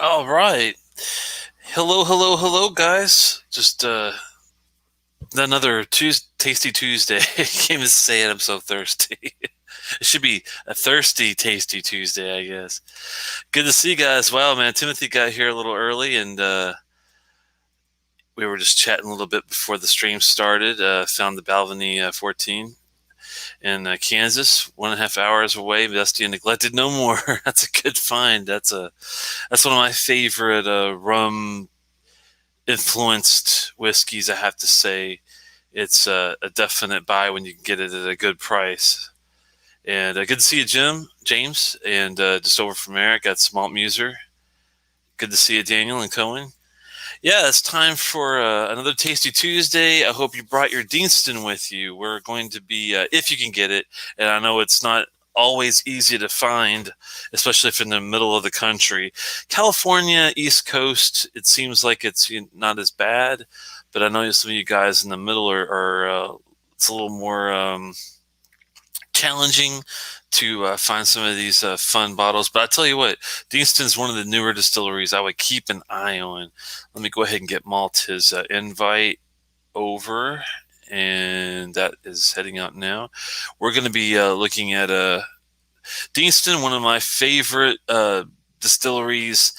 All right. Hello, hello, hello, guys. Just another tasty Tuesday. I can't even say it. I'm so thirsty. It should be a thirsty, tasty Tuesday, I guess. Good to see you guys. Wow, man. Timothy got here a little early, and we were just chatting a little bit before the stream started. Found the Balvenie 14 in Kansas, 1.5 hours away. Dusty and neglected no more. That's a good find. That's one of my favorite rum influenced whiskeys, I have to say. It's a definite buy when you can get it at a good price. And good to see you, James, and just over from Eric, got some Malt Muser. Good to see you, Daniel and Cohen. Yeah, it's time for another Tasty Tuesday. I hope you brought your Deanston with you. We're going to be, if you can get it, and I know it's not always easy to find, especially if in the middle of the country. California, East Coast, it seems like it's not as bad, but I know some of you guys in the middle are it's a little more challenging to find some of these fun bottles. But I tell you what, Deanston's one of the newer distilleries I would keep an eye on. Let me go ahead and get Malt his invite over, and that is heading out now. We're going to be looking at Deanston, one of my favorite distilleries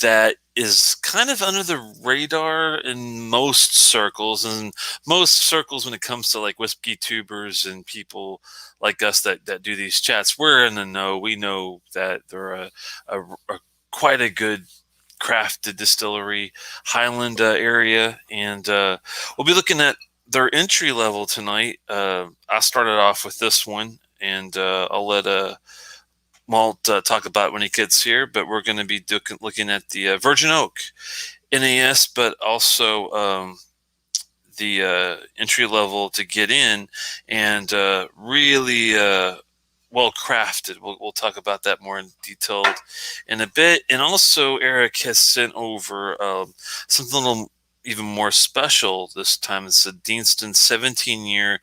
that is kind of under the radar in most circles, and most circles when it comes to like whiskey tubers and people like us that do these chats. We're in the know. We know that they're a quite a good crafted distillery, Highland area, and we'll be looking at their entry level tonight. I started off with this one, and I'll let Malt talk about it when he gets here, but we're going to be looking at the Virgin Oak NAS, but also the entry level to get in, and really well crafted. We'll talk about that more in detail in a bit. And also, Eric has sent over something a little even more special this time. It's a Deanston 17-year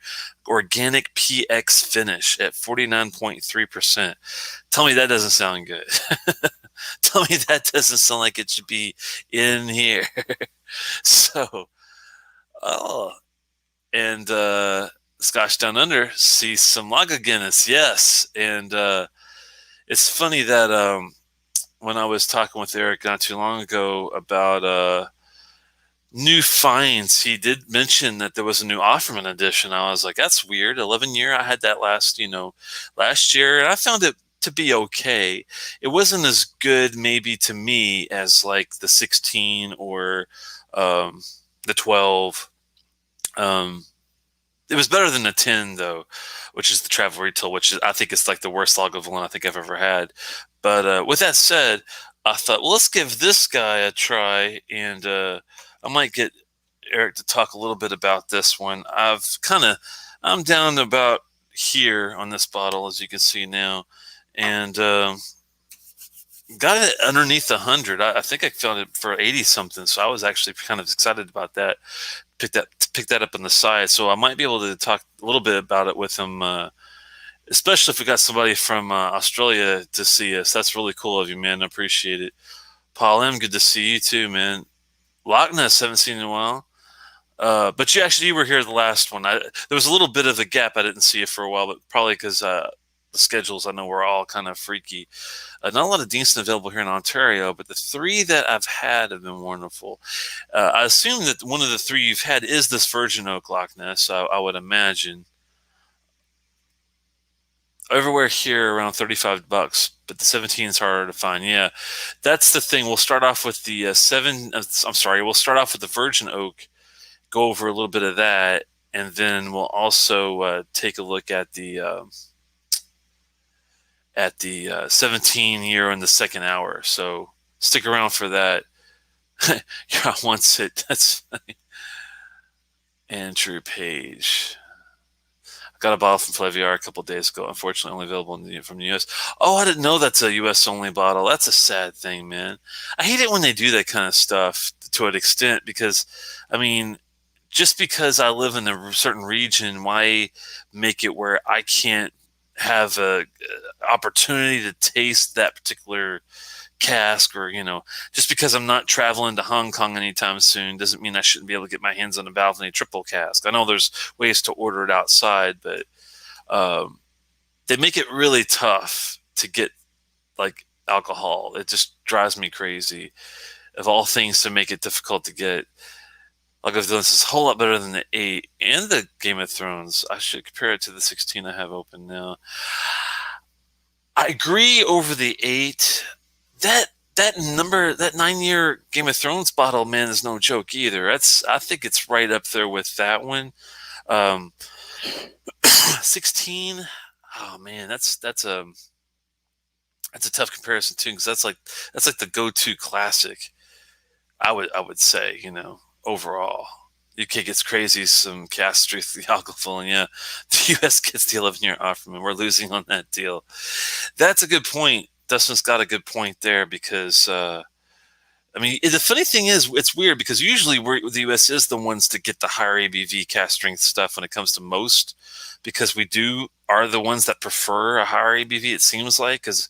organic PX finish at 49.3%. Tell me that doesn't sound good. Tell me that doesn't sound like it should be in here. So, oh, and Scotch Down Under sees some Lager Guinness, yes. And it's funny that when I was talking with Eric not too long ago about new finds, he did mention that there was a new Offerman edition. I was like, that's weird. 11-year. I had that last year, and I found it to be okay. It wasn't as good, maybe to me, as like the 16 or the 12. It was better than the 10 though, which is the Travel Retail, which is, I think it's like the worst Lagavulin I think I've ever had. But with that said, I thought, well, let's give this guy a try, and I might get Eric to talk a little bit about this one. I'm down about here on this bottle, as you can see now, and got it underneath 100. I think I found it for 80 something, so I was actually kind of excited about that. Pick that up on the side, so I might be able to talk a little bit about it with him, especially if we got somebody from Australia to see us. That's really cool of you, man. I appreciate it. Paul M, good to see you too, man. Loch Ness, haven't seen in a while. But you were here the last one. There was a little bit of a gap. I didn't see you for a while, but probably because the schedules I know were all kind of freaky. Not a lot of Deanston available here in Ontario, but the three that I've had have been wonderful. I assume that one of the three you've had is this Virgin Oak Loch Ness, I would imagine. Everywhere here around $35, but the 17 is harder to find. Yeah, that's the thing. We'll start off with the I'm sorry. We'll start off with the Virgin Oak, go over a little bit of that, and then we'll also take a look at the 17 year in the second hour. So stick around for that. You're on one sit. That's funny. Andrew Page. I got a bottle from Flaviar a couple days ago. Unfortunately, only available from the U.S. Oh, I didn't know that's a U.S. only bottle. That's a sad thing, man. I hate it when they do that kind of stuff to an extent because, I mean, just because I live in a certain region, why make it where I can't have a opportunity to taste that particular cask, or just because I'm not traveling to Hong Kong anytime soon doesn't mean I shouldn't be able to get my hands on a Balvenie triple cask. I know there's ways to order it outside, but they make it really tough to get like alcohol. It just drives me crazy. Of all things to make it difficult to get, I'll go through this a whole lot better than the 8 and the Game of Thrones. I should compare it to the 16 I have open now. I agree over the 8. That 9-year Game of Thrones bottle, man, is no joke either. I think it's right up there with that one. 16. Oh man, that's a tough comparison too, because that's like the go-to classic. I would say, overall. UK gets crazy, some cast strength alcohol, and yeah, the US gets the 11-year Offerman. We're losing on that deal. That's a good point. Dustin's got a good point there, because the funny thing is, it's weird because usually the US is the ones to get the higher ABV cast strength stuff when it comes to most, because we are the ones that prefer a higher ABV, it seems like, because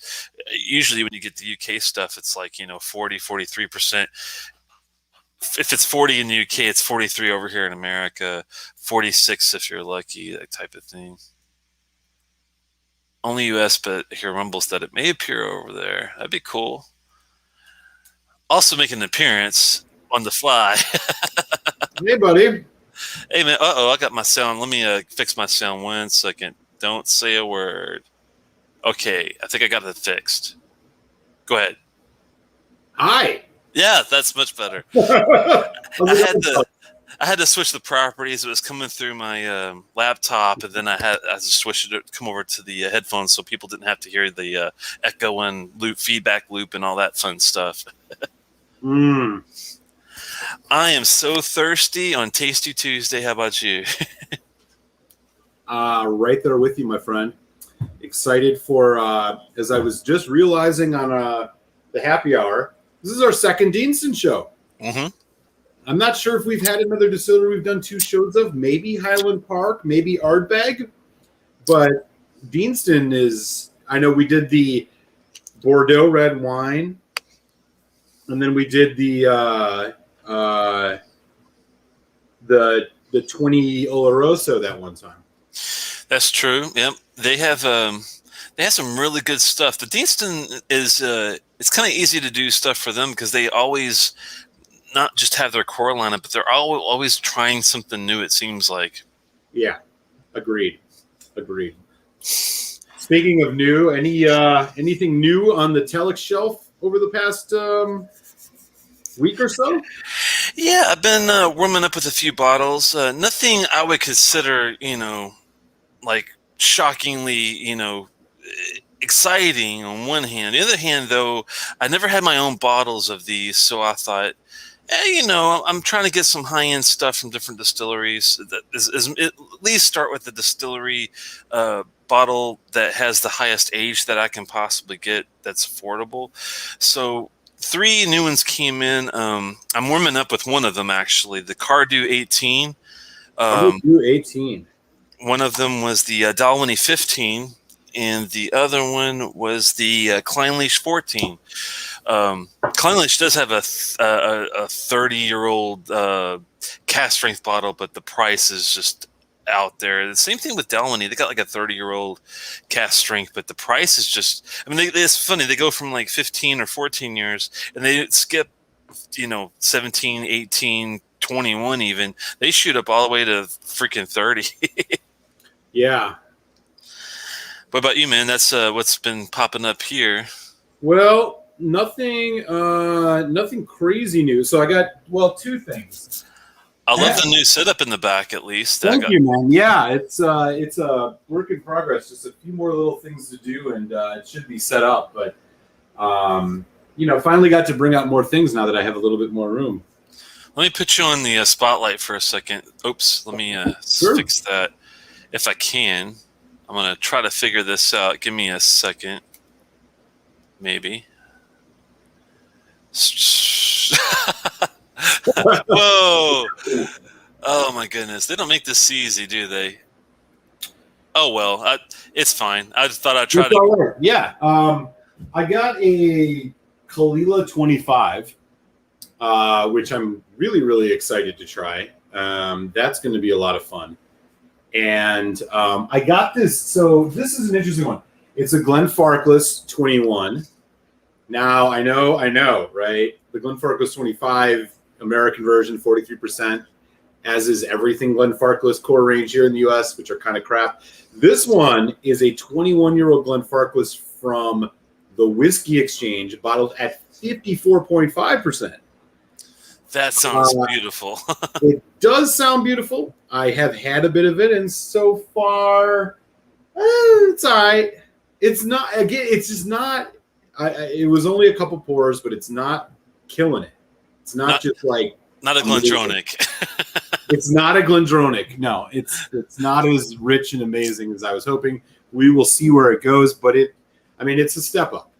usually when you get the UK stuff, it's like 40, 43%. If it's 40 in the UK, it's 43 over here in America, 46 if you're lucky, that type of thing. Only US, but here rumbles that it may appear over there. That'd be cool. Also making an appearance on the fly. Hey, buddy. Hey, man. I got my sound. Let me fix my sound 1 second. Don't say a word. Okay, I think I got it fixed. Go ahead. Hi. Yeah, that's much better. I had to switch the properties. It was coming through my laptop, and then I had to switch it, come over to the headphones, so people didn't have to hear the echo and feedback loop and all that fun stuff. I am so thirsty on Tasty Tuesday. How about you? Right there with you, my friend. Excited for, as I was just realizing on the happy hour, this is our second Deanston show. Mm-hmm. I'm not sure if we've had another distillery we've done 2 shows of. Maybe Highland Park, maybe Ardbeg. But Deanston is, I know we did the Bordeaux red wine. And then we did the 20 Oloroso that one time. That's true. Yep. They have some really good stuff. The Deanston is it's kind of easy to do stuff for them because they always not just have their core lineup, but they're always trying something new, it seems like. Yeah. Agreed. Speaking of new, anything new on the Telex shelf over the past week or so? Yeah, I've been warming up with a few bottles. Nothing I would consider, like shockingly, exciting on one hand. The other hand, though, I never had my own bottles of these, so I thought, I'm trying to get some high-end stuff from different distilleries. That is at least start with the distillery bottle that has the highest age that I can possibly get that's affordable. So 3 new ones came in. I'm warming up with one of them, actually, the Cardew 18. Cardew 18. One of them was the Dalwhinnie 15, and the other one was the Kleinleach 14. Kleinleach does have a 30-year-old cast strength bottle, but the price is just out there. The same thing with Dalwhinnie. They got like a 30-year-old cast strength, but the price is just, it's funny. They go from like 15 or 14 years, and they skip, 17, 18, 21 even. They shoot up all the way to freaking 30. Yeah. What about you, man? That's what's been popping up here. Well, nothing crazy new. So I got 2 things. I love the new setup in the back, at least. Thank you, man. Yeah, it's a work in progress. Just a few more little things to do, and it should be set up. But finally got to bring out more things now that I have a little bit more room. Let me put you on the spotlight for a second. Oops, let me fix that if I can. I'm going to try to figure this out. Give me a second. Maybe. Whoa. Oh, my goodness. They don't make this easy, do they? Oh, well. It's fine. I just thought I'd try to. Yeah. I got a Kalila 25, which I'm really, really excited to try. That's going to be a lot of fun. And I got this. So this is an interesting one. It's a Glenfarclas 21. Now, I know, right? The Glenfarclas 25 American version, 43%, as is everything Glenfarclas core range here in the U.S., which are kind of crap. This one is a 21-year-old Glenfarclas from the Whisky Exchange, bottled at 54.5%. That sounds beautiful. It does sound beautiful. I have had a bit of it, and so far, it's all right. It's not, again, it's just not, it was only a couple pours, but it's not killing it. It's not just like. Not a Glendronach. It's not a Glendronach. No, it's not as rich and amazing as I was hoping. We will see where it goes, but it's a step up.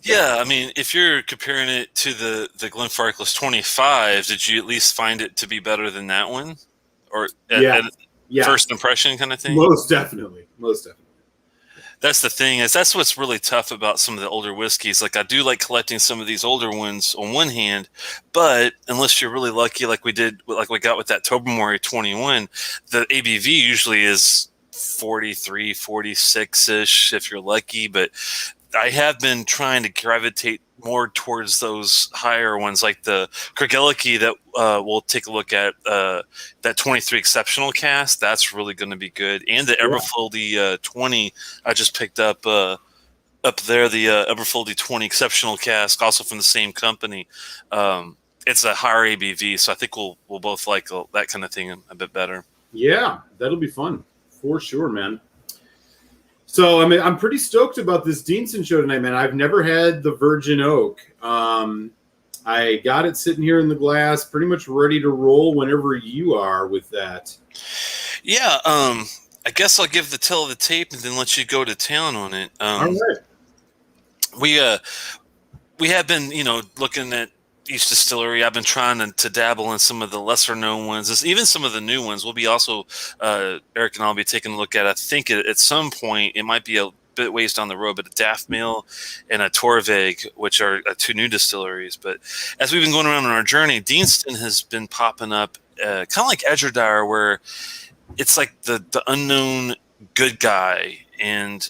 Yeah, I mean, if you're comparing it to the Glenfarclas 25, did you at least find it to be better than that one? Or at first impression kind of thing? Most definitely. That's the thing, is that's what's really tough about some of the older whiskeys. Like, I do like collecting some of these older ones on one hand, but unless you're really lucky, like we got with that Tobermory 21, the ABV usually is 43, 46-ish if you're lucky. But I have been trying to gravitate more towards those higher ones, like the Krgeliki that we'll take a look at, that 23 exceptional cask. That's really going to be good. And the Eberfoldi 20 I just picked up there, the Eberfoldi 20 exceptional cask, also from the same company. It's a higher ABV, so I think we'll both like that kind of thing a bit better. Yeah, that'll be fun for sure, man. So, I'm pretty stoked about this Deanston show tonight, man. I've never had the Virgin Oak. I got it sitting here in the glass, pretty much ready to roll whenever you are with that. Yeah, I guess I'll give the tale of the tape and then let you go to town on it. All right. We have been, looking at each distillery. I've been trying to dabble in some of the lesser known ones, even some of the new ones. We'll be also, Eric and I'll be taking a look at, I think at some point, it might be a bit ways down the road, but a Daft Mill and a Torvig, which are two new distilleries. But as we've been going around on our journey, Deanston has been popping up kind of like Edgerdire, where it's like the unknown good guy. And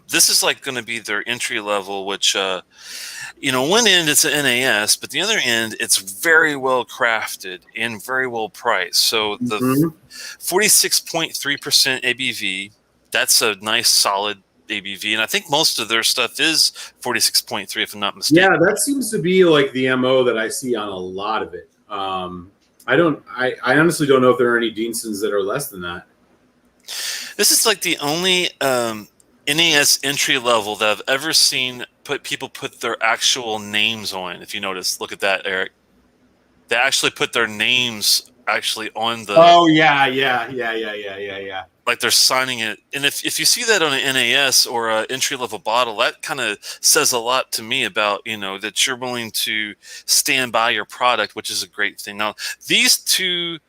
this is like going to be their entry level, which one end it's an NAS, but the other end it's very well crafted and very well priced. So the 46.3% ABV, that's a nice solid ABV, and I think most of their stuff is 46.3, if I'm not mistaken. Yeah, that seems to be like the MO that I see on a lot of it. I honestly don't know if there are any Deanstons that are less than that. This is like the only NAS entry level that I've ever seen people put their actual names on. If you notice, look at that, Eric. They actually put their names on the. Oh yeah. Like they're signing it, and if you see that on an NAS or an entry level bottle, that kind of says a lot to me about that you're willing to stand by your product, which is a great thing. Now these two,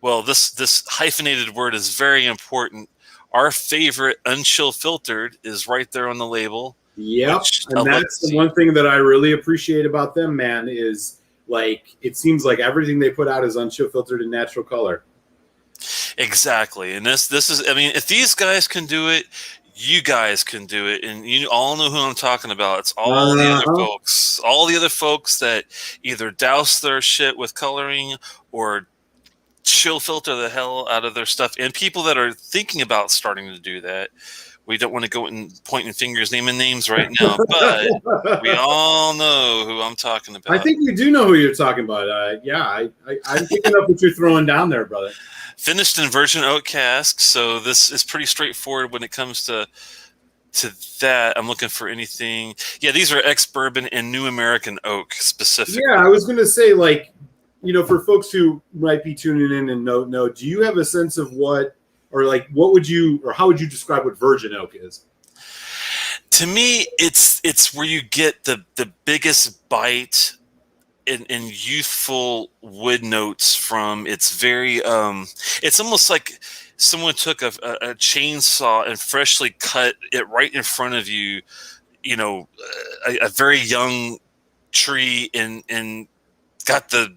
this hyphenated word is very important. Our favorite unchill filtered is right there on the label. Yep, and that's the one thing that I really appreciate about them, man, is like it seems like everything they put out is unchill filtered in natural color. Exactly, and this is, if these guys can do it, you guys can do it, and you all know who I'm talking about. It's all the other folks that either douse their shit with coloring or chill filter the hell out of their stuff, and people that are thinking about starting to do that. We don't want to go and pointing fingers, naming names right now, but we all know who I'm talking about. I think we do know who you're talking about. I'm picking up what you're throwing down there, brother. Finished in Virgin Oak casks, so this is pretty straightforward when it comes to that. I'm looking for anything. Yeah, these are ex-bourbon and New American Oak specifically. Yeah, I was going to say, for folks who might be tuning in and know, do you have a sense of what would you, or how would you describe what Virgin Oak is? To me, it's where you get the biggest bite and youthful wood notes from. It's very, it's almost like someone took a chainsaw and freshly cut it right in front of you, a very young tree and got the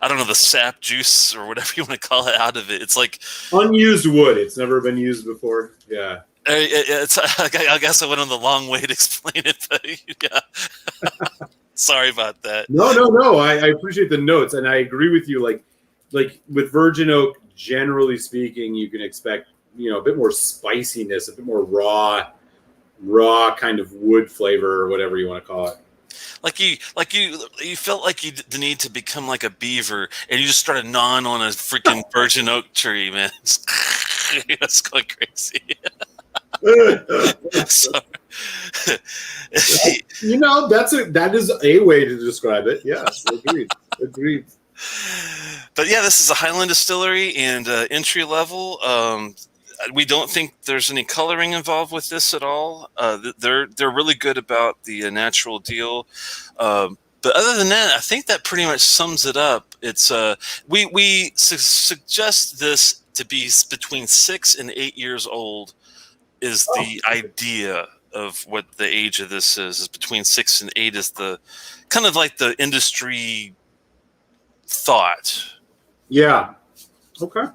I don't know, the sap juice or whatever you want to call it out of it. It's like unused wood. It's never been used before. Yeah. I guess I went on the long way to explain it, but yeah. Sorry about that. No. I appreciate the notes, and I agree with you. Like with Virgin Oak, generally speaking, you can expect a bit more spiciness, a bit more raw kind of wood flavor or whatever you want to call it. Like you felt like you the need to become like a beaver, and you just started gnawing on a freaking Virgin Oak tree, man. It's going crazy. That is a way to describe it. Yes, agreed. But yeah, this is a Highland distillery and entry level. We don't think there's any coloring involved with this at all. They're really good about the natural deal. But other than that, I think that pretty much sums it up. It's we suggest this to be between 6 and 8 years old. Is the idea of what the age of this is between 6 and 8 is the kind of like the industry thought. Yeah. Okay.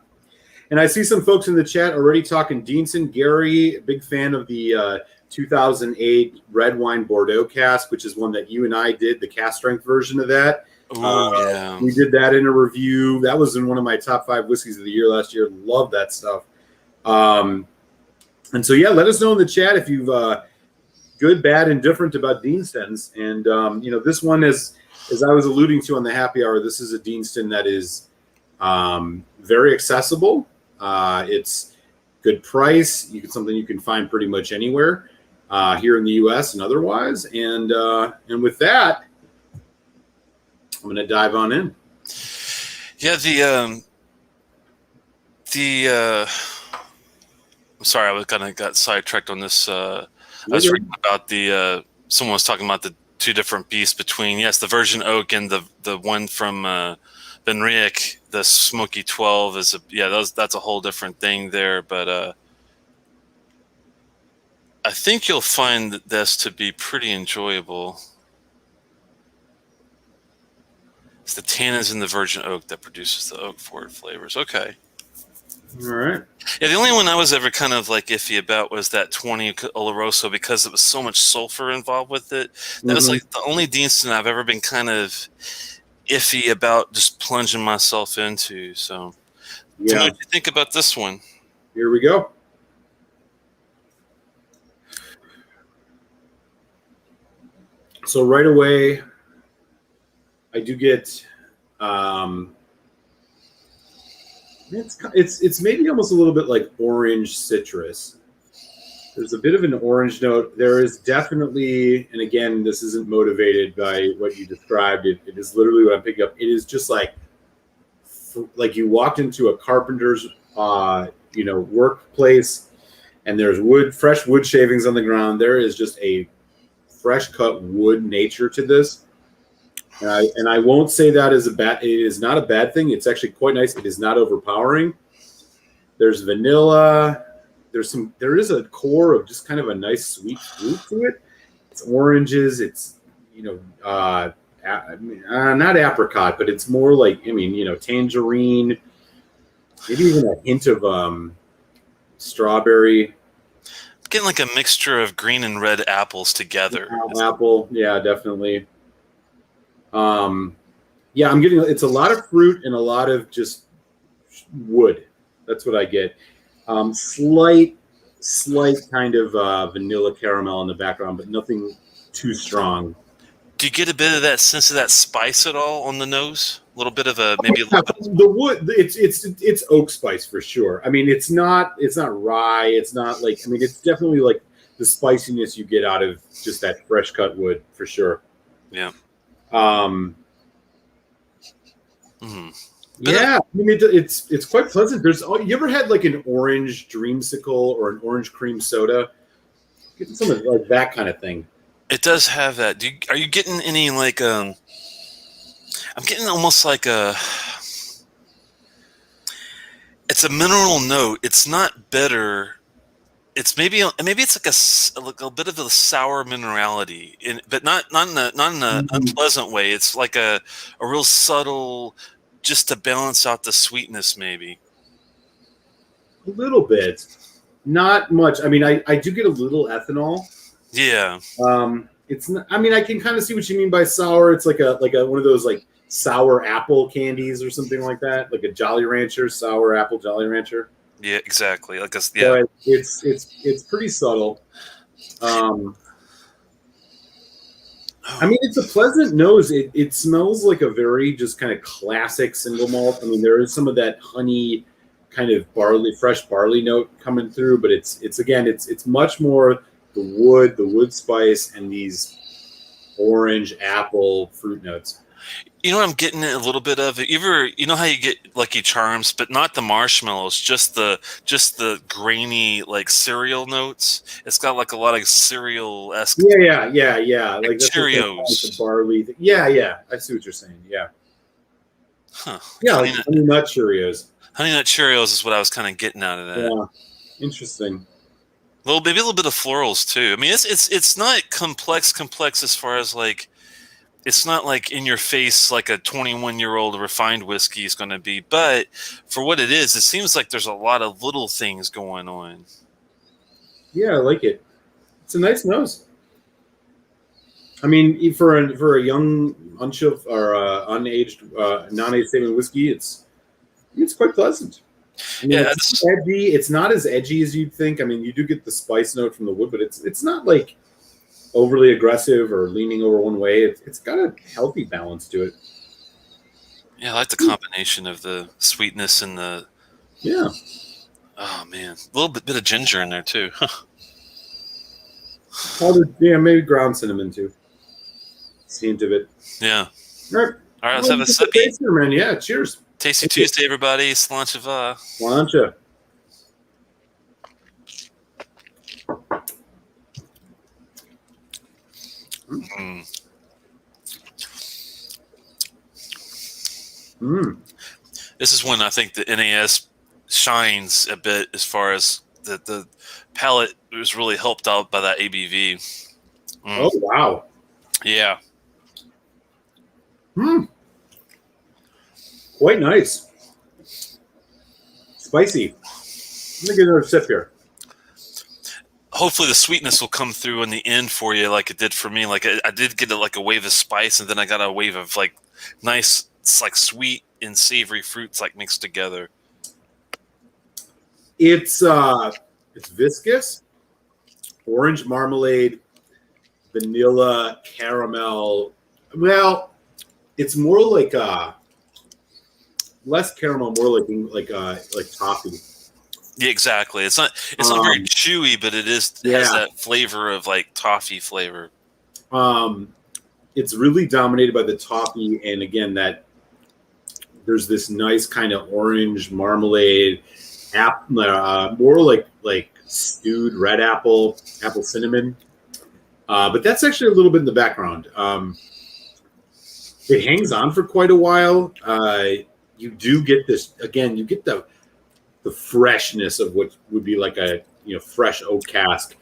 And I see some folks in the chat already talking Deanston. Gary, big fan of the 2008 red wine Bordeaux cask, which is one that you and I did, the cask strength version of that. Yeah. We did that in a review. That was in one of my top 5 whiskeys of the year last year. Love that stuff. And so, yeah, let us know in the chat if you've good, bad, and different about Deanstons. And, this one is, as I was alluding to on the happy hour, this is a Deanston that is very accessible. It's good price. Something you can find pretty much anywhere here in the U.S. and otherwise. And with that, I'm going to dive on in. Yeah, I'm sorry, I was kind of got sidetracked on this. I was reading about someone was talking about the two different beasts between, yes, the Virgin Oak and the one from Ben Riach, the Smoky 12 is that's a whole different thing there. But I think you'll find this to be pretty enjoyable. It's the tannins in the Virgin Oak that produces the oak forward flavors. Okay. All right. Yeah, the only one I was ever kind of like iffy about was that 20 Oloroso because it was so much sulfur involved with it. That was like the only Deanston I've ever been kind of iffy about just plunging myself into. So, yeah. What do you think about this one? Here we go. So right away, I do get. It's maybe almost a little bit like orange citrus. There's a bit of an orange note. There is definitely, and again, this isn't motivated by what you described. It is literally what I'm picking up. It is just like you walked into a carpenter's, workplace, and there's fresh wood shavings on the ground. There is just a fresh cut wood nature to this. And I won't say that is it is not a bad thing. It's actually quite nice. It is not overpowering. There's vanilla. There is a core of just kind of a nice sweet fruit to it. It's oranges. It's, not apricot, but it's more like, tangerine, maybe even a hint of strawberry. Getting like a mixture of green and red apples together. Apple. Yeah, definitely. I'm getting, it's a lot of fruit and a lot of just wood. That's what I get. Slight kind of vanilla caramel in the background, but nothing too strong. Do you get a bit of that sense of that spice at all on the nose? A little bit of the wood. It's oak spice for sure. I mean, it's not rye. It's not like, it's definitely like the spiciness you get out of just that fresh cut wood for sure. Yeah. Yeah, it's quite pleasant. You ever had like an orange dreamsicle or an orange cream soda? Getting some of like that kind of thing. It does have that. Are you getting any like I'm getting almost like it's a mineral note. It's not bitter, it's maybe it's like like a bit of a sour minerality, but not in a Mhm. unpleasant way. It's like a real subtle, just to balance out the sweetness, maybe. A little bit, not much. I mean, I do get a little ethanol. Yeah, It's not, I mean, I can kind of see what you mean by sour. It's like a one of those like sour apple candies or something like that, like a Jolly Rancher sour apple Jolly Rancher. yeah, exactly. Like yeah. But it's pretty subtle. Um, I mean, it's a pleasant nose. It smells like a very just kind of classic single malt. I mean, there is some of that honey, kind of fresh barley note coming through, but it's again, it's much more the wood spice, and these orange apple fruit notes. You know what I'm getting a little bit of? You know how you get Lucky Charms, but not the marshmallows, just the grainy like cereal notes. It's got like a lot of cereal esque, Yeah. like Like that's what they call it, the Cheerios. barley. Yeah. I see what you're saying. Yeah, Huh. yeah, like honey nut Cheerios. Honey Nut Cheerios is what I was kind of getting out of that. Yeah, interesting. Maybe a little bit of florals too. I mean, it's not complex as far as like it's not like in your face like a 21-year-old refined whiskey is going to be, but for what it is, it seems like there's a lot of little things going on. Yeah, I like it. It's a nice nose. I mean, for a young, unchilled or unaged, non-aged statement whiskey, it's quite pleasant. I mean, Yeah, it's edgy. It's not as edgy as you'd think. I mean, you do get the spice note from the wood, but it's not like overly aggressive or leaning over one way. It's got a healthy balance to it. yeah, I like the combination of the sweetness and the Yeah, oh man, a little bit of ginger in there too. powdered. Yeah, maybe ground cinnamon too. Hint of it. Yeah. All right. All right, let's Well, have a sippy. taster, man. Yeah. Cheers. Tasty Thank you. Tuesday, everybody. Slanchava. Plancha. Mm. Mm. This is when I think the NAS shines a bit as far as the palate was really helped out by that ABV. Mm. Oh wow. Yeah. Hmm. Quite nice. Spicy. Let me get another sip here. Hopefully the sweetness will come through in the end for you like it did for me. Like I did get like a wave of spice, and then I got a wave of like nice, it's like sweet and savory fruits like mixed together. It's viscous, orange marmalade, vanilla, caramel. Well, it's more like less caramel, more like toffee. Yeah, exactly. It's not very Um, chewy, but it has yeah. that flavor of like toffee flavor. Um, it's really dominated by the toffee, and again, that there's this nice kind of orange marmalade, more like stewed red apple cinnamon. But that's actually a little bit in the background. It hangs on for quite a while. You do get this again. You get the freshness of what would be like a fresh oak cask,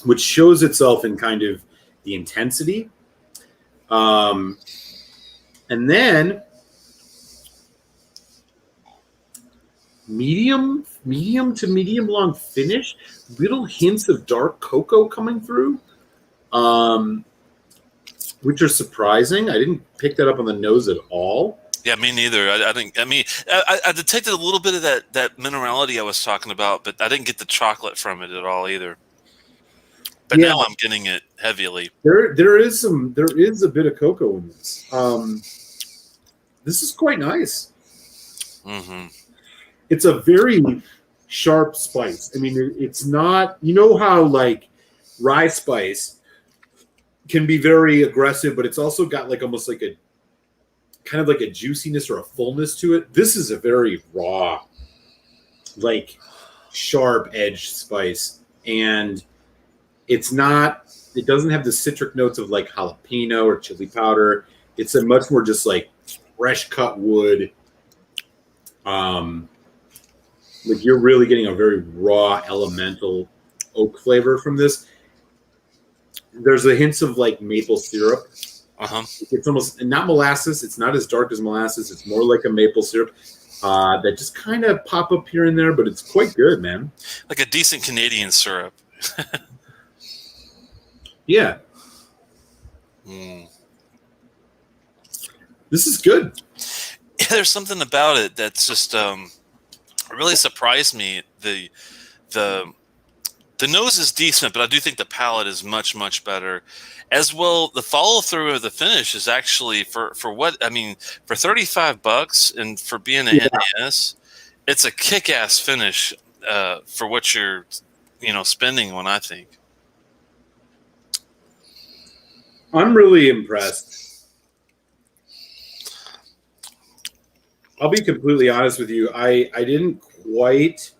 which shows itself in kind of the intensity. And then medium to medium long finish, little hints of dark cocoa coming through, which are surprising. I didn't pick that up on the nose at all. Yeah, me neither. I think. I mean, I detected a little bit of that minerality I was talking about, but I didn't get the chocolate from it at all either. But Yeah, now I'm getting it heavily. there is a bit of cocoa in this. This is quite nice. Hmm. It's a very sharp spice. I mean, it's not, how like rye spice can be very aggressive, but it's also got like almost like a kind of like a juiciness or a fullness to it. This is a very raw, like sharp edged spice. And it doesn't have the citric notes of like jalapeno or chili powder. It's a much more just like fresh cut wood. Like you're really getting a very raw elemental oak flavor from this. There's a hints of like maple syrup. It's almost not molasses. It's not as dark as molasses. It's more like a maple syrup that just kind of pop up here and there, but it's quite good, man. Like a decent Canadian syrup. Yeah. This is good. Yeah, there's something about it that's just really surprised me. The nose is decent, but I do think the palate is much, much better. As well, the follow through of the finish is actually for what I mean for $35 and for being an NAS, it's a kick-ass finish for what you're spending on. I think I'm really impressed. I'll be completely honest with you. I didn't quite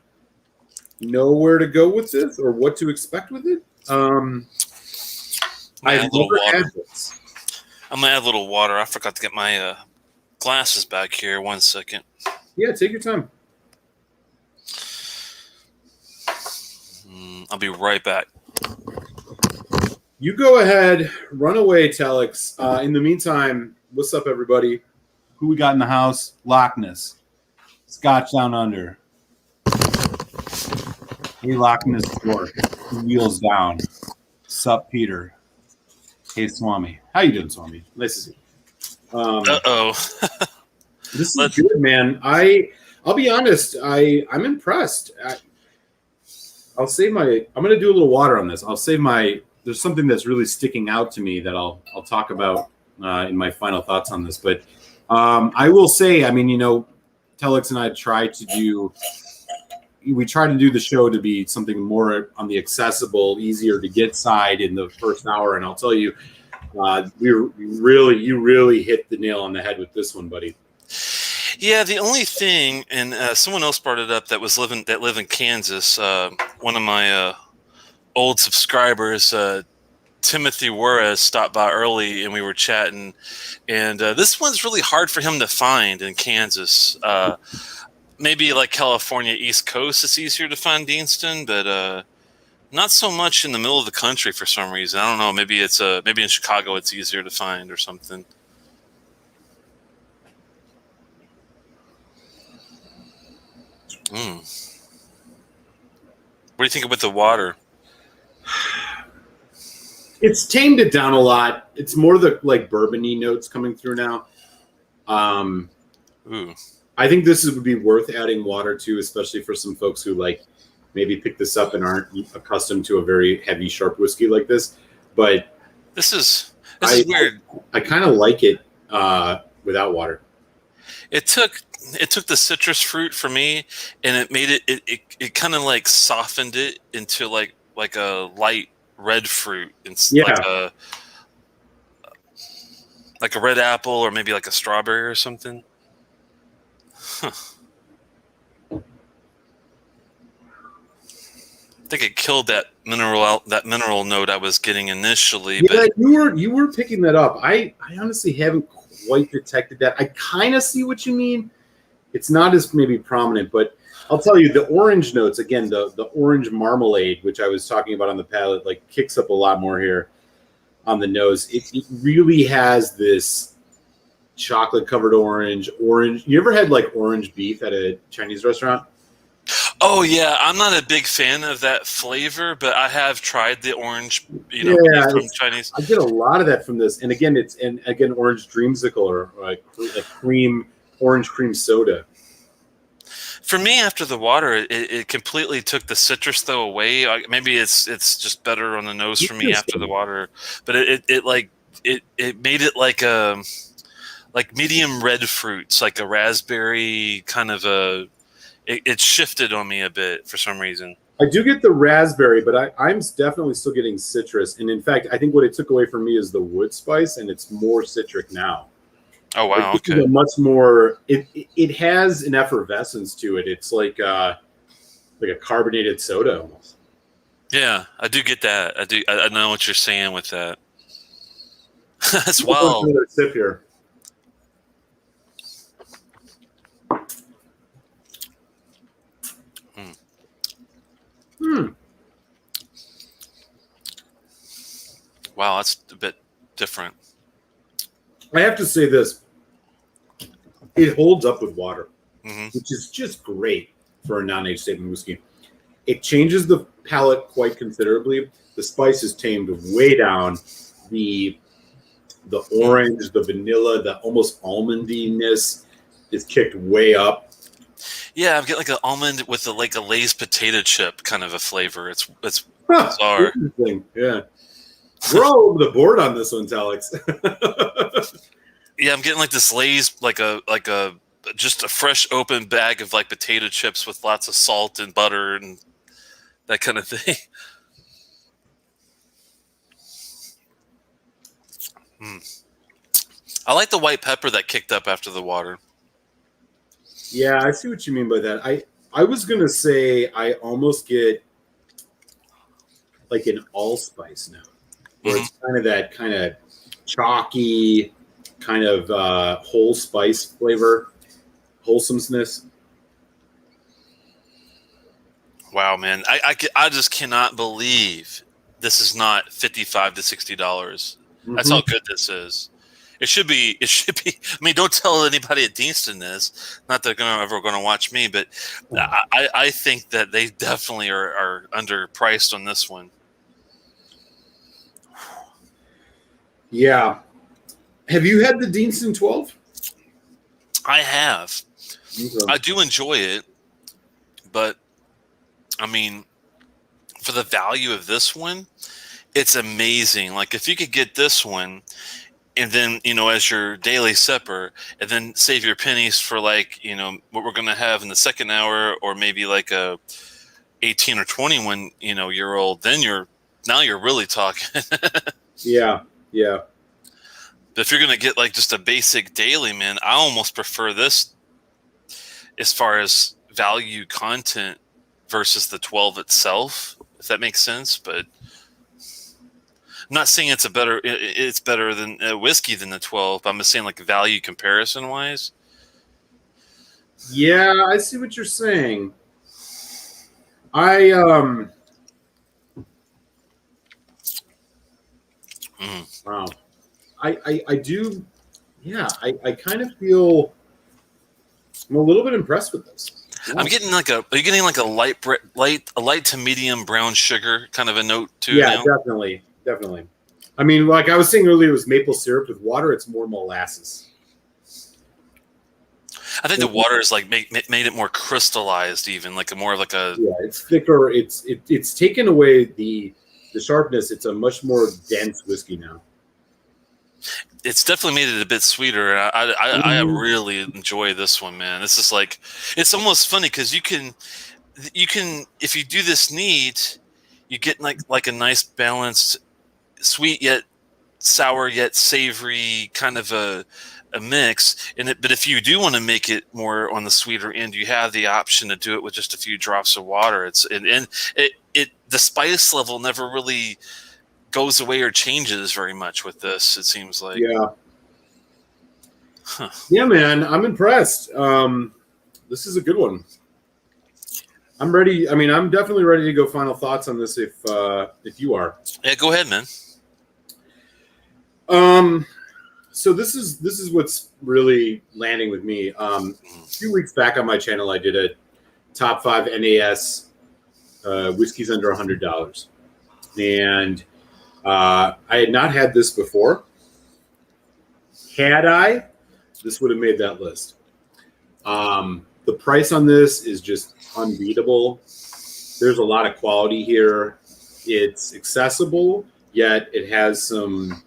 know where to go with this or what to expect with it. I've never had this. I'm gonna add a little water. I forgot to get my glasses back here. 1 second. Yeah, take your time. I'll be right back. You go ahead, run away, Telex. In the meantime, what's up, everybody? Who we got in the house? Loch Ness. Scotch Down Under. Hey, Loch Ness Dwarf. Wheels down. Sup, Peter. Hey, Swami. How you doing, Swami? Nice to see you. This is good, man. I'll be honest. I'm impressed. I'm going to do a little water on this. There's something that's really sticking out to me that I'll talk about in my final thoughts on this. But I will say, I mean, Telex and I try to do the show to be something more on the accessible, easier to get side in the first hour. And I'll tell you, you really hit the nail on the head with this one, buddy. Yeah, the only thing, and someone else brought it up that live in Kansas. One of my old subscribers, Timothy Juarez, stopped by early, and we were chatting. And this one's really hard for him to find in Kansas. Maybe like California, East Coast, it's easier to find Deanston, but not so much in the middle of the country for some reason. I don't know. Maybe maybe in Chicago it's easier to find or something. What do you think about the water? It's tamed it down a lot. It's more the like bourbon-y notes coming through now. I think this would be worth adding water to, especially for some folks who like maybe pick this up and aren't accustomed to a very heavy, sharp whiskey like this. But this is weird. I kind of like it without water. It took the citrus fruit for me, and it made it kind of like softened it into like a light red fruit. It's like a red apple or maybe like a strawberry or something. Huh. I think it killed that mineral note I was getting initially. Yeah, but you were picking that up. I honestly haven't quite detected that. I kind of see what you mean. It's not as maybe prominent, but I'll tell you the orange notes again. The orange marmalade, which I was talking about on the palate, like kicks up a lot more here on the nose. It really has this chocolate covered orange. You ever had like orange beef at a Chinese restaurant? Oh yeah, I'm not a big fan of that flavor, but I have tried the orange, beef from Chinese. I get a lot of that from this, and again, orange dreamsicle or like orange cream soda. For me, after the water, it completely took the citrus though away. Maybe it's just better on the nose for me after the water, but it made it like medium red fruits, like a raspberry kind of a. It shifted on me a bit for some reason. I do get the raspberry, but I'm definitely still getting citrus. And in fact, I think what it took away from me is the wood spice, and it's more citric now. Oh wow! Okay. Much more. It has an effervescence to it. It's like a carbonated soda almost. Yeah, I do get that. I know what you're saying with that. That's wild. Another sip here. Wow, that's a bit different. I have to say this. It holds up with water, Hmm. which is just great for a non-age statement whiskey. It changes the palate quite considerably. The spice is tamed way down. The orange, the vanilla, the almost almondiness is kicked way up. Yeah, I'm getting like an almond with like a Lay's potato chip kind of a flavor. It's Huh, bizarre. interesting. Yeah. We're all over the board on this one, Telex. Yeah, I'm getting like this Lay's like a just a fresh open bag of like potato chips with lots of salt and butter and that kind of thing. Mm. I like the white pepper that kicked up after the water. Yeah, I see what you mean by that. I was gonna say I almost get like an allspice now, where it's kind of that kind of chalky, kind of whole spice flavor, wholesomeness. Wow, man, I just cannot believe this is not $55 to $60. That's how good this is. It should be. It should be. I mean, don't tell anybody at Deanston this. Not that they're ever going to watch me, but I think that they definitely are underpriced on this one. Yeah. Have you had the Deanston 12? I have. Okay. I do enjoy it, but I mean, for the value of this one, it's amazing. Like if you could get this one and then, as your daily supper and then save your pennies for like, what we're going to have in the second hour or maybe like a 18 or 21, year old, then you're really talking. Yeah. Yeah. But if you're going to get like just a basic daily, man, I almost prefer this as far as value content versus the 12 itself, if that makes sense. But I'm not saying it's better than whiskey than the 12. But I'm just saying like value comparison wise. Yeah, I see what you're saying. I wow. I do, yeah, I kind of feel I'm a little bit impressed with this. Yeah. I'm getting are you getting like a light to medium brown sugar kind of a note too? Yeah, now? definitely. I mean, like I was saying earlier, it was maple syrup with water. It's more molasses. I think the water is like made it more crystallized, even like more of like a. Yeah, it's thicker. It's taken away the sharpness. It's a much more dense whiskey now. It's definitely made it a bit sweeter. I really enjoy this one, man. This is like, it's almost funny because you can if you do this neat, you get like a nice balanced, sweet yet sour yet savory kind of a mix in it. But if you do want to make it more on the sweeter end, you have the option to do it with just a few drops of water. And the spice level never really goes away or changes very much with this, it seems like. Yeah. Huh. Yeah, man, I'm impressed. This is a good one. I'm ready. I mean, I'm definitely ready to go final thoughts on this if you are. Yeah, go ahead, man. So this is what's really landing with me. A few weeks back on my channel, I did a top 5 NAS whiskeys under $100, and I had not had this before. Had I, this would have made that list. The price on this is just unbeatable. There's a lot of quality here. It's accessible, yet it has some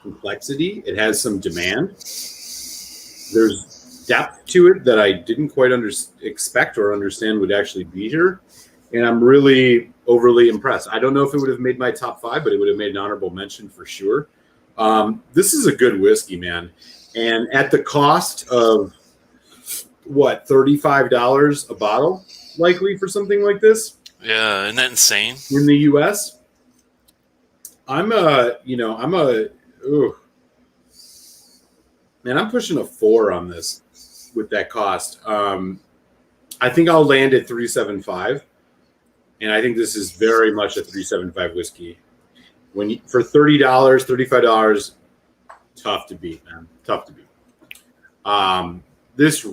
complexity. It has some demand. There's depth to it that I didn't quite expect or understand would actually be here. And I'm really overly impressed. I don't know if it would have made my top 5, but it would have made an honorable mention for sure. This is a good whiskey, man. And at the cost of, what, $35 a bottle, likely, for something like this? Yeah, isn't that insane? In the U.S.? Man, I'm pushing a 4 on this with that cost. I think I'll land at 375. and I think this is very much a 375 whiskey. For $30, $35, tough to beat, man. Tough to beat. This is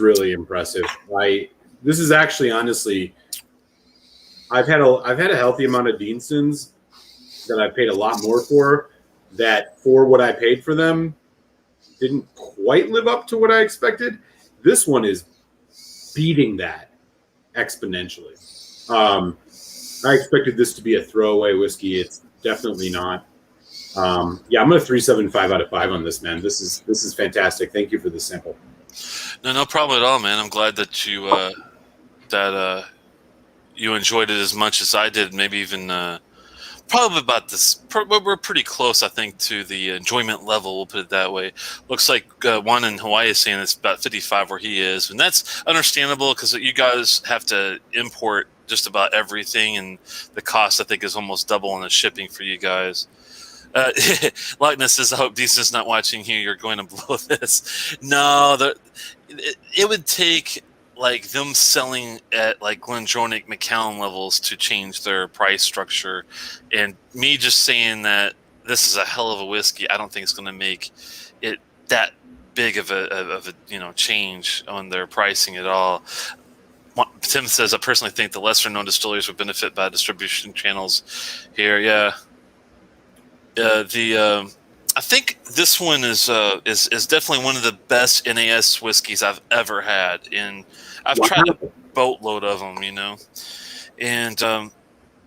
really impressive. This is actually, honestly, I've had a healthy amount of Deanstons that I paid a lot more for, that for what I paid for them didn't quite live up to what I expected. This one is beating that exponentially. I expected this to be a throwaway whiskey. It's definitely not. Yeah, I'm going to 3.75 out of 5 on this, man. This is fantastic. Thank you for the sample. No problem at all, man. I'm glad that you enjoyed it as much as I did. Maybe even probably about this. We're pretty close, I think, to the enjoyment level. We'll put it that way. Looks like one in Hawaii is saying it's about 55 where he is, and that's understandable because you guys have to import just about everything, and the cost, I think, is almost double on the shipping for you guys. Likeness says, I hope Deanston's not watching here. You're going to blow this. No, it would take like them selling at like Glendronach Macallan levels to change their price structure, and me just saying that this is a hell of a whiskey, I don't think it's going to make it that big of a change on their pricing at all. Tim says, I personally think the lesser known distilleries would benefit by distribution channels here. Yeah. I think this one is definitely one of the best NAS whiskeys I've ever had, and I've tried a boatload of them, and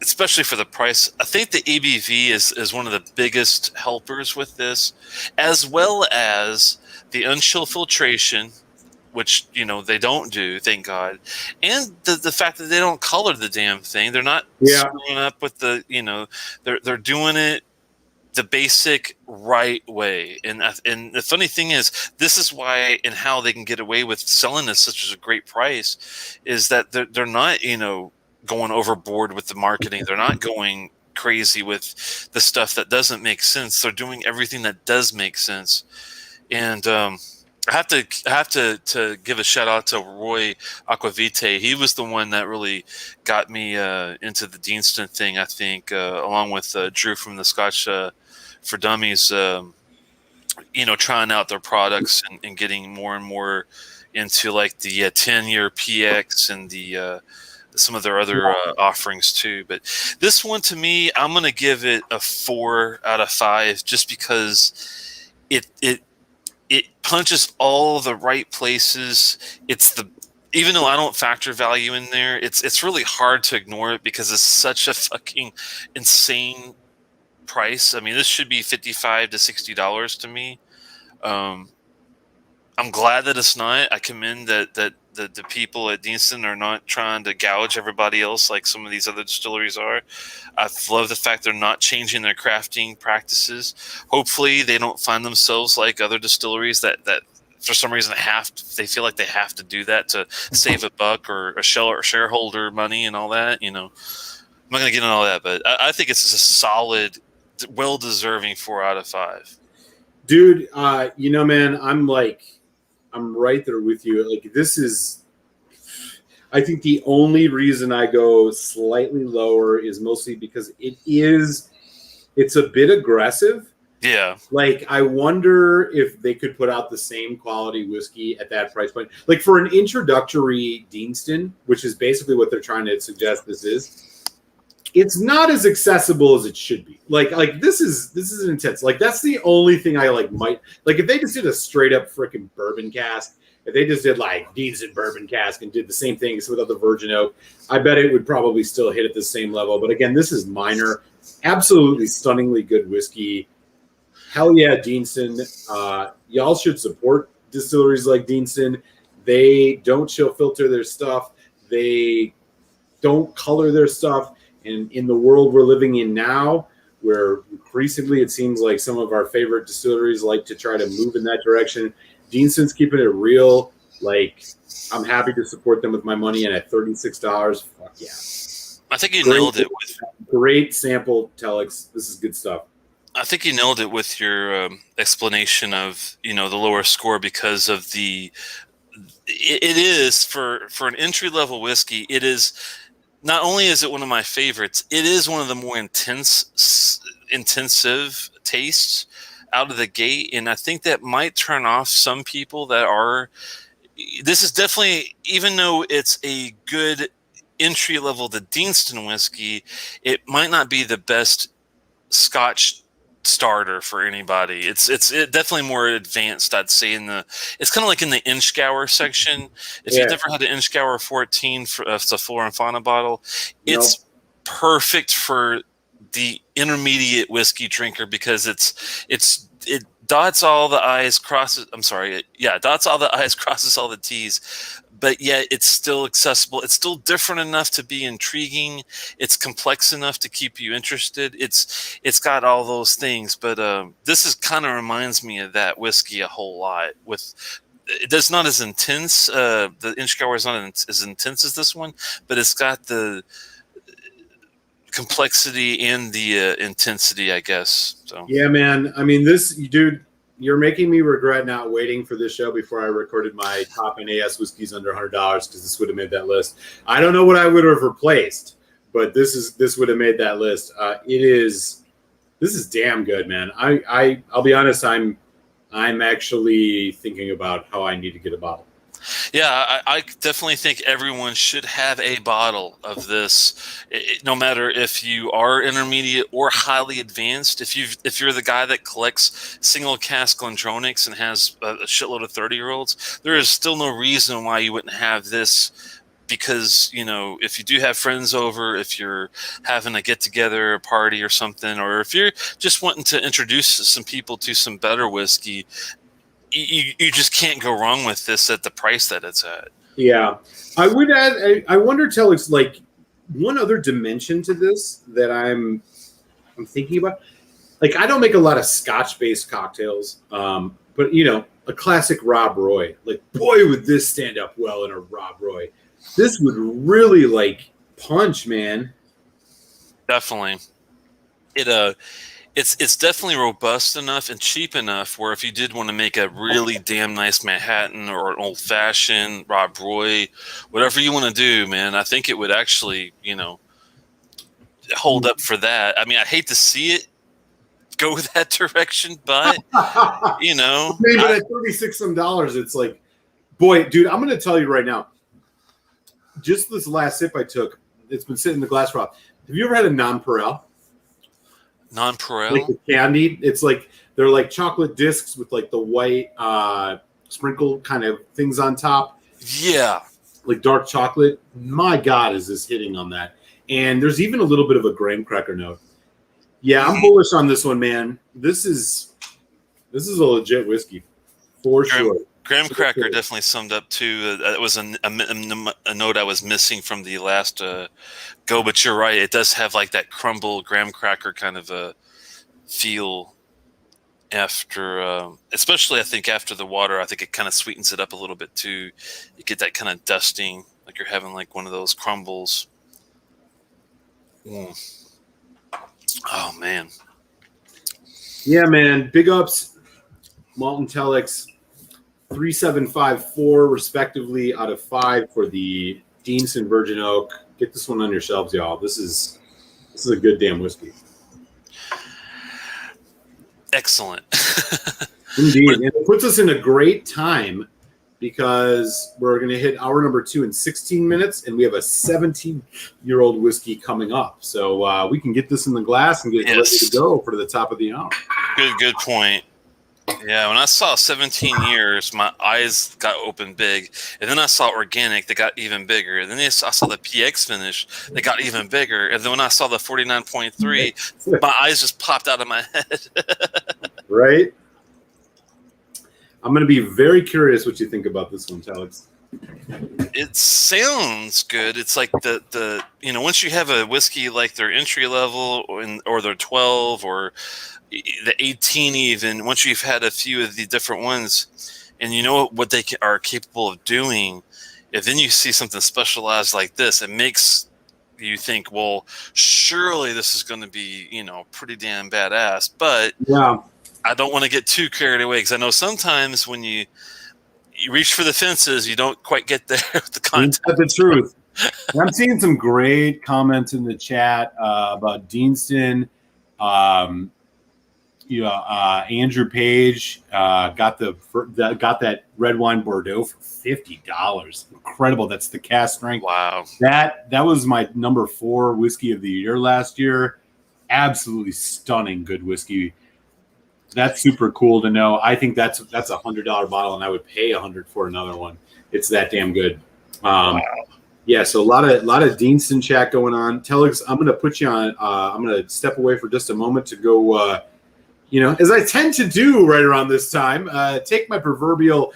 especially for the price. I think the ABV is one of the biggest helpers with this, as well as the unchill filtration, which they don't do, thank God, and the fact that they don't color the damn thing. They're not screwing up with the they're doing it the basic right way. And the funny thing is, this is why and how they can get away with selling this such a great price, is that they're not going overboard with the marketing. They're not going crazy with the stuff that doesn't make sense. They're doing everything that does make sense. And I have to give a shout out to Roy Aquavite. He was the one that really got me into the Deanston thing, I think, along with Drew from the Scotch for Dummies, trying out their products and getting more and more into like the 10-year PX and the some of their other offerings too. But this one, to me, I'm going to give it a 4 out of 5 just because it punches all the right places. Even though I don't factor value in there, it's really hard to ignore it because it's such a fucking insane price. I mean, this should be $55 to $60 to me. I'm glad that it's not. I commend that the people at Deanston are not trying to gouge everybody else like some of these other distilleries are. I love the fact they're not changing their crafting practices. Hopefully they don't find themselves like other distilleries that for some reason they feel like they have to do that to save a buck or shareholder money and all that. I'm not going to get into all that, but I think it's a solid, well-deserving 4 out of 5. Dude, man, I'm right there with you. Like, this is, I think the only reason I go slightly lower is mostly because it's a bit aggressive. Yeah. Like, I wonder if they could put out the same quality whiskey at that price point. Like, for an introductory Deanston, which is basically what they're trying to suggest this is, it's not as accessible as it should be. Like this is intense. Like, that's the only thing I might if they just did a straight up freaking bourbon cask, if they just did like Deanston bourbon cask and did the same thing without the virgin oak, I bet it would probably still hit at the same level. But again, this is minor, absolutely stunningly good whiskey. Hell yeah, Deanston. Y'all should support distilleries like Deanston. They don't chill filter their stuff. They don't color their stuff. And in the world we're living in now, where increasingly it seems like some of our favorite distilleries like to try to move in that direction, Deanston's keeping it real. Like, I'm happy to support them with my money, and at $36, fuck yeah. I think you nailed it with great sample, Telex. This is good stuff. I think you nailed it with your explanation of the lower score because of it is for an entry level whiskey. It is not only is it one of my favorites, it is one of the more intensive tastes out of the gate, and I think that might turn off some people that are. This is definitely, even though it's a good entry level to Deanston whiskey, it might not be the best Scotch starter for anybody. It's definitely more advanced, I'd say. It's kind of like in the Inchgour section. If you've never had an Inchgour 14 for it's a Flora and Fauna bottle, it's perfect for the intermediate whiskey drinker because it dots all the I's, crosses. I'm sorry, dots all the I's, crosses all the T's, but yet it's still accessible. It's still different enough to be intriguing. It's complex enough to keep you interested. It's got all those things, but this is kind of reminds me of that whiskey a whole lot. It's not as intense. The Inchgour is not as intense as this one, but it's got the complexity and the intensity, I guess. So yeah, man. I mean, this dude, you're making me regret not waiting for this show before I recorded my top NAS whiskeys under $100 because this would have made that list. I don't know what I would have replaced, but this would have made that list. This is damn good, man. I'll be honest. I'm actually thinking about how I need to get a bottle. Yeah, I definitely think everyone should have a bottle of this, no matter if you are intermediate or highly advanced. If you're the guy that collects single cask Glendronachs and has a shitload of 30-year-olds, there is still no reason why you wouldn't have this. Because, if you do have friends over, if you're having a get-together, a party or something, or if you're just wanting to introduce some people to some better whiskey, you just can't go wrong with this at the price that it's at. Yeah. I would add, I wonder, Telex, like one other dimension to this that I'm thinking about. Like, I don't make a lot of Scotch-based cocktails, but, a classic Rob Roy. Like, boy, would this stand up well in a Rob Roy. This would really, like, punch, man. Definitely. It's definitely robust enough and cheap enough where if you did want to make a really damn nice Manhattan or an old fashioned Rob Roy, whatever you want to do, man, I think it would actually, hold up for that. I mean, I hate to see it go that direction, but But at $36 some, it's like, boy, dude, I'm going to tell you right now. Just this last sip I took, it's been sitting in the glass for a while. Have you ever had a nonpareil? Nonpareil? Like the candy. It's like they're like chocolate discs with like the white sprinkle kind of things on top. Yeah. Like dark chocolate. My God, is this hitting on that? And there's even a little bit of a graham cracker note. Yeah, I'm bullish on this one, man. This is a legit whiskey for sure. Graham cracker definitely summed up too. It was a note I was missing from the last go, but you're right. It does have like that crumble graham cracker kind of a feel after, especially I think after the water. I think it kind of sweetens it up a little bit too. You get that kind of dusting, like you're having like one of those crumbles. Oh man. Yeah, man. Big ups, Malt and Telex. 3.754 respectively out of 5 for the Deanston Virgin Oak. Get this one on your shelves, y'all. This is a good damn whiskey. Excellent. Indeed. And it puts us in a great because we're going to hit hour number 2 in 16 minutes, and we have a 17-year-old whiskey coming up. So we can get this in the glass and get it ready to go for the top of the hour. Good point. Yeah, when I saw 17 years, my eyes got open big. And then I saw organic, they got even bigger. And then I saw the PX finish, they got even bigger. And then when I saw the 49.3, my eyes just popped out of my head. Right? I'm going to be very curious what you think about this one, Telex. It sounds good. It's like the once you have a whiskey like their entry level or their 12 or the 18 even, once you've had a few of the different ones and you know what they are capable of doing, if then you see something specialized like this, it makes you think, well, surely this is going to be, pretty damn badass. But yeah, I don't want to get too carried away because I know sometimes when you you reach for the fences, you don't quite get there with the Ain't content. that the truth? And I'm seeing some great comments in the chat about Deanston. Um, Andrew Page got that red wine Bordeaux for $50. Incredible. That's the cast strength. Wow. That was my number 4 whiskey of the year last year. Absolutely stunning good whiskey. That's super cool to know. I think that's $100 bottle, and I would pay $100 for another one. It's that damn good. Wow. Yeah, so a lot of Deanston chat going on. Telex, I'm going to put you on. I'm going to step away for just a moment to go. As I tend to do right around this time, take my proverbial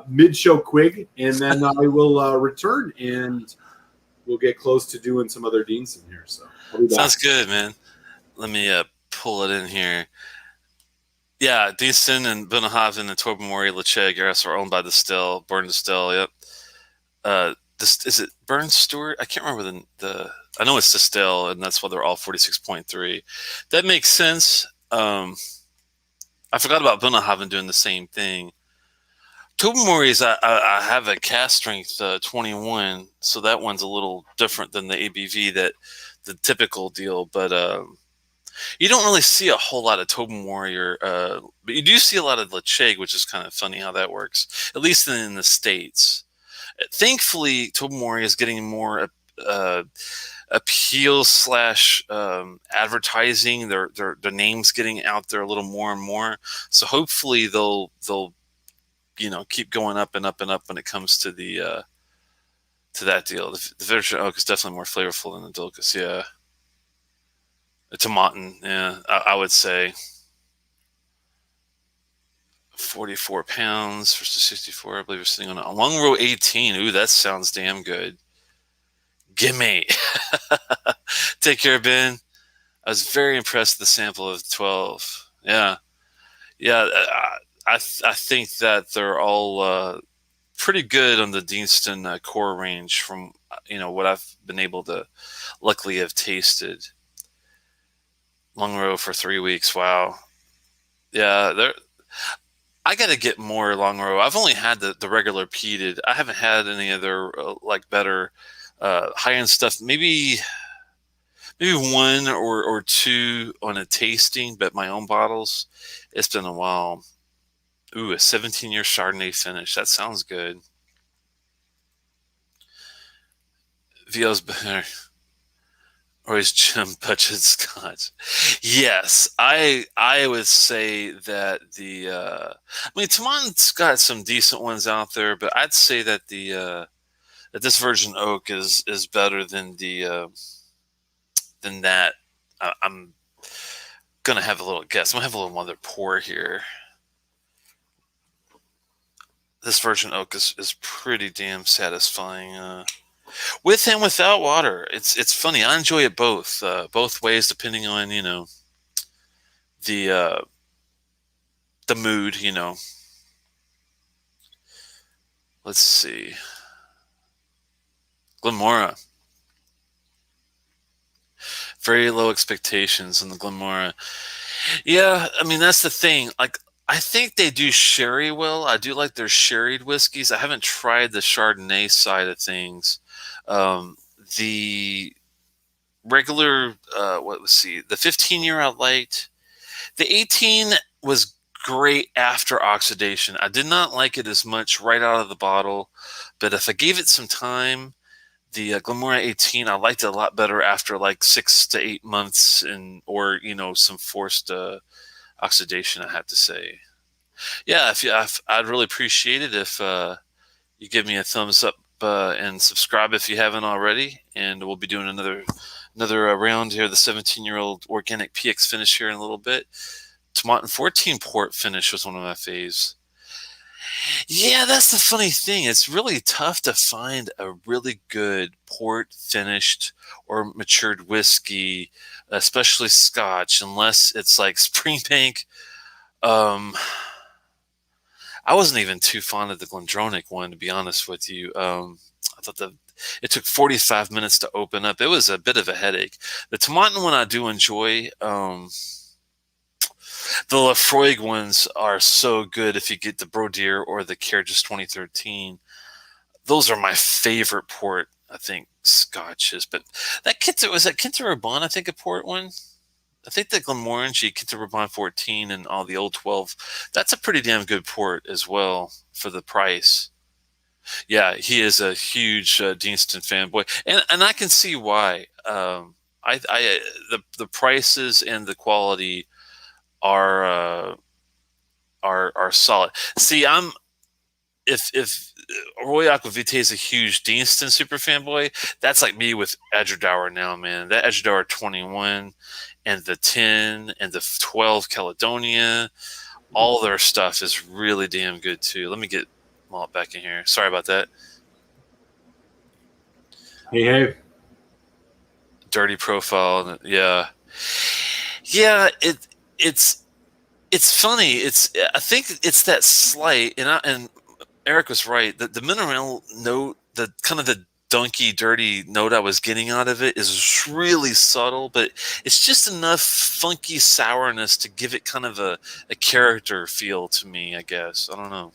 mid-show quig, and then I will return and we'll get close to doing some other Deanston here. So sounds good, man. Let me pull it in here. Yeah, Deanston and Bunnahabhain and Tobermory Lecheg are owned by the Distill, Burn Distill. Yep. Is it Burn Stewart? I can't remember the. I know it's Distill, and that's why they're all 46.3. That makes sense. I forgot about Bunnahabhain doing the same thing. Tobermory's I have a cast strength 21, so that one's a little different than the ABV the typical deal, but you don't really see a whole lot of Tobermory, but you do see a lot of Lecheg, which is kind of funny how that works, at least in the States. Thankfully, Tobermory is getting more appeal / advertising. Their names getting out there a little more and more. So hopefully they'll keep going up and up and up when it comes to the to that deal. The Virgin Oak is definitely more flavorful than the Dulcas. Yeah. The Tomatin, yeah, I would say 44 pounds versus 64. I believe we're sitting on a Long Row 18. Ooh, that sounds damn good. Gimme. Take care, Ben. I was very impressed with the sample of 12. Yeah. Yeah, I think that they're all pretty good on the Deanston core range from, what I've been able to luckily have tasted. Long Row for 3 weeks. Wow. Yeah, I got to get more Long Row. I've only had the regular peated. I haven't had any other better high end stuff. Maybe one or two on a tasting, but my own bottles. It's been a while. Ooh, a 17-year Chardonnay finish. That sounds good. VO's better. Or is Jim budget Scotch? Yes, I would say that I mean, Tomatin's got some decent ones out there, but I'd say that that this Virgin Oak is better than than that. I'm gonna have a little guess. I'm gonna have a little other pour here. This Virgin Oak is pretty damn satisfying. With and without water, it's funny. I enjoy it both ways, depending on the mood. Let's see, Glenmora. Very low expectations in the Glenmora. Yeah, I mean that's the thing. Like I think they do sherry well. I do like their sherried whiskeys. I haven't tried the Chardonnay side of things. The regular, the 15-year I liked. The 18 was great after oxidation. I did not like it as much right out of the bottle, but if I gave it some time, the Glenmora 18, I liked it a lot better after like 6 to 8 months or some forced oxidation, I have to say. Yeah, I'd really appreciate it if you give me a thumbs up and subscribe if you haven't already. And we'll be doing another round here, the 17-year-old organic PX finish here in a little bit. Tomatin 14 port finish was one of my faves. Yeah, that's the funny thing. It's really tough to find a really good port finished or matured whiskey, especially Scotch, unless it's like Springbank. I wasn't even too fond of the Glendronach one, to be honest with you. I thought it took 45 minutes to open up. It was a bit of a headache. The Tomatin one I do enjoy. The Lafroig ones are so good if you get the Brodeer or the Carriages 2013. Those are my favorite port, I think, scotches. But that was that Kinter I think, a port one? I think the Glenmorangie, Kinter 14, and all the old 12, that's a pretty damn good port as well for the price. Yeah, he is a huge Deanston fanboy, and I can see why. The prices and the quality are are solid. See, I'm if Roy Aquavite is a huge Deanston super fanboy, that's like me with Edgerdower now, man. That Edgerdower 21 and the 10 and the 12 Caledonia, all their stuff is really damn good too. Let me get Malt back in here. Sorry about that. Hey. Dirty profile, yeah. It's funny. I think it's that slight, and Eric was right. The mineral note, the kind of the dunky, dirty note I was getting out of it is really subtle, but it's just enough funky sourness to give it kind of a character feel to me, I guess. I don't know.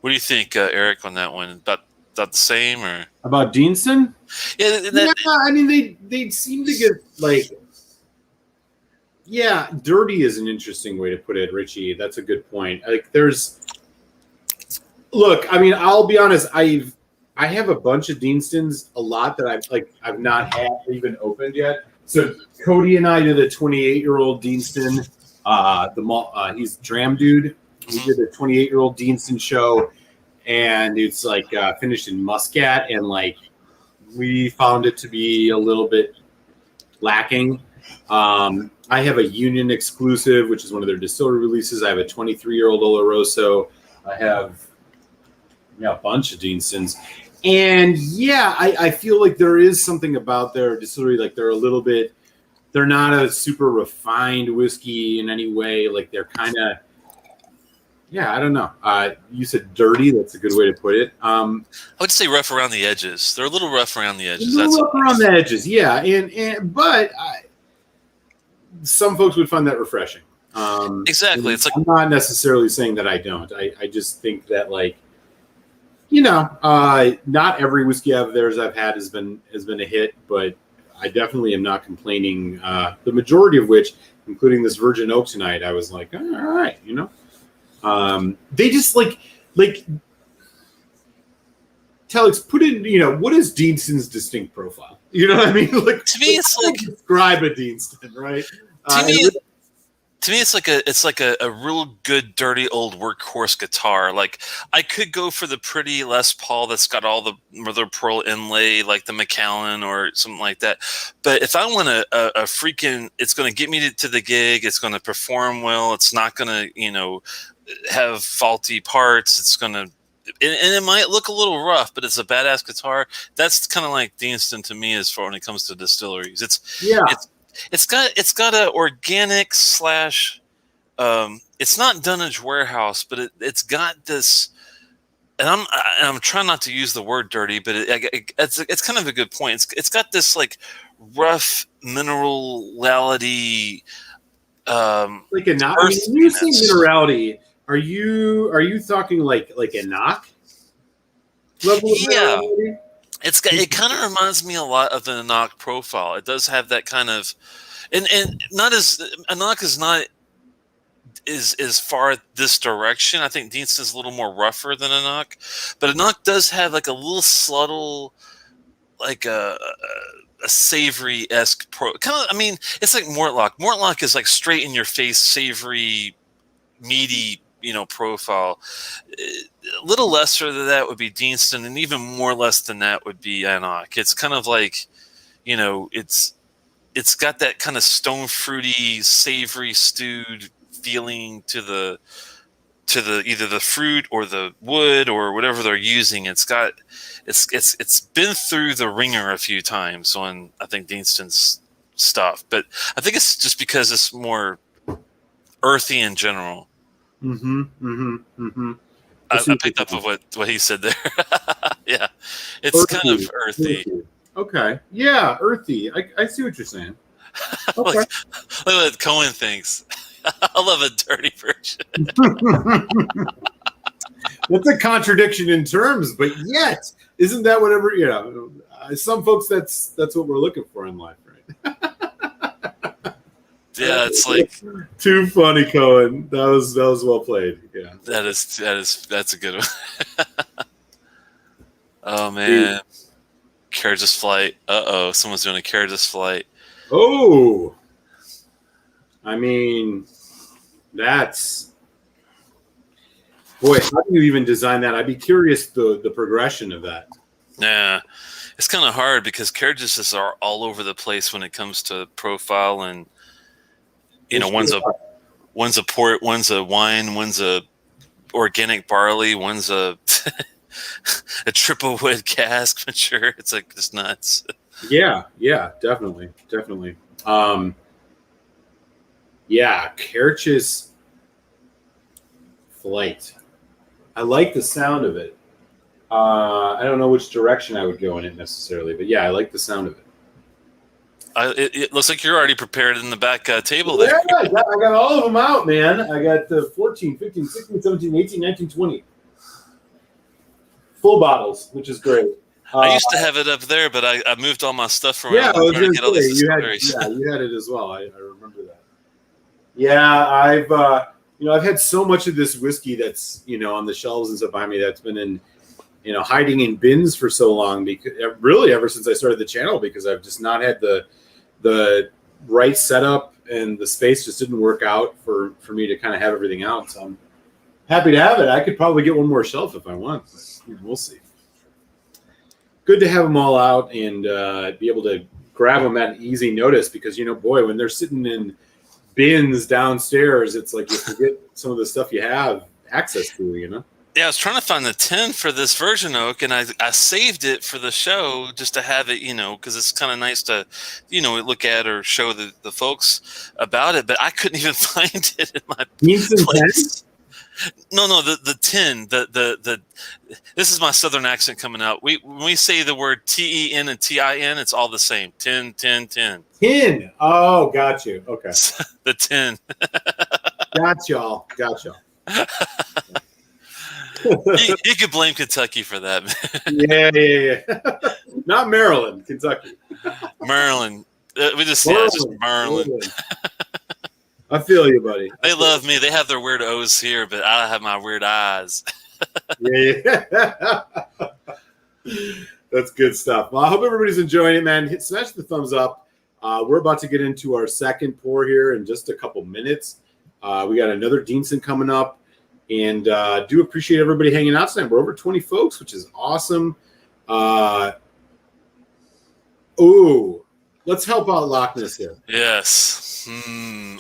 What do you think, Eric, on that one? About the same, or about Deanston? Yeah, I mean they seem to get like. Yeah, dirty is an interesting way to put it, Richie. That's a good point. Like, look, I mean, I'll be honest. I have a bunch of Deanstons, a lot that I've not had even opened yet. So Cody and I did a 28-year-old Deanston. He's Dram Dude. We did a 28-year-old Deanston show, and it's like finished in Muscat, and like we found it to be a little bit lacking. I have a Union exclusive, which is one of their distillery releases. I have a 23-year-old Oloroso. I have a bunch of Deanstons. And yeah, I feel like there is something about their distillery. Like they're not a super refined whiskey in any way. Like they're kind of, I don't know. You said dirty. That's a good way to put it. I would say rough around the edges. They're a little rough around the edges. Around the edges, yeah. But some folks would find that refreshing. Exactly. It's like, I'm not necessarily saying that I don't. I just think that, like, not every whiskey of theirs I've had has been a hit, but I definitely am not complaining. The majority of which, including this Virgin Oak tonight, I was like, all right, they just like Telex put in, what is Deanston's distinct profile? You know what I mean? Like, to me, it's like describe a Deanston, right? To me, it's like a real good, dirty old workhorse guitar. Like I could go for the pretty Les Paul that's got all the mother pearl inlay, like the Macallan or something like that. But if I want a freaking, it's going to get me to the gig. It's going to perform well. It's not going to, have faulty parts. It's going to, and it might look a little rough, but it's a badass guitar. That's kind of like Deanston to me as far when it comes to distilleries. It's got a organic / it's not Dunnage Warehouse, but it's got this, and I'm trying not to use the word dirty, but it's kind of a good point. It's got this like rough minerality, like a knock. I mean, when you say minerality, are you talking like a knock level of minerality? It kind of reminds me a lot of the Anok profile. It does have that kind of, and not as Anok is not is far this direction. I think Deanston's a little more rougher than Anok, but Anok does have like a little subtle, like a savory esque kind of. I mean, it's like Mortlock. Mortlock is like straight in your face, savory, meaty. Profile. A little lesser than that would be Deanston, and even more less than that would be Anok. It's kind of like, it's got that kind of stone fruity, savory, stewed feeling to the either the fruit or the wood or whatever they're using. It's been through the ringer a few times on, I think, Deanston's stuff, but I think it's just because it's more earthy in general. I picked up of what he said there. It's earthy. Kind of earthy. Okay. Yeah, earthy. I see what you're saying. Okay. Like, look what Cohen thinks. I love a dirty version. That's a contradiction in terms, but yet, isn't that whatever, some folks, that's what we're looking for in life, right? Yeah, it's like Too funny, Cohen. That was well played. Yeah. that's a good one. Oh man, carriageless flight. Someone's doing a carriageless flight. Oh, I mean, that's boy. How do you even design that? I'd be curious the progression of that. Yeah, it's kind of hard because carriages are all over the place when it comes to profile, and one's a port, one's a wine, one's a organic barley, one's a a triple wood cask mature. It's like just nuts. Yeah, definitely. Kerch's flight. I like the sound of it. I don't know which direction I would go in it necessarily, but yeah, I like the sound of it. It looks like you're already prepared in the back table there. Yeah, I got all of them out, man. I got the 14, 15, 16, 17, 18, 19, 20. Full bottles, which is great. I used to have it up there, but I moved all my stuff around. Yeah, I was trying to get all these distilleries. You had it as well. I remember that. Yeah, I've had so much of this whiskey that's on the shelves and stuff behind me that's been in hiding in bins for so long, because really ever since I started the channel, because I've just not had the right setup, and the space just didn't work out for me to kind of have everything out. So I'm happy to have it. I could probably get one more shelf if I want, but we'll see. Good to have them all out and be able to grab them at easy notice, because boy, when they're sitting in bins downstairs, it's like you forget some of the stuff you have access to. Yeah, I was trying to find the tin for this Virgin Oak, and I saved it for the show just to have it, because it's kind of nice to, look at or show the folks about it. But I couldn't even find it in my place. No, the tin. The this is my southern accent coming out. When we say the word TEN and TIN, it's all the same. Tin. Tin. Oh, got you. Okay. The tin. Got y'all. You could blame Kentucky for that, man. Yeah. Not Maryland, Kentucky. Maryland. Just Maryland. I feel you, buddy. They love me. They have their weird O's here, but I have my weird I's. Yeah. That's good stuff. Well, I hope everybody's enjoying it, man. Smash the thumbs up. We're about to get into our second pour here in just a couple minutes. We got another Deanston coming up. And do appreciate everybody hanging out tonight. We're over 20 folks, which is awesome. Let's help out Loch Ness here. Yes.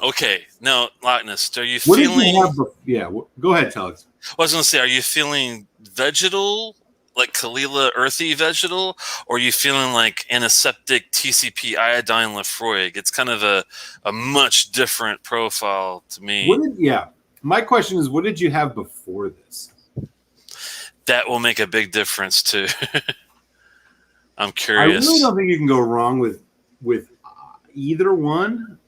Okay. Now, Loch Ness, are you feeling... Go ahead, Telex. I was going to say, are you feeling vegetal, like Kalila earthy vegetal, or are you feeling like antiseptic TCP iodine Lafroig? It's kind of a much different profile to me. My question is, what did you have before this? That will make a big difference too. I'm curious. I really don't think you can go wrong with either one.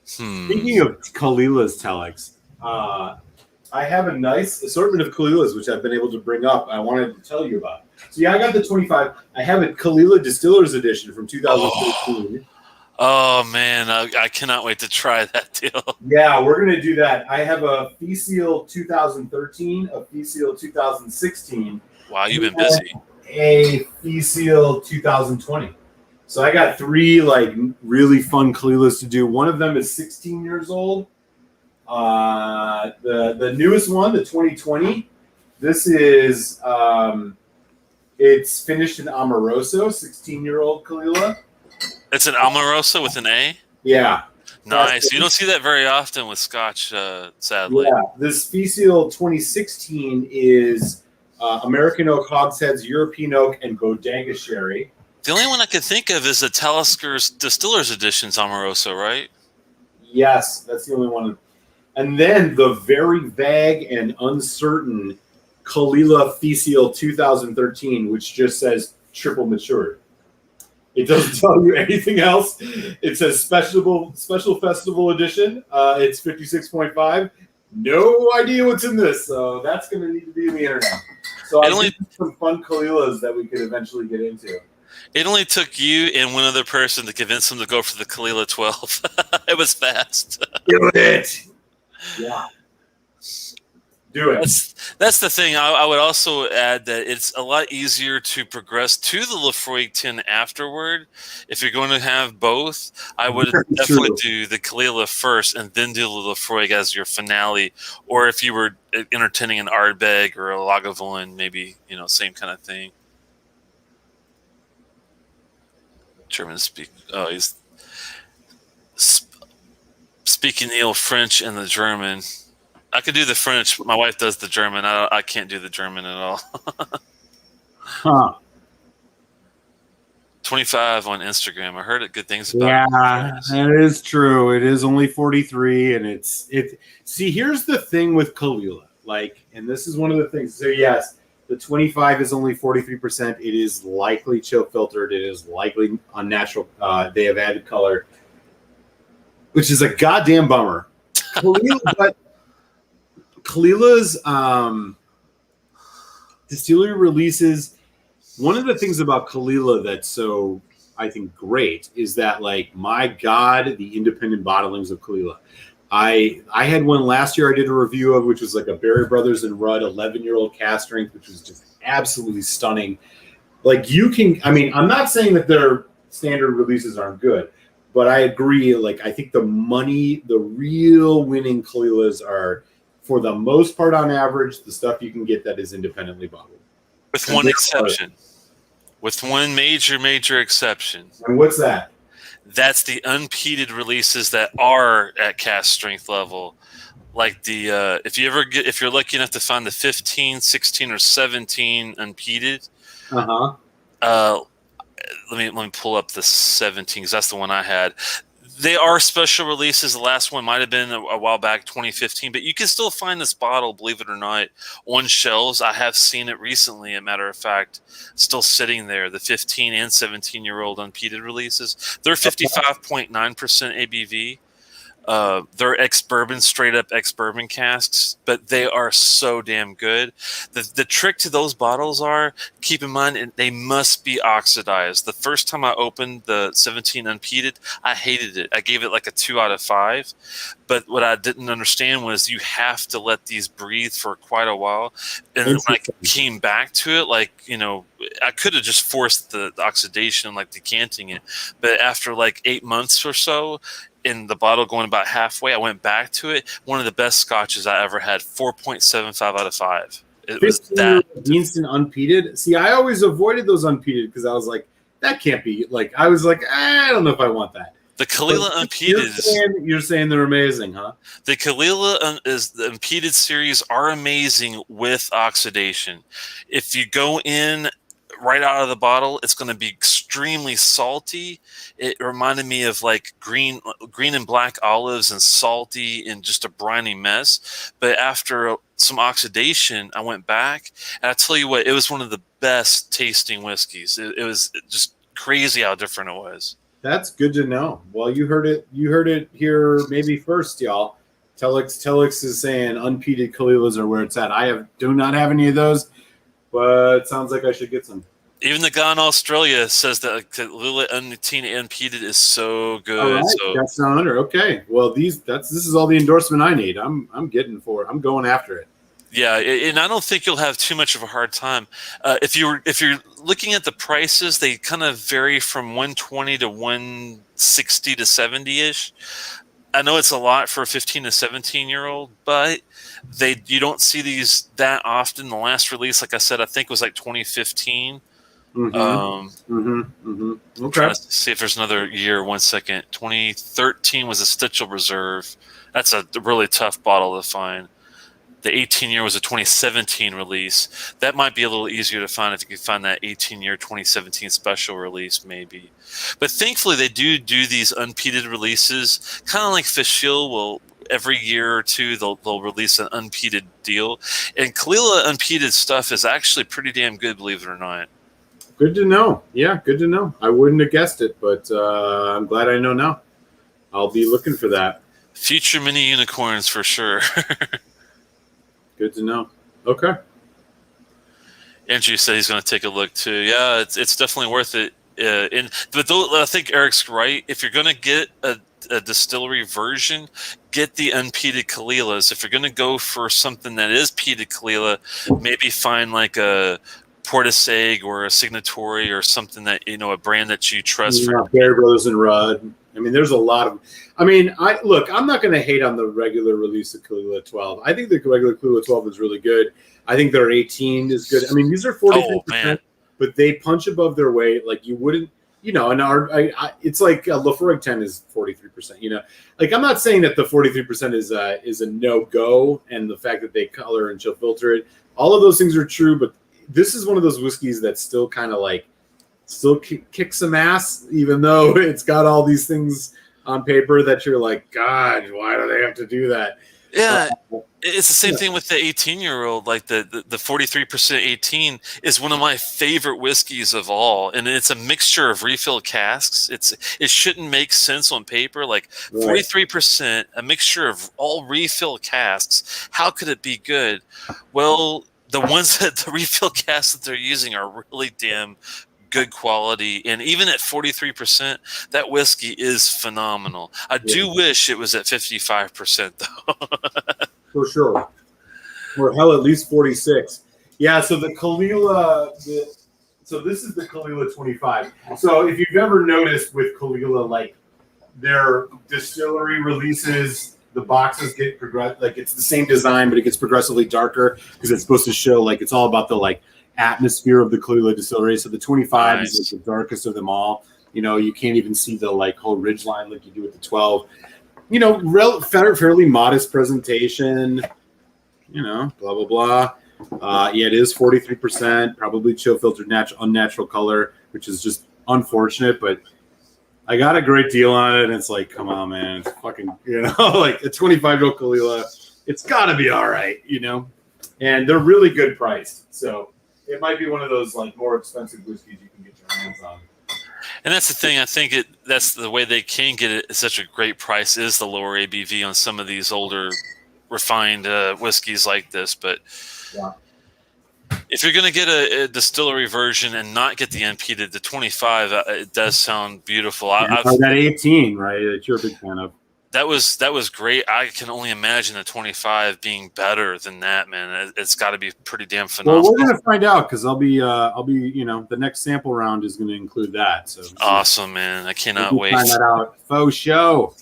Speaking of Kalila's, Telex, I have a nice assortment of Kalilas, which I've been able to bring up. I wanted to tell you about. So I got the 25. I have a Kalila Distillers Edition from 2013. Oh man, I cannot wait to try that deal. Yeah, we're going to do that. I have a Fee Seal 2013, a Fee Seal 2016. Wow, you've been busy. A Fee Seal 2020. So I got 3 really fun Kalilas to do. One of them is 16 years old. The newest one, the 2020, this is it's finished in Amoroso, 16-year-old Kalila. It's an Amoroso with an A? Yeah. Nice. You don't see that very often with Scotch, sadly. Yeah. This Fee Seal 2016 is American Oak, Hogsheads, European Oak, and Bodega Sherry. The only one I could think of is the Talisker Distillers Edition's Amoroso, right? Yes, that's the only one. And then the very vague and uncertain Kalila Fee Seal 2013, which just says triple matured. It doesn't tell you anything else. It says special festival edition. It's 56.5. No idea what's in this, so that's going to need to be in the internet. So I think some fun Kalilas that we could eventually get into. It only took you and one other person to convince them to go for the Kalila 12. It was fast. Do it. Yeah. Do it. That's the thing. I would also add that it's a lot easier to progress to the Lefroy tin afterward. If you're going to have both, I would definitely do the Kalila first and then do the Lefroy as your finale. Or if you were entertaining an Ardbeg or a Lagavulin, maybe, same kind of thing. German speak. Oh, he's speaking the old French and the German. I could do the French. My wife does the German. I can't do the German at all. Huh. 25 on Instagram. I heard good things about it. Yeah, that is true. It is only 43, and it's. See, here's the thing with Kalila. And this is one of the things. So yes, the 25 is only 43%. It is likely chill filtered. It is likely unnatural. They have added color, which is a goddamn bummer. But Kalila's distillery releases. One of the things about Kalila that's so, I think, great is that, my God, the independent bottlings of Kalila. I had one last year I did a review of, which was a Berry Brothers and Rudd 11-year-old cask strength, which was just absolutely stunning. I'm not saying that their standard releases aren't good, but I agree. I think the real winning Kalilas are, for the most part, on average, the stuff you can get that is independently bottled. With one exception. With one major exception. And what's that? That's the unpeated releases that are at cask strength level. If you're lucky enough to find the 15, 16, or 17 unpeated. Let me pull up the 17 because that's the one I had. They are special releases. The last one might have been a while back, 2015, but you can still find this bottle, believe it or not, on shelves. I have seen it recently, a matter of fact, still sitting there, the 15 and 17-year-old unpeated releases. They're 55.9% ABV. They're straight up ex-bourbon casks, but they are so damn good. The trick to those bottles are, keep in mind, they must be oxidized. The first time I opened the 17 unpeated, I hated it. I gave it a 2 out of 5. But what I didn't understand was you have to let these breathe for quite a while. And when I came back to it, I could have just forced the oxidation, decanting it. But after 8 months or so, in the bottle going about halfway, I went back to it. One of the best scotches I ever had, 4.75 out of 5. It was that. Deanston unpeated. See, I always avoided those unpeated because I was that can't be. I was I don't know if I want that. The Kalila unpeated. You're saying they're amazing, huh? The Kalila the unpeated series are amazing with oxidation. If you go in right out of the bottle, it's going to be extremely salty. It reminded me of green and black olives and salty and just a briny mess. But after some oxidation, I went back, and I tell you what, it was one of the best tasting whiskeys. It was just crazy how different it was. That's good to know. Well, you heard it here maybe first, y'all. Telex is saying unpeated Kalilas are where it's at. I do not have any of those, but it sounds like I should get some. Even the guy in Australia says that Kalila unpeated is so good. All right, so that's not under. Okay, well this is all the endorsement I need. I'm going after it. Yeah, and I don't think you'll have too much of a hard time. If you're looking at the prices, they kind of vary from 120 to 160 to 70-ish. I know it's a lot for a 15 to 17-year-old, but you don't see these that often. The last release, like I said, I think was 2015. Okay. Trying to see if there's another year. 1 second. 2013 was a Stitchell Reserve. That's a really tough bottle to find. The 18-year was a 2017 release. That might be a little easier to find if you can find that 18-year 2017 special release, maybe. But thankfully, they do these unpeated releases, kind of like Fish Hill will. Every year or two, they'll release an unpeated deal. And Kalila unpeated stuff is actually pretty damn good, believe it or not. Good to know. Yeah, good to know. I wouldn't have guessed it, but I'm glad I know now. I'll be looking for that. Future mini unicorns for sure. Good to know. Okay. Andrew said he's going to take a look too. Yeah, it's definitely worth it. But I think Eric's right. If you're going to get a distillery version, get the unpeated Kalilas. If you're going to go for something that is peated Kalila, maybe find like a Portishead or a Signatory or something that, a brand that you trust. Yeah, Barry Brothers and Rudd. I mean, there's a lot of. I mean, I'm not going to hate on the regular release of Kalila 12. I think the regular Kalila 12 is really good. I think their 18 is good. I mean, these are 43%, but they punch above their weight. Like you wouldn't, and it's like Lafroig 10 is 43%. Like I'm not saying that the 43% is a no go, and the fact that they color and chill filter it, all of those things are true. But this is one of those whiskeys that still kind of like kicks some ass, even though it's got all these things on paper that you're like, God, why do they have to do that? Yeah. It's the same thing with the 18-year-old. Like the 43% 18 is one of my favorite whiskeys of all, and it's a mixture of refill casks. It shouldn't make sense on paper. Like 43%, a mixture of all refill casks. How could it be good? Well, the ones that the refill casks that they're using are really damn good quality, and even at 43%, that whiskey is phenomenal. I do wish it was at 55% though. For sure. Or hell, at least 46. Yeah, so the Kalila, so this is the Kalila 25. So if you've ever noticed with Kalila, like their distillery releases, the boxes get like it's the same design, but it gets progressively darker because it's supposed to show like it's all about the like atmosphere of the Kalila distillery. So the 25 is like the darkest of them all. You can't even see the like whole ridge line like you do with the 12. Fairly modest presentation, blah, blah, blah. Yeah, it is 43%, probably chill filtered unnatural color, which is just unfortunate, but I got a great deal on it, and it's like, come on, man, it's fucking, like a 25-year-old Kalila, it's got to be all right, and they're really good priced, so it might be one of those like more expensive whiskeys you can get your hands on. And that's the thing. I think that's the way they can get it at such a great price is the lower ABV on some of these older, refined whiskeys like this. But if you're going to get a distillery version and not get the unpeated, the 25, it does sound beautiful. That 18, right? That you're a big fan of. That was great. I can only imagine the 25 being better than that, man. It's got to be pretty damn phenomenal. Well, we're gonna find out because I'll be, the next sample round is gonna include that. So awesome, man! I cannot wait. Find that out. Faux show.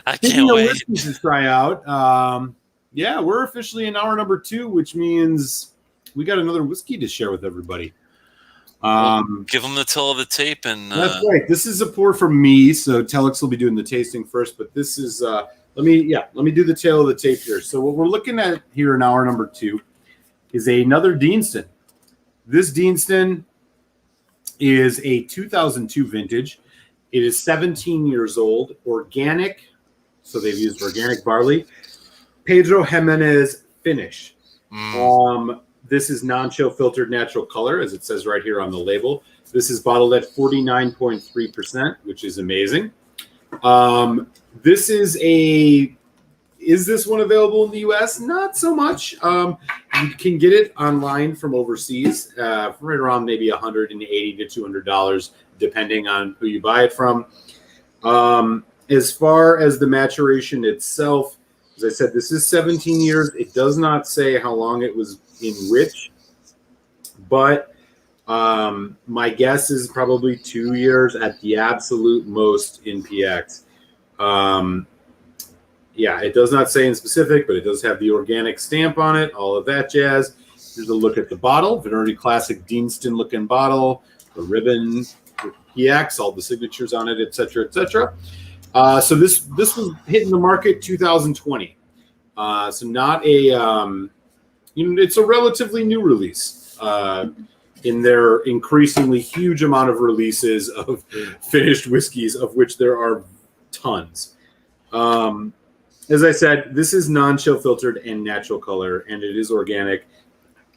I can't wait. Whiskeys to try out. Yeah, we're officially in hour number 2, which means we got another whiskey to share with everybody. Give them the tell of the tape, and that's right. This is a pour from me, so Telex will be doing the tasting first. But this is let me do the tail of the tape here. So what we're looking at here in hour number 2 is another Deanston. This Deanston is a 2002 vintage. It is 17 years old, organic. So they've used organic barley. Pedro Jimenez finish. This is non-chill filtered natural color, as it says right here on the label. This is bottled at 49.3%, which is amazing. Is this one available in the U.S.? Not so much. You can get it online from overseas, right around maybe $180 to $200, depending on who you buy it from. As far as the maturation itself, as I said, this is 17 years. It does not say how long it was enriched, but my guess is probably 2 years at the absolute most in PX. Yeah, it does not say in specific, but it does have the organic stamp on it, all of that jazz. Here's a look at the bottle. Very classic Deanston looking bottle, the ribbon, PX, all the signatures on it, etc., etc. So this was hitting the market 2020. So not a it's a relatively new release in their increasingly huge amount of releases of finished whiskeys, of which there are tons. As I said, this is non-chill filtered and natural color, and it is organic.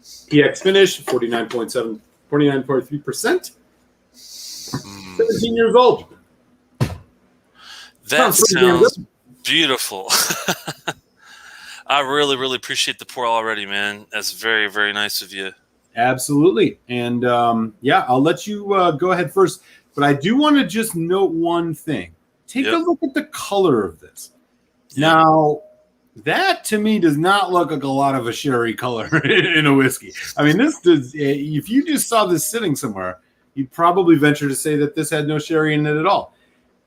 PX finish, 49.7%. 29.3%. Mm. 17 years old. That Sounds pretty damn sounds good. beautiful. I really, really appreciate the pour already, man. That's very, very nice of you. Absolutely. And yeah, I'll let you go ahead first. But I do want to just note one thing. Take a Yep. look at the color of this. Yep. Now, that to me does not look like a lot of a sherry color in a whiskey. I mean, this does. If you just saw this sitting somewhere, you'd probably venture to say that this had no sherry in it at all.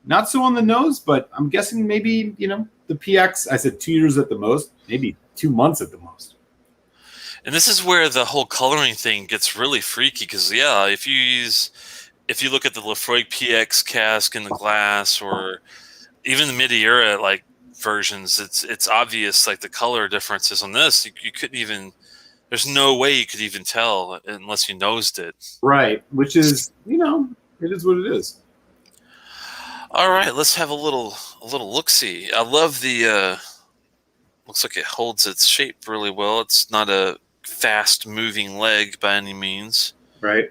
Not so on the nose, but I'm guessing maybe, the PX, I said 2 years at the most, maybe 2 months at the most. And this is where the whole coloring thing gets really freaky because, yeah, if you look at the Lefroy PX cask in the glass or even the mid-era like versions, it's obvious like the color differences on this. You couldn't even. There's no way you could even tell unless you nosed it. Right, which is, it is what it is. All right, let's have a little look-see. I love the. Looks like it holds its shape really well. It's not a fast-moving leg by any means. Right.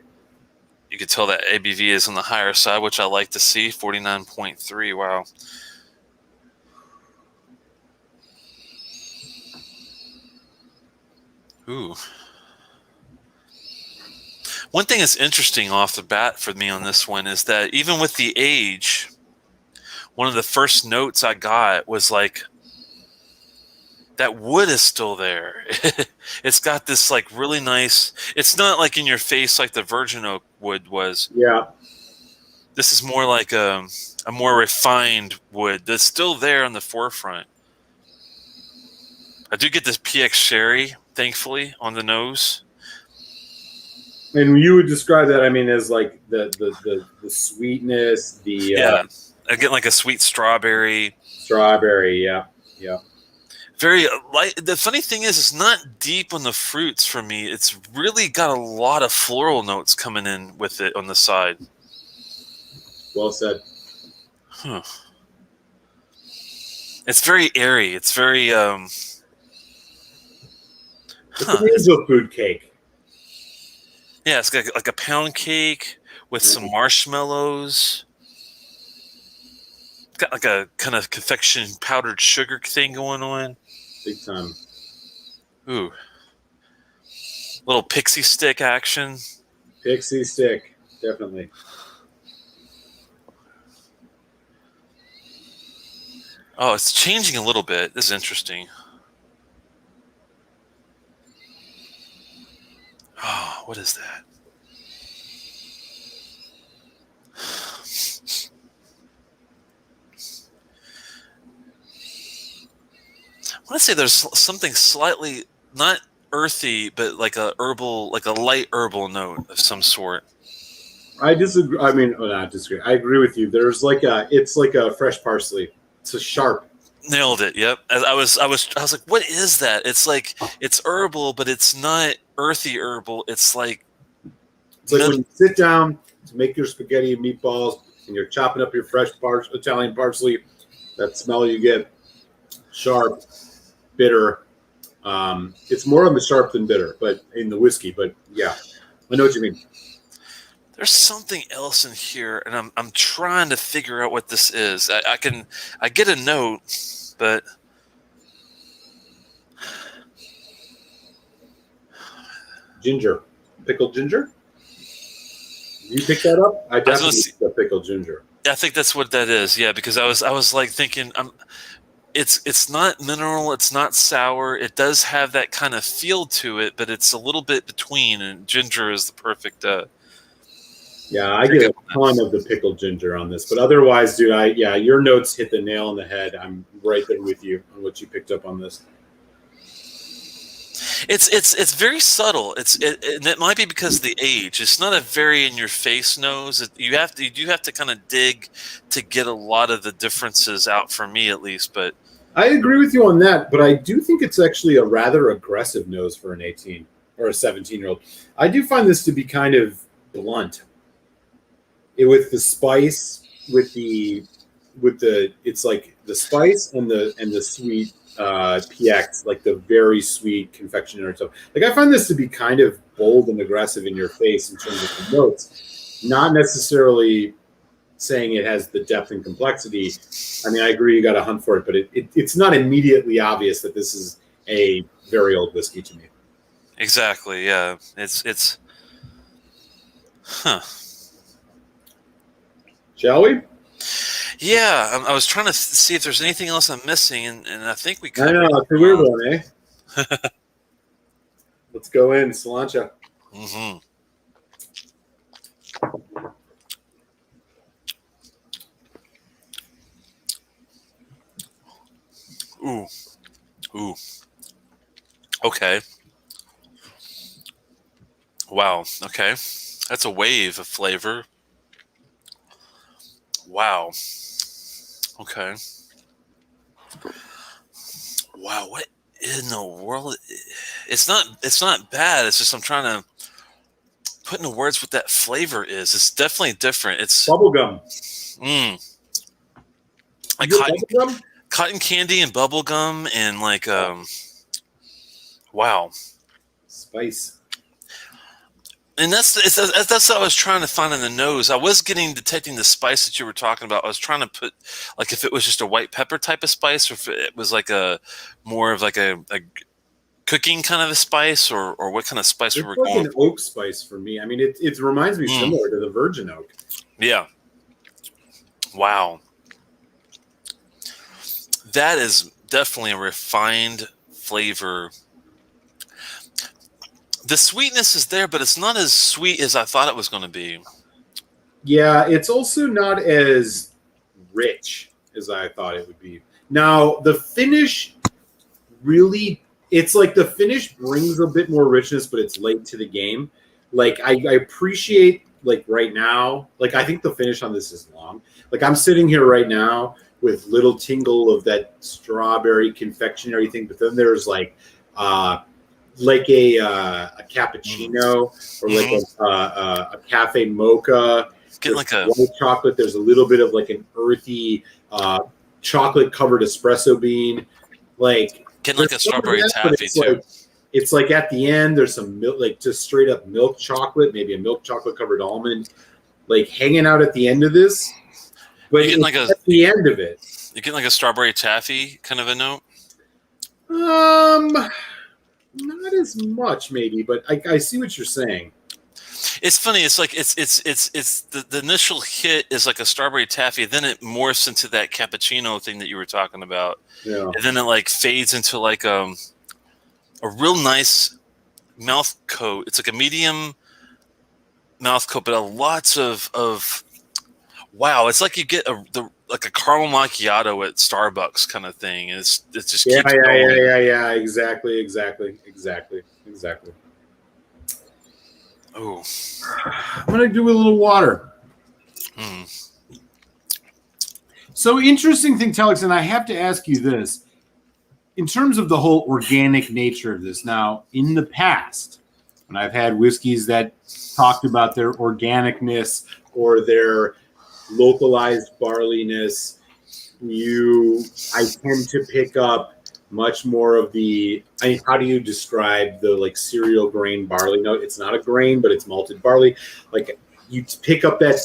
You could tell that ABV is on the higher side, which I like to see. 49.3. Wow. Ooh. One thing that's interesting off the bat for me on this one is that even with the age, one of the first notes I got was like, that wood is still there. It's got this like really nice, it's not like in your face like the Virgin Oak wood was. Yeah. This is more like a more refined wood that's still there on the forefront. I do get this PX sherry, thankfully, on the nose. And you would describe that, I mean, as like the sweetness, Yeah, I get like a sweet strawberry. Strawberry, yeah. Very light. The funny thing is, it's not deep on the fruits for me. It's really got a lot of floral notes coming in with it on the side. Well said. Huh. It's very airy. It's very It's an angel food cake. Yeah, it's got like a pound cake with some marshmallows. It's got like a kind of confection powdered sugar thing going on. Big time. Ooh. Little pixie stick action. Pixie stick, definitely. Oh, it's changing a little bit. This is interesting. Oh, what is that? I want to say there's something slightly not earthy, but like a herbal, like a light herbal note of some sort. I disagree. I mean, not disagree. I agree with you. There's it's like a fresh parsley. It's a sharp. Nailed it. Yep. I was like, what is that? It's like it's herbal, but it's not earthy herbal. It's like when you sit down to make your spaghetti and meatballs, and you're chopping up your fresh Italian parsley. That smell you get, sharp, bitter. It's more on the sharp than bitter, but in the whiskey. But yeah, I know what you mean. There's something else in here, and I'm trying to figure out what this is. I get a note, but Ginger, pickled ginger. You pick that up? I definitely the pickled ginger. I think that's what that is. Yeah, because I was like thinking, it's not mineral, it's not sour. It does have that kind of feel to it, but it's a little bit between. And ginger is the perfect. Yeah, I get a ton of the pickled ginger on this, but otherwise, dude, your notes hit the nail on the head. I'm right there with you on what you picked up on this. It's very subtle. And it might be because of the age. It's not a very in your face nose. You do have to kind of dig to get a lot of the differences out for me at least. But I agree with you on that. But I do think it's actually a rather aggressive nose for an 18 or a 17-year-old. I do find this to be kind of blunt. With the spice, with the it's like the spice and the sweet PX, like the very sweet confectionery stuff. Like I find this to be kind of bold and aggressive in your face in terms of the notes, not necessarily saying it has the depth and complexity. I mean, I agree you got to hunt for it, but it's not immediately obvious that this is a very old whiskey to me. Exactly. Yeah. It's. Huh. Shall we? Yeah, I was trying to see if there's anything else I'm missing, and I think we I covered know, it's a weird one, eh? Let's go in, Cilantro. Mm-hmm. Ooh. Ooh. Okay. Wow. Okay. That's a wave of flavor. Wow. Okay. Wow. What in the world? It's not bad. It's just I'm trying to put into words what that flavor is. It's definitely different. It's Bubblegum. Like cotton candy and bubblegum and like wow. Spice. And that's what I was trying to find in the nose. I was detecting the spice that you were talking about. I was trying to put like if it was just a white pepper type of spice, or if it was like a more of like a cooking kind of a spice, or what kind of spice we were like going an oak spice for me. I mean, it reminds me similar to the virgin oak. Yeah. Wow. That is definitely a refined flavor. The sweetness is there, but it's not as sweet as I thought it was going to be. Yeah, it's also not as rich as I thought it would be. Now, the finish really, it's like the finish brings a bit more richness, but it's late to the game. Like, I appreciate, like, right now, like, I think the finish on this is long. Like, I'm sitting here right now with little tingle of that strawberry confectionery thing, but then there's, like a cappuccino or like a cafe mocha. Getting like a white chocolate. There's a little bit of like an earthy chocolate covered espresso bean. Like getting like a strawberry taffy too. It's like at the end there's some milk, like just straight up milk chocolate, maybe a milk chocolate covered almond, like hanging out at the end of this. But you're getting like at the end of it, you're getting like a strawberry taffy kind of a note. Not as much, maybe, but I see what you're saying. It's funny. It's like it's the initial hit is like a strawberry taffy, then it morphs into that cappuccino thing that you were talking about, yeah, and then it like fades into like a real nice mouth coat. It's like a medium mouth coat, but lots of wow. It's like you get like a caramel macchiato at Starbucks kind of thing. And it just keeps going. Yeah. Exactly. Oh, I'm gonna do a little water. So interesting thing, Telex, and I have to ask you this. In terms of the whole organic nature of this, now, in the past, when I've had whiskeys that talked about their organicness or their localized barleyness, I tend to pick up much more of how do you describe the like cereal grain barley note? It's not a grain, but it's malted barley. Like you pick up that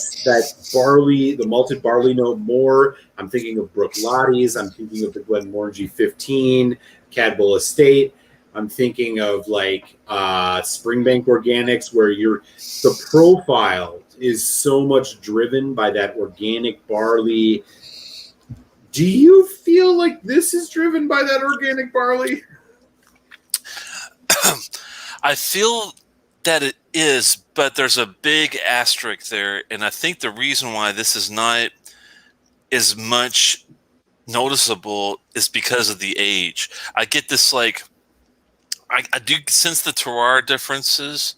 barley, the malted barley note more. I'm thinking of Bruichladdich. I'm thinking of the Glenmorangie 15, Cadbull Estate. I'm thinking of like Springbank Organics, where the profile is so much driven by that organic barley. Do you feel like this is driven by that organic barley? I feel that it is, but there's a big asterisk there, and I think the reason why this is not as much noticeable is because of the age. I get this like I do sense the terroir differences,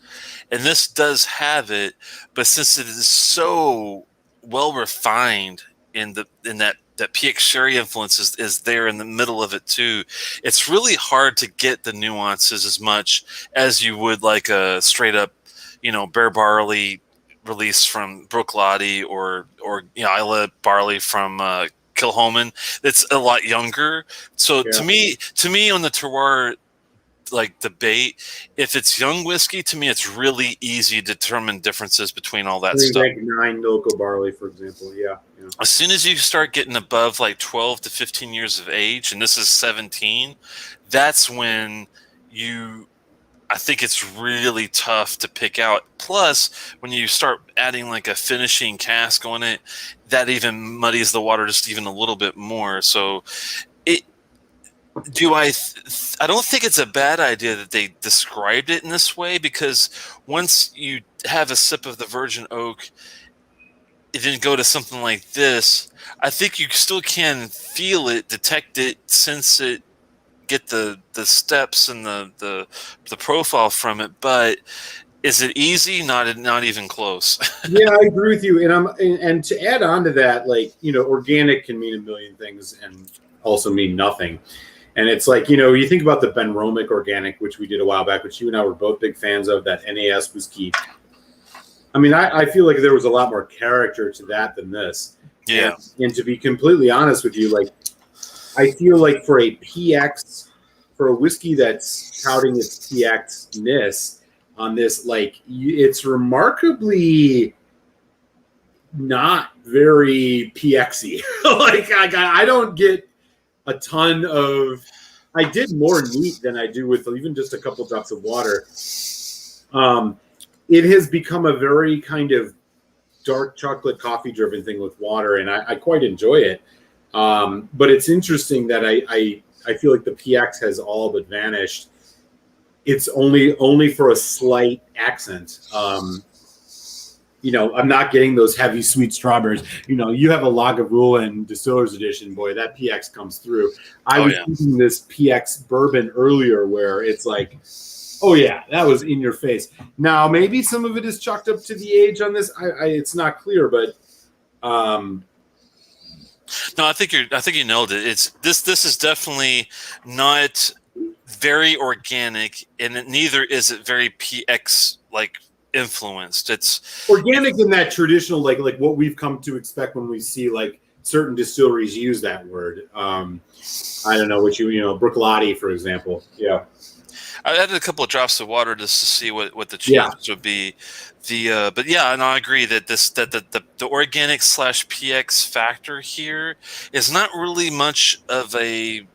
and this does have it, but since it is so well refined in that PX sherry influence is there in the middle of it too, it's really hard to get the nuances as much as you would like a straight up, bare barley release from Bruichladdich or Islay barley from Kilchoman. It's a lot younger. So Yeah. to me on the terroir like debate, if it's young whiskey, to me it's really easy to determine differences between all that stuff. Like 9 Noco barley, for example. Yeah. As soon as you start getting above like 12 to 15 years of age, and this is 17, that's when I think it's really tough to pick out. Plus, when you start adding like a finishing cask on it, that even muddies the water just even a little bit more. So, I don't think it's a bad idea that they described it in this way, because once you have a sip of the Virgin Oak, and then go to something like this, I think you still can feel it, detect it, sense it, get the steps and the profile from it. But is it easy? Not even close. Yeah, I agree with you. And to add on to that, like, organic can mean a million things and also mean nothing. And it's like, you think about the Ben Romick organic, which we did a while back, which you and I were both big fans of, that NAS whiskey. I mean, I feel like there was a lot more character to that than this. Yeah. And to be completely honest with you, like, I feel like for a PX, for a whiskey that's touting its PX-ness on this, like, it's remarkably not very PX-y. Like, I don't get a ton of. I did more neat than I do with even just a couple drops of water. It has become a very kind of dark chocolate coffee driven thing with water, and I quite enjoy it. But it's interesting that I feel like the PX has all but vanished. It's only for a slight accent. I'm not getting those heavy sweet strawberries. You have a Lagavulin Distillers Edition, boy, that PX comes through. I was using this PX bourbon earlier where it's like, oh yeah, that was in your face. Now maybe some of it is chalked up to the age on this. It's not clear, but no, I think you nailed it. It's this is definitely not very organic, and neither is it very PX like influenced. It's organic in that traditional like what we've come to expect when we see like certain distilleries use that word. I don't know what Bruichladdich, for example. Yeah. I added a couple of drops of water just to see what the changes would be. But yeah, and I agree that the organic / PX factor here is not really much of a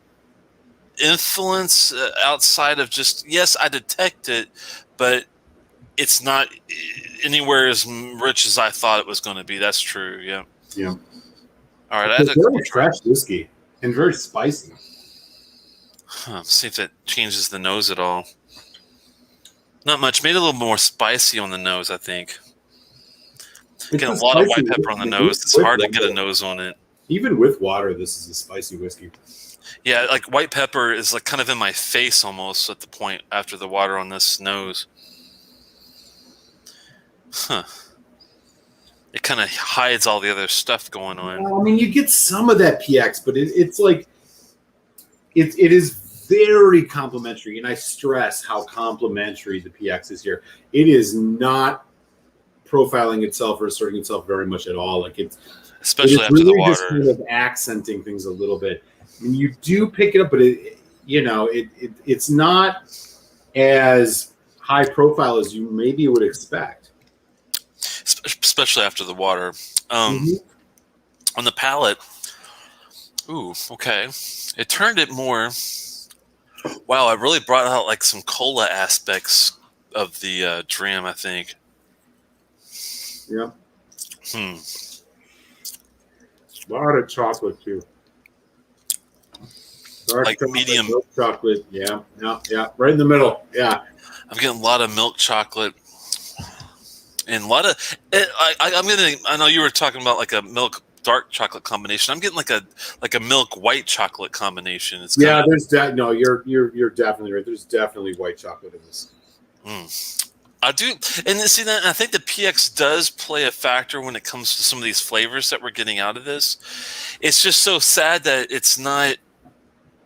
influence outside of just, yes, I detect it, but it's not anywhere as rich as I thought it was going to be. That's true. Yeah. Yeah. All right. It's very fresh whiskey and very spicy. See if that changes the nose at all. Not much. Made it a little more spicy on the nose, I think. Getting a lot of white pepper on the nose. It's hard to get a nose on it. Even with water, this is a spicy whiskey. Yeah, like white pepper is like kind of in my face almost at the point after the water on this nose. Huh. It kind of hides all the other stuff going on. I mean, you get some of that PX, but it's like it is very complimentary, and I stress how complimentary the PX is here. It is not profiling itself or asserting itself very much at all. Like especially after the water, just kind of accenting things a little bit. I mean, you do pick it up, but it's not as high profile as you maybe would expect. Especially after the water. On the palate, ooh, okay. It turned it more. Wow, I really brought out like some cola aspects of the dram, I think. Yeah. A lot of chocolate too. Dark like chocolate, medium milk chocolate. Yeah, right in the middle. Yeah. I'm getting a lot of milk chocolate. And a lot of, I know you were talking about like a milk dark chocolate combination. I'm getting like a milk white chocolate combination. It's there's you're definitely right. There's definitely white chocolate in this. I do, and see that I think the PX does play a factor when it comes to some of these flavors that we're getting out of this. It's just so sad that it's not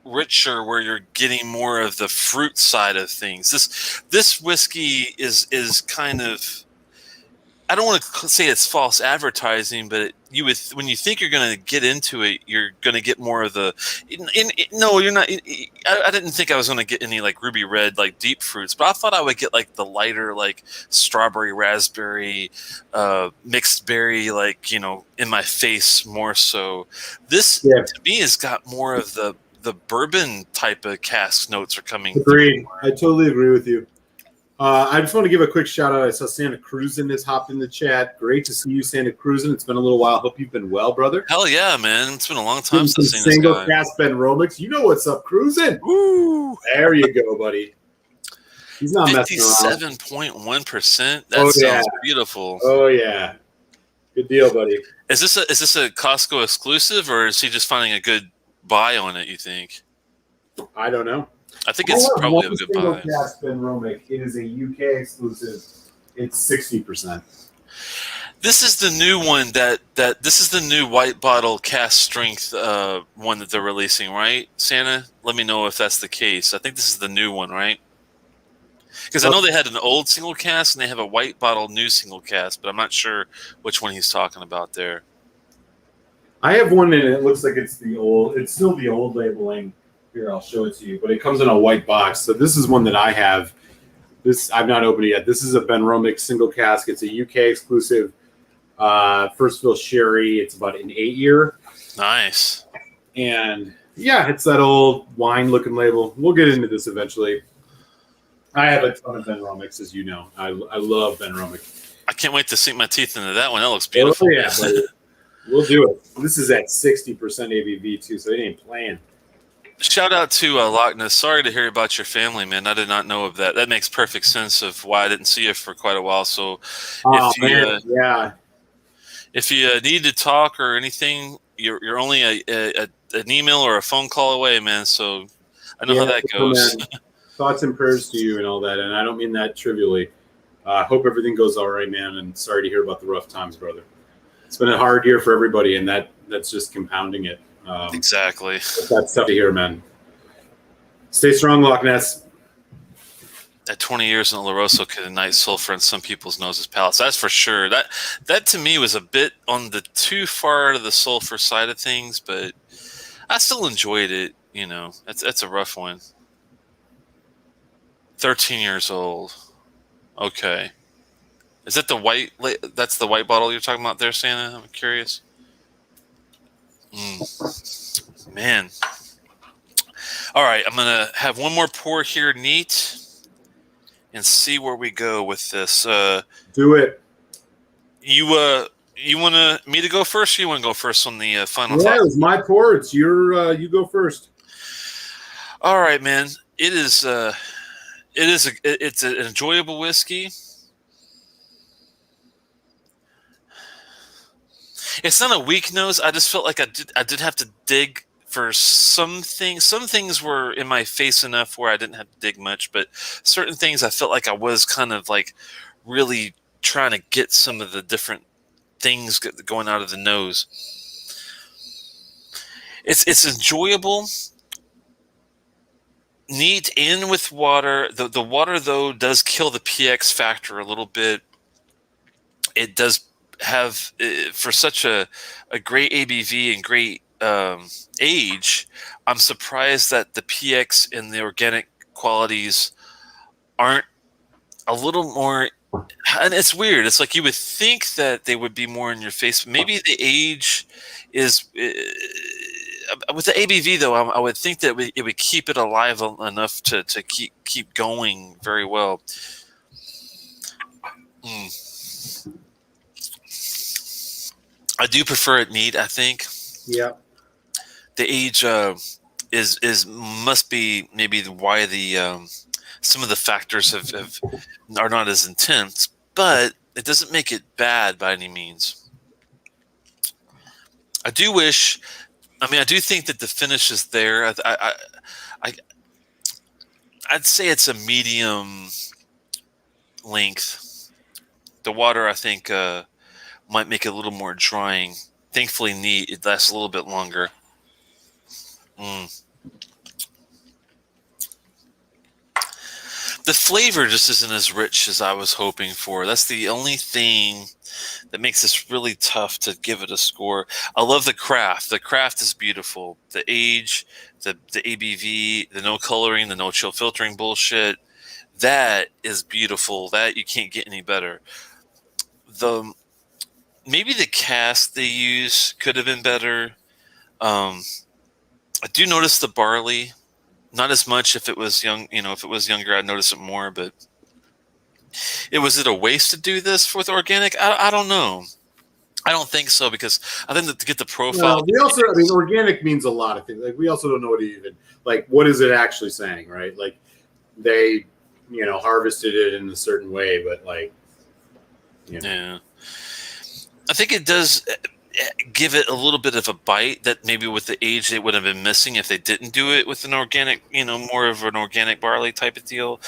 richer where you're getting more of the fruit side of things. This whiskey is kind of. I don't want to say it's false advertising, but you would, when you think you're going to get into it, you're going to get more of the. No, you're not. I didn't think I was going to get any like ruby red, like deep fruits, but I thought I would get like the lighter, like strawberry, raspberry, mixed berry, like in my face more so. This Yeah, to me has got more of the bourbon type of cask notes are coming through. agreed. I totally agree with you. I just want to give a quick shout out. I saw Santa Cruzin has hopped in the chat. Great to see you, Santa Cruzin. It's been a little while. Hope you've been well, brother. Hell yeah, man! It's been a long time since I've seen this Single guy. cast Ben Romix. You know what's up, Cruzin? Woo! There you go, buddy. He's not messing around. 57.1%. That Oh, sounds yeah. beautiful. Oh yeah, good deal, buddy. Is this a Costco exclusive, or is he just finding a good buy on it? You think? I don't know. I think it's probably a good single buy. cast Ben Romick. It is a UK exclusive. It's 60%. This is the new one that this is the new white bottle cast strength one that they're releasing, right? Santa, let me know if that's the case. I think this is the new one, right? Because I know they had an old single cast and they have a white bottle new single cast, but I'm not sure which one he's talking about there. I have one and it looks like it's the old. It's still the old labeling. Here, I'll show it to you. But it comes in a white box. So this is one that I have. This I've not opened it yet. This is a Ben Romick single cask. It's a UK exclusive. First fill sherry. It's about an 8-year. Nice. And yeah, it's that old wine looking label. We'll get into this eventually. I have a ton of Ben Romicks, as you know. I love Ben Romick. I can't wait to sink my teeth into that one. That looks beautiful. Oh, yeah, we'll do it. This is at 60% ABV too, so it ain't playing. Shout out to Loch Ness. Sorry to hear about your family, man. I did not know of that. That makes perfect sense of why I didn't see you for quite a while. So, if you need to talk or anything, you're only an email or a phone call away, man. So I know how that goes. Thoughts and prayers to you and all that, and I don't mean that trivially. Hope everything goes all right, man. And sorry to hear about the rough times, brother. It's been a hard year for everybody, and that's just compounding it. Exactly. That's tough to hear, man. Stay strong, Loch Ness. At 20 years in Oloroso could ignite sulfur in some people's noses, palates. That's for sure. That to me was a bit on the too far to the sulfur side of things, but I still enjoyed it. That's a rough one. 13 years old. Okay. Is that the white? That's the white bottle you're talking about there, Santa? I'm curious. Man. All right, I'm gonna have one more pour here, neat, and see where we go with this. Do it. You want me to go first? Or you want to go first on the final? Yeah, it was my pour. It's your. You go first. All right, man. It's an enjoyable whiskey. It's not a weak nose. I just felt like I did have to dig for some things. Some things were in my face enough where I didn't have to dig much, but certain things I felt like I was kind of like really trying to get some of the different things going out of the nose. It's enjoyable, neat in with water. The water though does kill the PX factor a little bit. It does have for such a great ABV and great age. I'm surprised that the PX and the organic qualities aren't a little more. And it's weird. It's like you would think that they would be more in your face. Maybe the age is with the ABV though. I would think that it would keep it alive enough to keep going very well. I do prefer it neat. I think. Yeah. The age is must be maybe why the some of the factors are not as intense, but it doesn't make it bad by any means. I do wish. I mean, I do think that the finish is there. I'd say it's a medium length. The water, I think, might make it a little more drying. Thankfully, neat. It lasts a little bit longer. the flavor just isn't as rich as I was hoping for. That's the only thing that makes this really tough to give it a score. I love the craft. The craft is beautiful. The age, the ABV, the no coloring, the no chill filtering bullshit. That is beautiful. That you can't get any better. The maybe the cask they use could have been better. I do notice the barley. Not as much if it was young, if it was younger, I'd notice it more. But was it a waste to do this with organic? I don't know. I don't think so, because I think that to get the profile. Well, organic means a lot of things. Like, we also don't know what is it actually saying, right? Like, they, harvested it in a certain way, but Yeah. I think it does give it a little bit of a bite that maybe with the age they would have been missing if they didn't do it with an organic, more of an organic barley type of deal.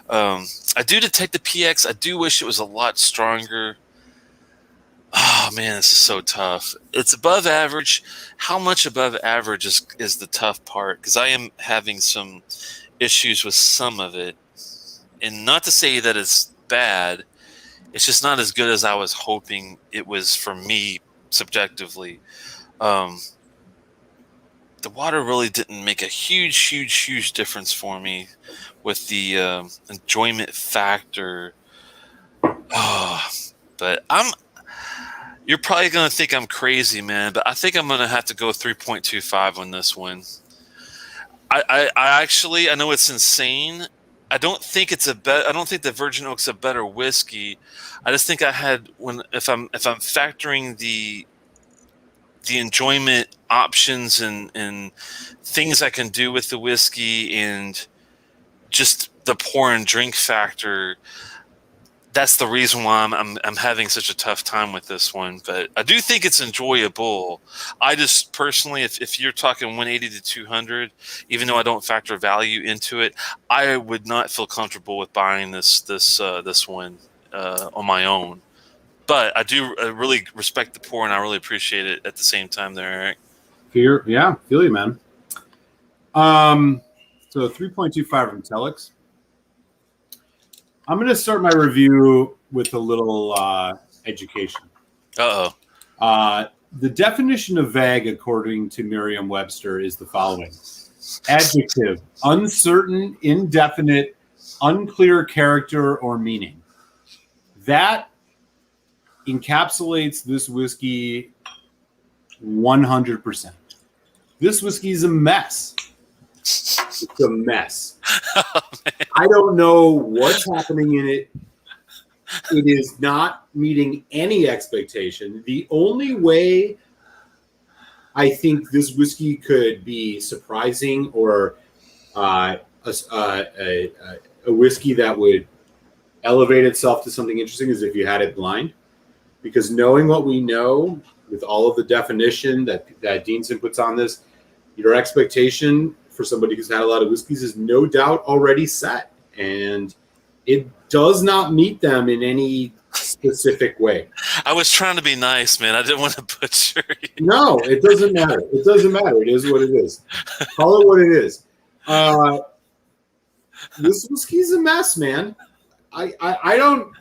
I do detect the PX. I do wish it was a lot stronger. Oh man, this is so tough. It's above average. How much above average is the tough part? Because I am having some issues with some of it, and not to say that it's bad. It's just not as good as I was hoping it was for me subjectively. The water really didn't make a huge difference for me with the enjoyment factor. Oh, but you're probably going to think I'm crazy, man, but I think I'm going to have to go 3.25 on this one. I actually, I know it's insane. I don't think I don't think the Virgin Oak's a better whiskey. I just think if I'm factoring the enjoyment options and things I can do with the whiskey and just the pour and drink factor, that's the reason why I'm having such a tough time with this one. But I do think it's enjoyable. I just personally, if you're talking 180 to 200, even though I don't factor value into it, I would not feel comfortable with buying this one on my own. But I do really respect the pour, and I really appreciate it at the same time there, Eric. Feel you, man. So 3.25 from Telex. I'm going to start my review with a little education. Uh-oh. The definition of vague, according to Merriam-Webster, is the following. Adjective, uncertain, indefinite, unclear character or meaning. That encapsulates this whiskey 100%. This whiskey is a mess. It's a mess. Oh, I don't know what's happening in it. It is not meeting any expectation. The only way I think this whiskey could be surprising or a whiskey that would elevate itself to something interesting is if you had it blind. Because knowing what we know with all of the definition that Deanston puts on this, your expectation for somebody who's had a lot of whiskeys is no doubt already set. And it does not meet them in any specific way. I was trying to be nice, man. I didn't want to butcher you. No, it doesn't matter. It doesn't matter. It is what it is. Call it what it is. This whiskey's a mess, man. I don't,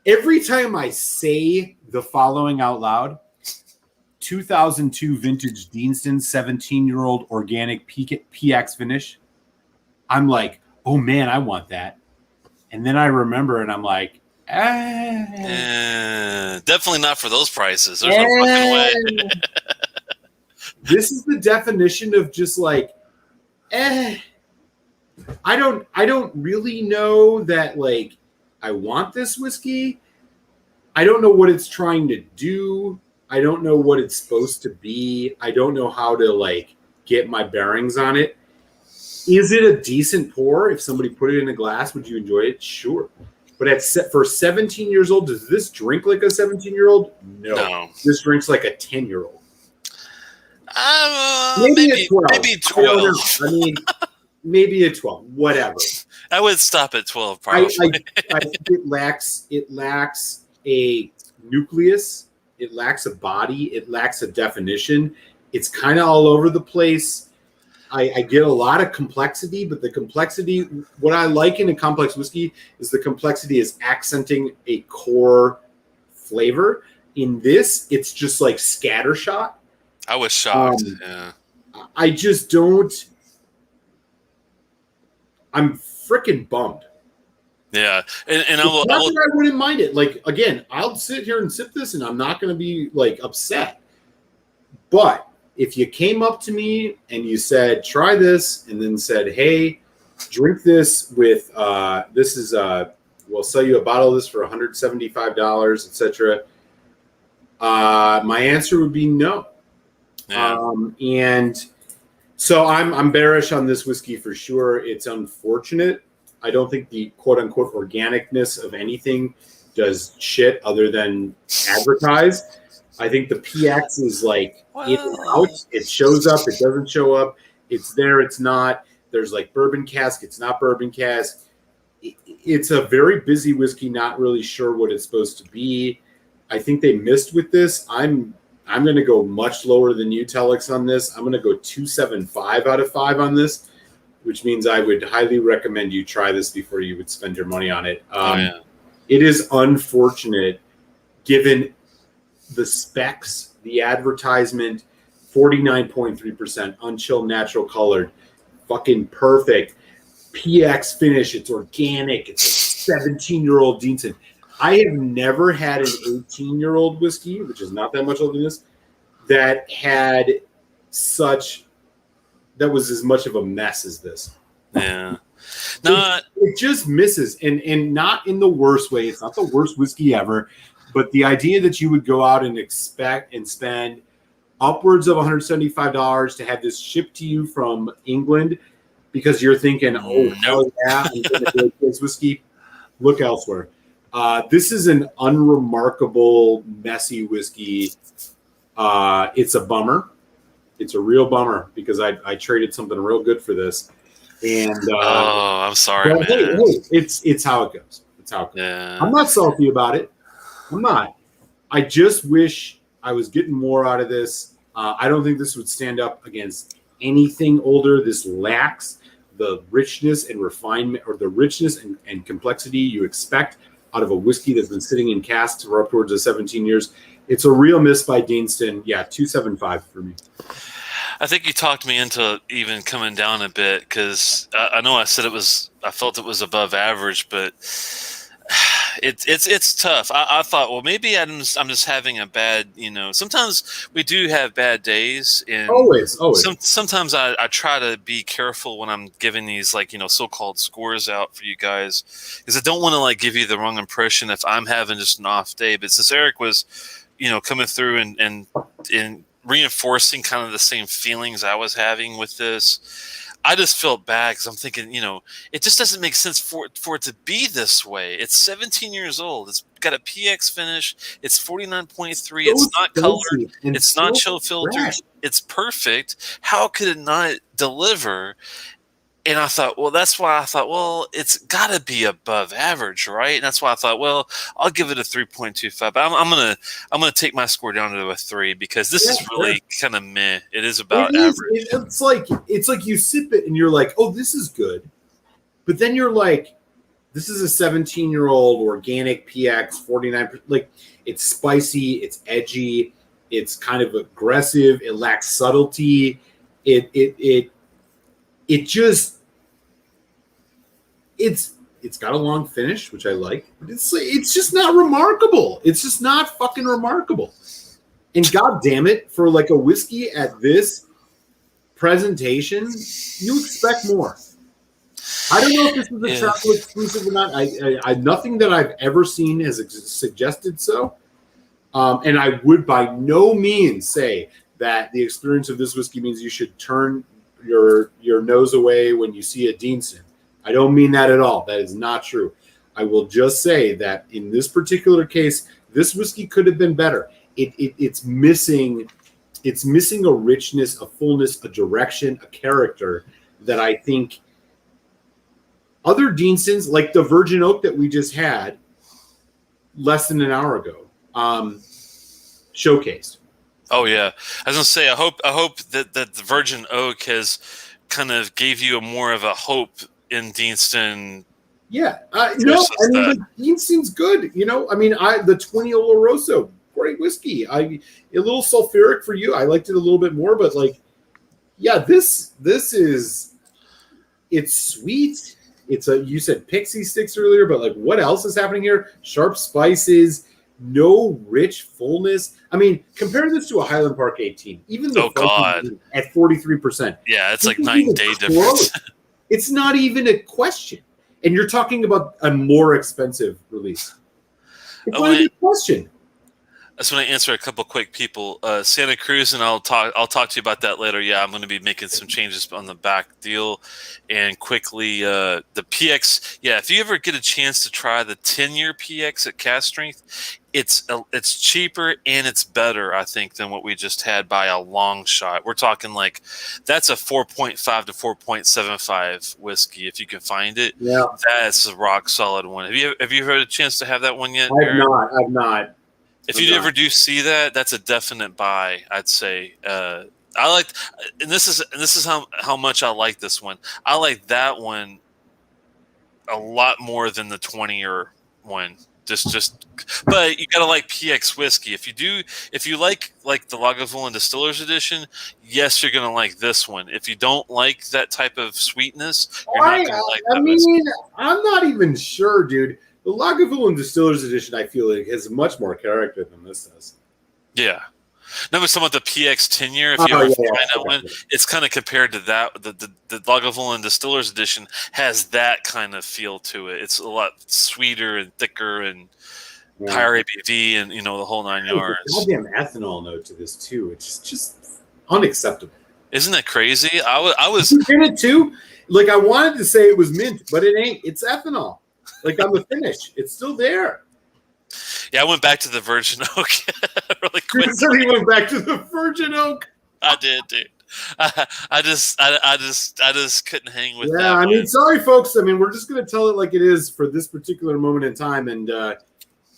every time I say the following out loud, 2002 vintage Deanston 17-year-old organic PX finish, I'm like, oh man, I want that. And then I remember and I'm like, definitely not for those prices. There's no fucking way. This is the definition of just like, I don't really know that, like, I want this whiskey. I don't know what it's trying to do. I don't know what it's supposed to be. I don't know how to, like, get my bearings on it. Is it a decent pour? If somebody put it in a glass, would you enjoy it? Sure. But for 17 years old, does this drink like a 17-year-old? No. This drinks like a 10-year-old. Maybe a 12. Maybe 12. I mean, maybe a 12. Whatever. I would stop at 12, probably. I think it lacks a nucleus. It lacks a body. It lacks a definition. It's kind of all over the place. I get a lot of complexity, but the complexity, what I like in a complex whiskey is the complexity is accenting a core flavor. In this, it's just like scattershot. I was shocked. Yeah. I just don't. I'm freaking bummed. Yeah, and Not that I wouldn't mind it. Like, again, I'll sit here and sip this, and I'm not going to be like upset. But if you came up to me and you said, "Try this," and then said, "Hey, drink this with this is we'll sell you a bottle of this for $175, etc." My answer would be no. Yeah. And so I'm bearish on this whiskey for sure. It's unfortunate. I don't think the quote unquote organicness of anything does shit other than advertise. I think the PX is like in and out. It shows up, it doesn't show up. It's there, it's not. There's like bourbon cask, it's not bourbon cask. It's a very busy whiskey, not really sure what it's supposed to be. I think they missed with this. I'm going to go much lower than you, Telex, on this. I'm going to go 2.75 out of 5 on this, which means I would highly recommend you try this before you would spend your money on it. It is unfortunate, given the specs, the advertisement, 49.3%, unchilled, natural colored, fucking perfect. PX finish, it's organic, it's a 17-year-old Deanston. I have never had an 18-year-old whiskey, which is not that much older than this, that had that was as much of a mess as this. Yeah. No, it just misses, and not in the worst way. It's not the worst whiskey ever, but the idea that you would go out and expect and spend upwards of $175 to have this shipped to you from England because you're thinking, oh, hell yeah, I'm going to drink this whiskey. Look elsewhere. This is an unremarkable, messy whiskey. It's a bummer. It's a real bummer because I traded something real good for this. And I'm sorry, man. Hey, it's how it goes. It's how it goes. Yeah. I'm not salty about it. I'm not. I just wish I was getting more out of this. I don't think this would stand up against anything older. This lacks the richness and refinement, or the richness and complexity you expect out of a whiskey that's been sitting in casks for upwards of 17 years. It's a real miss by Deanston. Yeah, 2.75 for me. I think you talked me into even coming down a bit because I know I said I felt it was above average, but it's tough. I thought, well, maybe I'm just having a bad, sometimes we do have bad days. And always. Sometimes I try to be careful when I'm giving these so-called scores out for you guys because I don't want to give you the wrong impression if I'm having just an off day. But since Eric was, coming through and reinforcing kind of the same feelings I was having with this, I just felt bad because I'm thinking, it just doesn't make sense for it to be this way. It's 17 years old. It's got a PX finish. It's 49.3. It's not colored. It's not chill filtered. It's perfect. How could it not deliver? And I thought, that's why I thought, it's got to be above average, right? And that's why I thought, I'll give it a 3.25. But I'm gonna take my score down to a 3 because this is really kind of meh. It is about average. It's like you sip it and you're like, oh, this is good, but then you're like, this is a 17-year-old organic PX 49. Like, it's spicy, it's edgy, it's kind of aggressive. It lacks subtlety. It just. It's got a long finish, which I like, but it's just not remarkable. It's just not fucking remarkable. And god damn it, for a whiskey at this presentation, you expect more. I don't know if this is a travel exclusive or not. I nothing that I've ever seen has suggested so. And I would by no means say that the experience of this whiskey means you should turn your nose away when you see a Deanston. I don't mean that at all. That is not true. I will just say that in this particular case, this whiskey could have been better. It's missing a richness, a fullness, a direction, a character that I think other Deanstons, like the Virgin Oak that we just had less than an hour ago, showcased. Oh yeah, I was gonna say I hope that the Virgin Oak has kind of gave you a more of a hope in Deanston Yeah, no, versus that. the Deanston's good. The 20 Oloroso, great whiskey. A little sulfuric for you. I liked it a little bit more, but yeah, this is, it's sweet. You said pixie sticks earlier, but what else is happening here? Sharp spices, no rich fullness. Compare this to a Highland Park 18. Even the God, at 43%. Yeah, it's like night and day difference. It's not even a question. And you're talking about a more expensive release. It's not even a question. I just want to answer a couple quick people. Santa Cruz, and I'll talk to you about that later. Yeah, I'm going to be making some changes on the back deal. And quickly, the PX. Yeah, if you ever get a chance to try the 10-year PX at cast strength, it's cheaper and it's better, I think, than what we just had by a long shot. We're talking that's a 4.5 to 4.75 whiskey if you can find it. Yeah, that's a rock solid one. Have you had a chance to have that one yet? I've not. If you ever do see that, that's a definite buy, I'd say. I liked, and this is how much I like this one. I like that one a lot more than the 20-year one. But you gotta like PX whiskey. If you like the Lagavulin Distillers Edition, yes, you're gonna like this one. If you don't like that type of sweetness, you're not gonna like that whiskey. I'm not even sure, dude. The Lagavulin Distillers Edition, I feel like, has much more character than this does. Yeah. No, but some of the PX 10-year, if you ever find that one, it's kind of compared to that. The Lagavulin Distillers Edition has that kind of feel to it. It's a lot sweeter and thicker and higher ABV and, the whole 9 yards. Goddamn ethanol note to this, too. It's just unacceptable. Isn't that crazy? I was in it, too. I wanted to say it was mint, but it ain't. It's ethanol. On the finish. It's still there. Yeah, I went back to the Virgin Oak really quick. So he went back to the Virgin Oak. I did, dude. I just couldn't hang with that. Yeah, sorry, folks. We're just going to tell it like it is for this particular moment in time. And,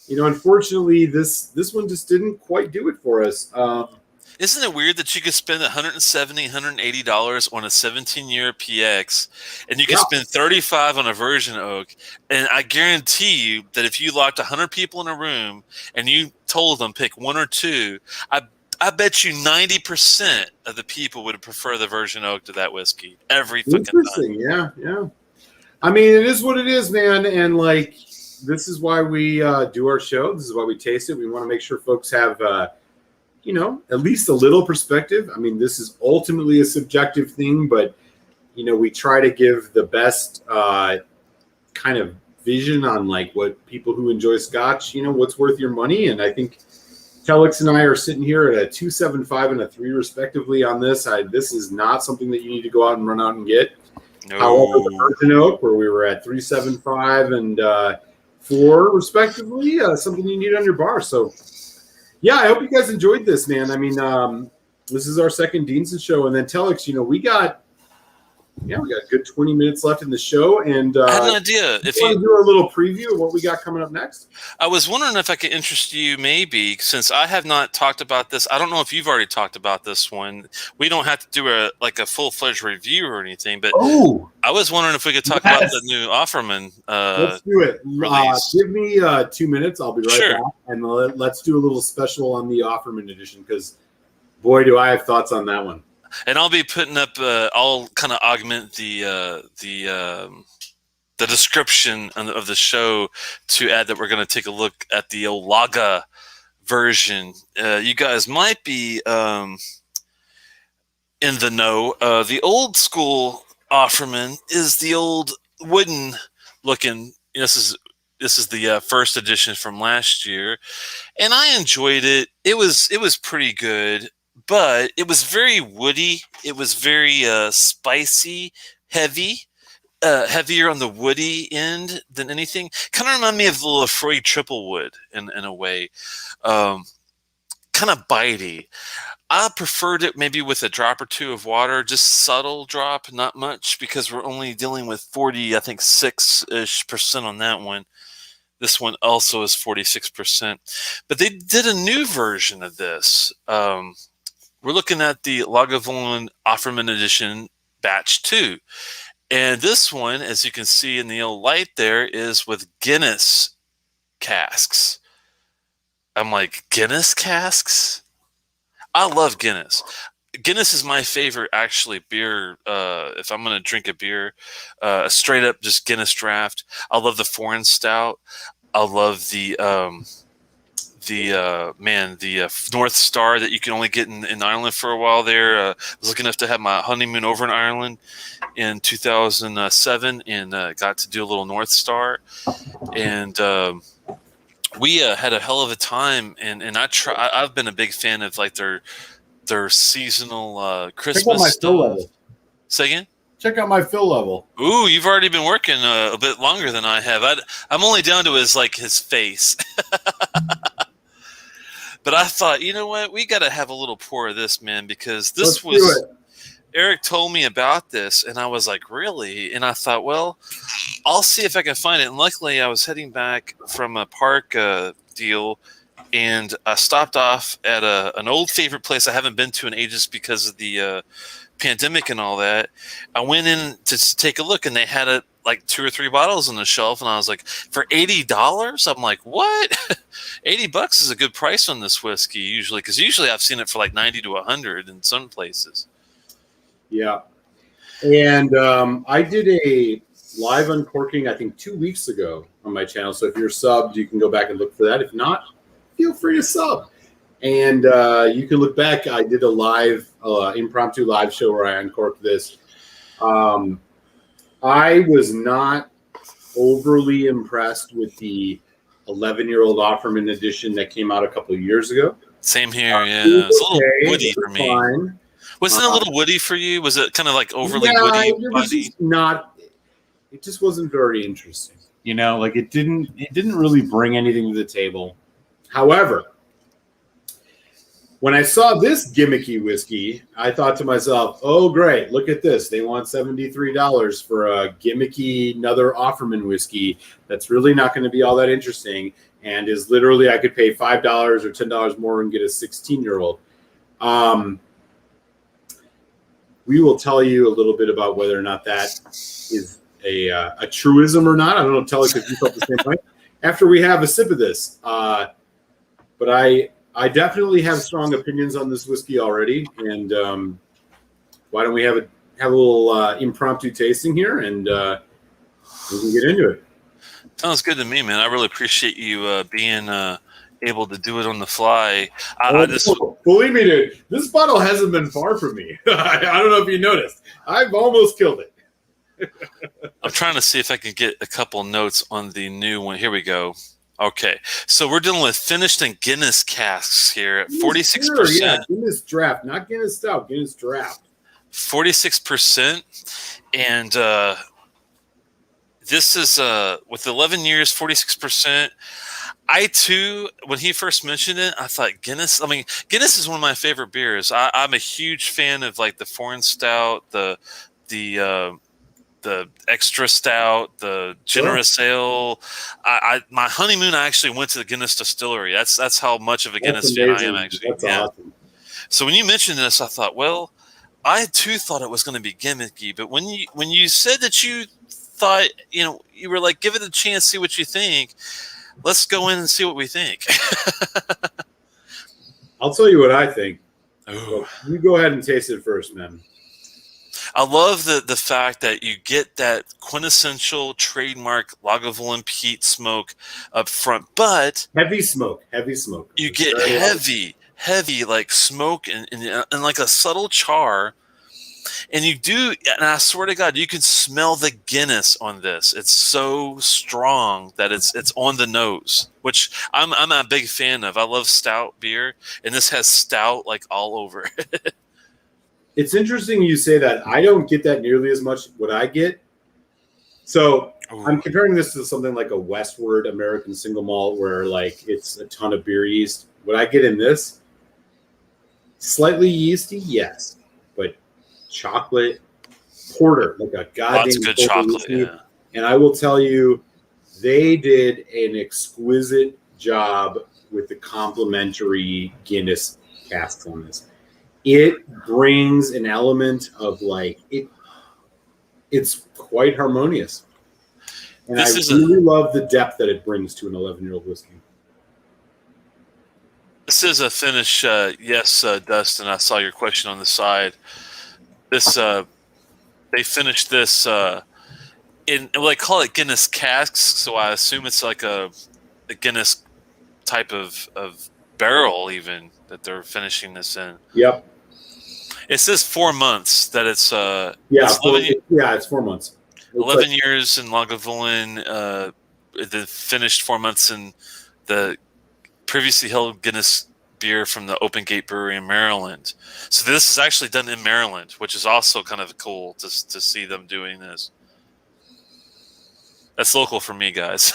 unfortunately, this one just didn't quite do it for us. Isn't it weird that you could spend $170, $180 on a 17-year PX, and you can spend $35 on a Virgin Oak? And I guarantee you that if you locked 100 people in a room and you told them pick one or two, I bet you 90% of the people would prefer the Virgin Oak to that whiskey every fucking time. Yeah. It is what it is, man. And this is why we do our show. This is why we taste it. We want to make sure folks have at least a little perspective. This is ultimately a subjective thing, but, we try to give the best kind of vision on what people who enjoy Scotch, what's worth your money. And I think Telex and I are sitting here at a 2.75 and a 3 respectively on this. This is not something that you need to go out and run out and get. No. However, the Virgin Oak, where we were at 3.75 and 4 respectively, something you need on your bar. So, yeah, I hope you guys enjoyed this, man. This is our second Deanston show, and then Telex, we got a good 20 minutes left in the show, and I had an idea. If you want to do a little preview of what we got coming up next, I was wondering if I could interest you, maybe, since I have not talked about this. I don't know if you've already talked about this one. We don't have to do a full-fledged review or anything, but I was wondering if we could talk about the new Offerman. Let's do it. Give me 2 minutes. I'll be right back, and let's do a little special on the Offerman edition because, boy, do I have thoughts on that one. And I'll be putting up. I'll kind of augment the description of the show to add that we're going to take a look at the old Laga version. You guys might be in the know. The old school Offerman is the old wooden looking. This is the first edition from last year, and I enjoyed it. It was pretty good. But it was very woody. It was very spicy, heavy, heavier on the woody end than anything. Kind of reminded me of the Lefroy Triple Wood in a way. Kind of bitey. I preferred it maybe with a drop or two of water, just subtle drop, not much, because we're only dealing with 6-ish% on that one. This one also is 46%. But they did a new version of this. We're looking at the Lagavulin Offerman edition batch 2. And this one, as you can see in the old light there, is with Guinness casks. I'm like, Guinness casks? I love Guinness. Guinness is my favorite, actually, beer. If I'm going to drink a beer, straight up just Guinness draft. I love the foreign stout. I love the North Star that you can only get in Ireland for a while there. I was lucky enough to have my honeymoon over in Ireland in 2007 and got to do a little North Star. And we had a hell of a time. And I've been a big fan of like their seasonal Christmas stuff. Say again? Check out my fill level. Ooh, you've already been working a bit longer than I have. I'm only down to his face. But I thought, you know what? We got to have a little pour of this, man, because Eric told me about this, and I was like, really? And I thought, well, I'll see if I can find it. And luckily, I was heading back from a park deal, and I stopped off at an old favorite place I haven't been to in ages because of the pandemic and all that. I went in to take a look, and they had like 2 or 3 bottles on the shelf, and I was like, for $80? I'm like, what? $80 is a good price on this whiskey usually, because usually I've seen it for like 90 to 100 in some places. Yeah. And I did a live uncorking, I think 2 weeks ago on my channel. So if you're subbed, you can go back and look for that. If not, feel free to sub. And you can look back. I did a live, impromptu live show where I uncorked this. I was not overly impressed with the 11-year-old Offerman edition that came out a couple of years ago. Same here, yeah. It's a little woody for me. Fine. Wasn't it a little woody for you? Was it kind of like overly woody? It was just not. It just wasn't very interesting. You know, like it didn't really bring anything to the table. However, when I saw this gimmicky whiskey, I thought to myself, oh, great, look at this. They want $73 for a gimmicky, another Offerman whiskey that's really not going to be all that interesting and is literally I could pay $5 or $10 more and get a 16-year-old. We will tell you a little bit about whether or not that is a truism or not. I don't know, Telex, if you felt the same way. After we have a sip of this. But I definitely have strong opinions on this whiskey already, and why don't we have a little impromptu tasting here, and we can get into it. Sounds good to me, man. I really appreciate you being able to do it on the fly. Believe me, dude, this bottle hasn't been far from me. I don't know if you noticed. I've almost killed it. I'm trying to see if I can get a couple notes on the new one. Here we go. Okay, so we're dealing with finished in Guinness casks here at 46%. Yeah, Guinness draft, not Guinness stout, Guinness draft. 46%, and this is with 11 years, 46%. I too, when he first mentioned it, I thought Guinness. I mean, Guinness is one of my favorite beers. I'm a huge fan of like the foreign stout, the extra stout, the generous ale. My honeymoon, I actually went to the Guinness distillery. That's how much of a Guinness fan I am, actually. That's awesome. So when you mentioned this, I thought, well, I too thought it was going to be gimmicky. But when you said that you thought, you were like, give it a chance, see what you think. Let's go in and see what we think. I'll tell you what I think. So you go ahead and taste it first, man. I love the fact that you get that quintessential trademark Lagavulin peat smoke up front, but heavy smoke. You get heavy like smoke and like a subtle char. And and I swear to God, you can smell the Guinness on this. It's so strong that it's on the nose, which I'm a big fan of. I love stout beer, and this has stout like all over it. It's interesting you say that. I don't get that nearly as much. What I get, so I'm comparing this to something like a Westward American single malt where like it's a ton of beer yeast. What I get in this, slightly yeasty, yes, but chocolate porter, like a goddamn lots of good chocolate. Yeah. And I will tell you, they did an exquisite job with the complimentary Guinness casks on this. It brings an element of like it's quite harmonious. And This I is really love the depth that it brings to an 11-year-old whiskey. a finish. Yes, Dustin, I saw your question on the side. This they finished this in, well, they call it Guinness casks, so I assume it's like a Guinness type of barrel even that they're finishing this in. Yep. It says 4 months that it's Yeah, it's 4 months. 11 years in Lagavulin, the finished 4 months in the previously held Guinness beer from the Open Gate Brewery in Maryland. So this is actually done in Maryland, which is also kind of cool to see them doing this. That's local for me, guys.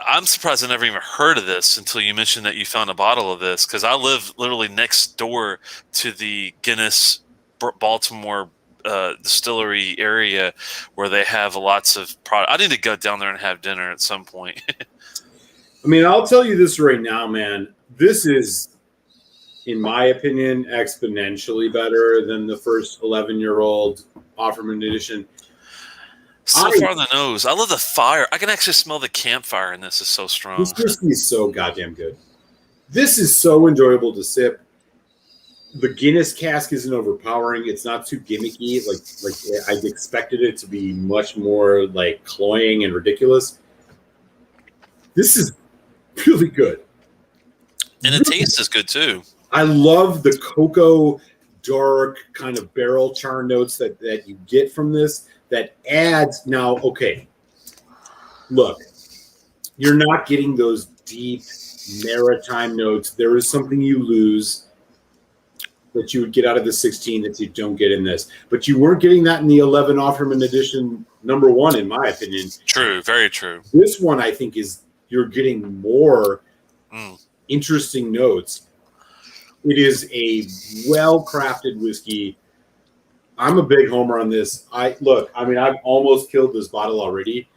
I'm surprised I never even heard of this until you mentioned that you found a bottle of this, because I live literally next door to the Guinness Baltimore distillery area where they have lots of product. I need to go down there and have dinner at some point. I mean, I'll tell you this right now, man. This is, in my opinion, exponentially better than the first 11-year-old Offerman edition. So far on the nose. I love the fire. I can actually smell the campfire in this. Is so strong. This whiskey is so goddamn good. This is so enjoyable to sip. The Guinness cask isn't overpowering. It's not too gimmicky. Like I expected it to be much more like cloying and ridiculous. This is really good. And the taste is good too. I love the cocoa dark kind of barrel char notes that you get from this. That adds now, okay, look, you're not getting those deep maritime notes. There is something you lose that you would get out of the 16 that you don't get in this. But you weren't getting that in the 11 Offerman edition #1, in my opinion. True, very true. This one, I think, you're getting more interesting notes. It is a well-crafted whiskey. I'm a big homer on this. I've almost killed this bottle already.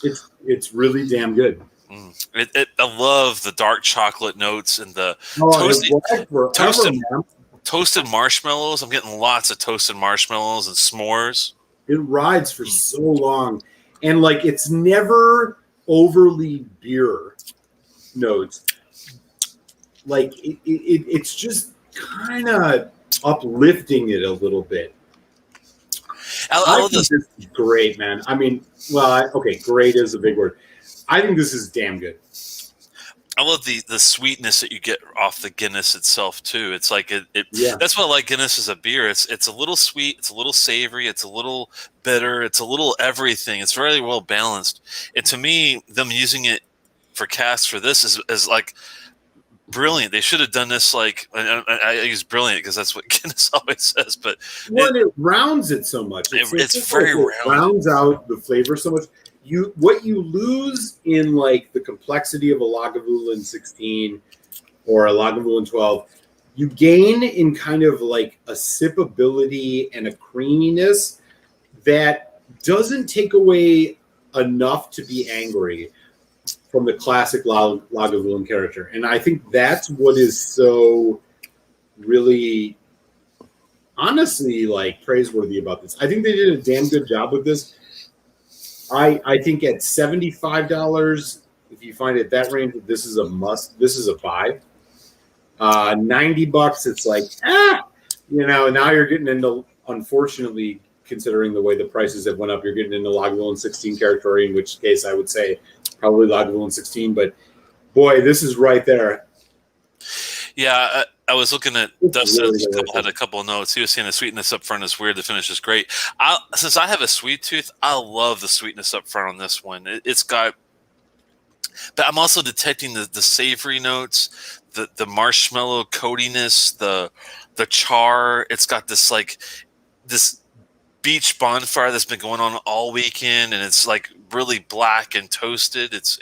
It's really damn good. I love the dark chocolate notes and the toasted marshmallows. I'm getting lots of toasted marshmallows and s'mores. It rides for so long. And like it's never overly beer notes. Like it's just kind of uplifting it a little bit. I think this is great, man. I mean, great is a big word. I think this is damn good. I love the sweetness that you get off the Guinness itself too. It's like that's what I like Guinness as a beer. It's a little sweet, it's a little savory, it's a little bitter, it's a little everything. It's very well balanced. And to me, them using it for casks for this is like brilliant. They should have done this like I use brilliant because that's what Guinness always says. But it rounds it so much. It's very round. It rounds out the flavor so much. What you lose in like the complexity of a Lagavulin 16 or a Lagavulin 12, you gain in kind of like a sippability and a creaminess that doesn't take away enough to be angry from the classic Lagavulin character. And I think that's what is so really honestly like praiseworthy about this. I think they did a damn good job with this. I think at $75, if you find it at that range, this is a must. This is a buy. $90, it's like, now you're getting into, unfortunately, considering the way the prices have went up, you're getting into Lagavulin 16 territory, in which case I would say probably Lagavulin 16. But, boy, this is right there. Yeah, I was looking at Dustin. Had a couple of notes. He was saying the sweetness up front is weird. The finish is great. Since I have a sweet tooth, I love the sweetness up front on this one. It's got, but I'm also detecting the savory notes, the marshmallow coatiness, the char. It's got this like this beach bonfire that's been going on all weekend, and it's like really black and toasted. It's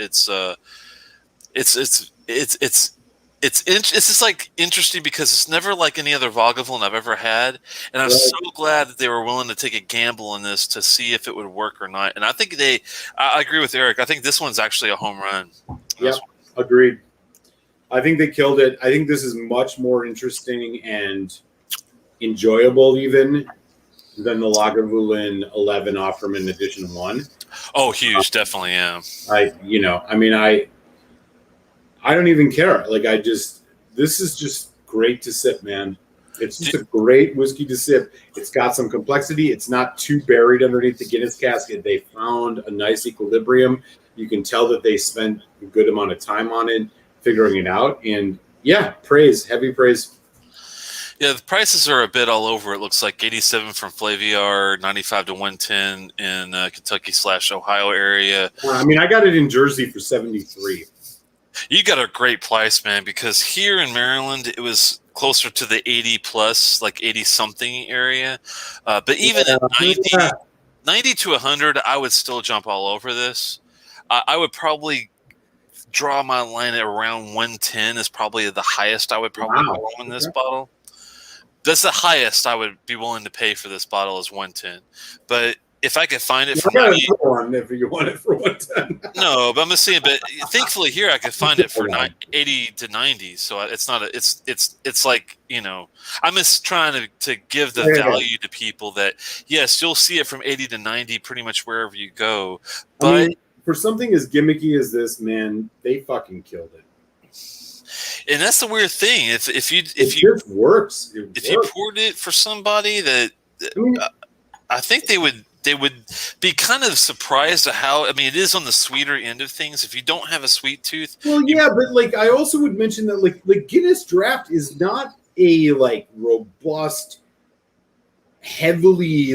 just like interesting because it's never like any other Lagavulin I've ever had, and I'm so glad that they were willing to take a gamble on this to see if it would work or not. And I think I agree with Eric. I think this one's actually a home run. Yep, agreed. I think they killed it. I think this is much more interesting and enjoyable even than the Lagavulin 11 Offerman Edition 1. Oh, huge. Definitely am. I don't even care. Like, this is just great to sip, man. It's just a great whiskey to sip. It's got some complexity. It's not too buried underneath the Guinness casket. They found a nice equilibrium. You can tell that they spent a good amount of time on it, figuring it out. And yeah, heavy praise. Yeah, the prices are a bit all over. It looks like 87 from Flaviar, 95 to 110 in Kentucky/Ohio area. I got it in Jersey for 73. You got a great price, man, because here in Maryland, it was closer to the 80 plus, like 80 something area. But even at 90 to 100, I would still jump all over this. I would probably draw my line at around 110 is probably the highest I would probably go on this bottle. That's the highest I would be willing to pay for this bottle is 110. But if I could find it for if you want it for 110. No, but I'm just saying. But thankfully here I could find it for 80 to 90. So it's not. It's like, I'm just trying to give the value to people that yes, you'll see it from 80 to 90 pretty much wherever you go. But for something as gimmicky as this, man, they fucking killed it. And that's the weird thing. If you works. If you poured it for somebody that I think they would be kind of surprised at how. It is on the sweeter end of things. If you don't have a sweet tooth, but I also would mention that Guinness Draft is not a robust, heavily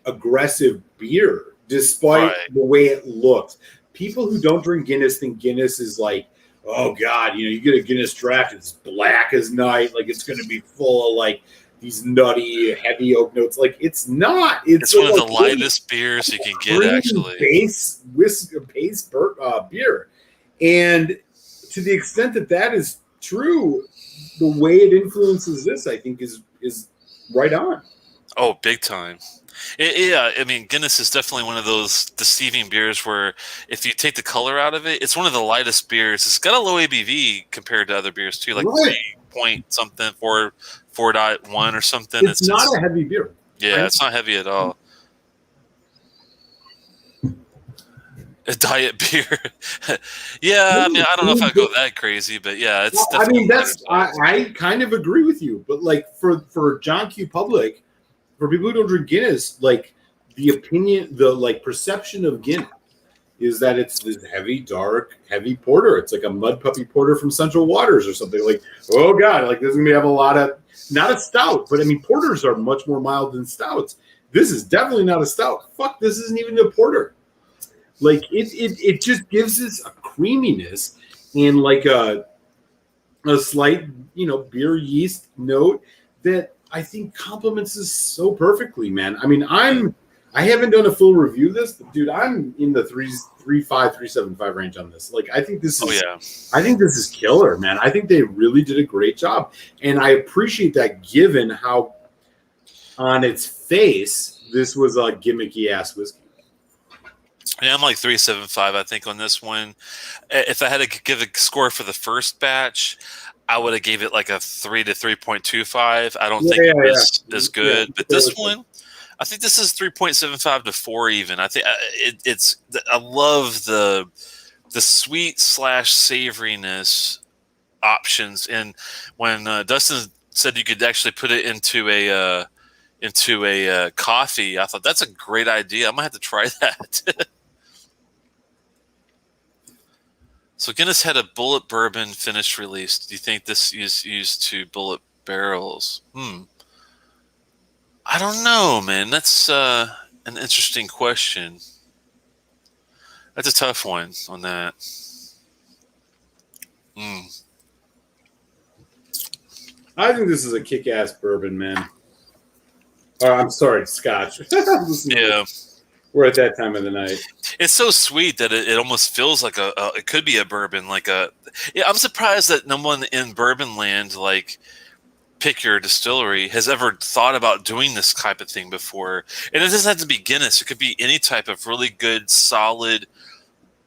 aggressive beer, despite the way it looks. People who don't drink Guinness think Guinness is oh God, you get a Guinness Draft, it's black as night, it's going to be full of these nutty, heavy oak notes. It's not. It's one of the lightest beers you can get, actually. Base beer. And to the extent that is true, the way it influences this, I think, is right on. Oh, big time. Guinness is definitely one of those deceiving beers where if you take the color out of it, it's one of the lightest beers. It's got a low ABV compared to other beers, too, 3 point something, 4.1 or something. It's not a heavy beer. Yeah, right? It's not heavy at all. A diet beer. Yeah, I don't know if I go that crazy, but yeah, it's definitely. I kind of agree with you, but for John Q. Public, for people who don't drink Guinness, the opinion, the perception of Guinness is that it's this heavy, dark, heavy porter. It's like a mud puppy porter from Central Waters or something. Oh God, this is gonna have a lot of, not a stout, but porters are much more mild than stouts. This is definitely not a stout. Fuck, this isn't even a porter. It just gives us a creaminess and a slight, beer yeast note that I think complements this so perfectly, man. I haven't done a full review of this, but dude, I'm in the 3.75 range on this. I think this is I think this is killer, man. I think they really did a great job. And I appreciate that given how on its face this was a gimmicky ass whiskey. Yeah, I'm 3.75, I think, on this one. If I had to give a score for the first batch, I would have gave it a 3 to 3.25. I don't think it was as good, but this one, I think this is 3.75 to 4 even. I think I love the sweet / savoriness options. And when Dustin said you could actually put it into a coffee, I thought that's a great idea. I might have to try that. So Guinness had a bullet bourbon finish release. Do you think this is used to bullet barrels? I don't know, man. That's an interesting question. That's a tough one on that. I think this is a kick-ass bourbon, man. I'm sorry, Scotch. Yeah. We're at that time of the night. It's so sweet that it almost feels like it could be a bourbon. I'm surprised that no one in bourbon land, Pick Your Distillery, has ever thought about doing this type of thing before. And it doesn't have to be Guinness. It could be any type of really good, solid,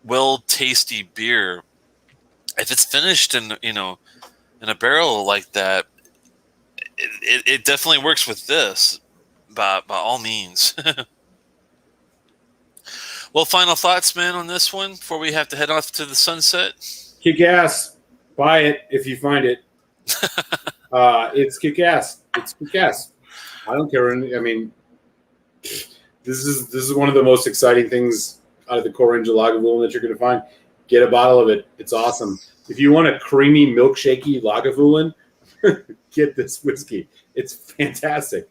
well-tasty beer. If it's finished in a barrel like that, it definitely works with this, by all means. Well, final thoughts, man, on this one before we have to head off to the sunset. Kick ass. Buy it if you find it. It's kick ass. It's kick ass. I don't care. I mean, this is one of the most exciting things out of the core range of Lagavulin that you're going to find. Get a bottle of it. It's awesome. If you want a creamy, milkshakey Lagavulin, get this whiskey. It's fantastic.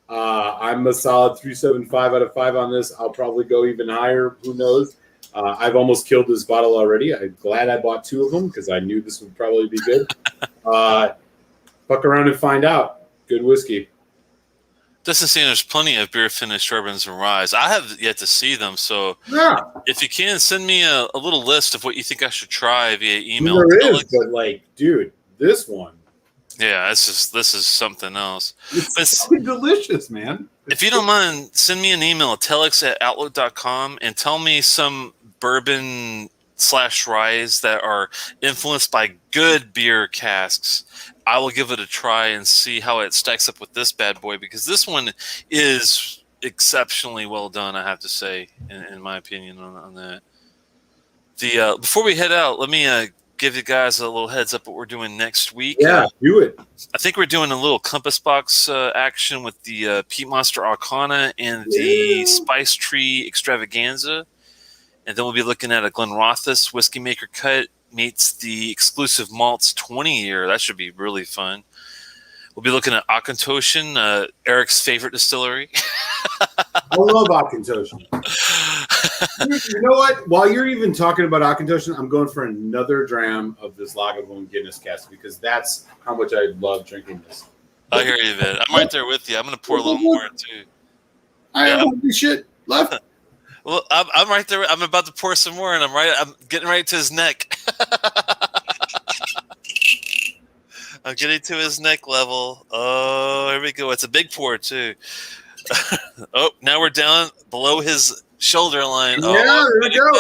I'm a solid 3.75 out of 5 on this. I'll probably go even higher. Who knows? I've almost killed this bottle already. I'm glad I bought 2 of them because I knew this would probably be good. Fuck around and find out. Good whiskey. Doesn't seem there's plenty of beer finished bourbons and ryes. I have yet to see them, so Yeah, if you can, send me a little list of what you think I should try via email. there is, but like, dude, this one. Yeah, this is something else. It's fucking delicious, man. If you don't mind, send me an email at telex@outlook.com and tell me some bourbon / ryes that are influenced by good beer casks. I will give it a try and see how it stacks up with this bad boy, because this one is exceptionally well done, I have to say, in my opinion on that. Before we head out, let me give you guys a little heads up what we're doing next week. Yeah, do it. I think we're doing a little compass box action with the Peat Monster Arcana and the Spice Tree Extravaganza. And then we'll be looking at a Glenrothes Whiskey Maker Cut meets the exclusive Malt's 20 year. That should be really fun. We'll be looking at Auchentoshan, Eric's favorite distillery. I love Auchentoshan. You know what? While you're even talking about Auchentoshan, I'm going for another dram of this Lagavulin Guinness cask because that's how much I love drinking this. I hear you, man. I'm right there with you. I'm going to pour a little more too. I have all this shit left. Well, I'm right there. I'm about to pour some more, and I'm getting right to his neck. I'm getting to his neck level. Oh, here we go. It's a big pour too. Oh, now we're down below his shoulder line. Yeah, oh, there we go.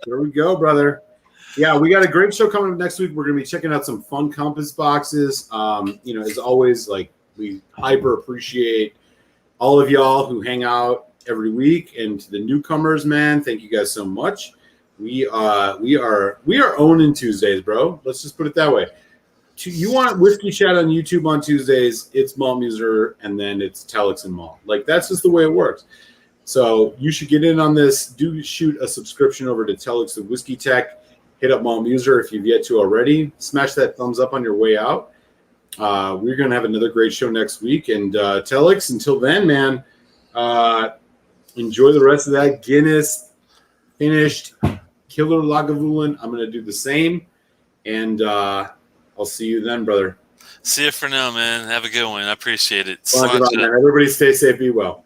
There we go, brother. Yeah, we got a great show coming up next week. We're going to be checking out some fun compass boxes. As always, like, we hyper appreciate all of y'all who hang out every week, and to the newcomers, man, thank you guys so much. We are owning Tuesdays, bro. Let's just put it that way. You want Whiskey Chat on YouTube on Tuesdays, it's Malt Muser, and then it's Telex and Malt. Like, that's just the way it works. So you should get in on this. Do shoot a subscription over to Telex and Whiskey Tech. Hit up Malt Muser if you've yet to already. Smash that thumbs up on your way out. We're going to have another great show next week. And Telex, until then, man, enjoy the rest of that Guinness finished Killer Lagavulin. I'm going to do the same. And I'll see you then, brother. See you for now, man. Have a good one. I appreciate it. Everybody stay safe, be well.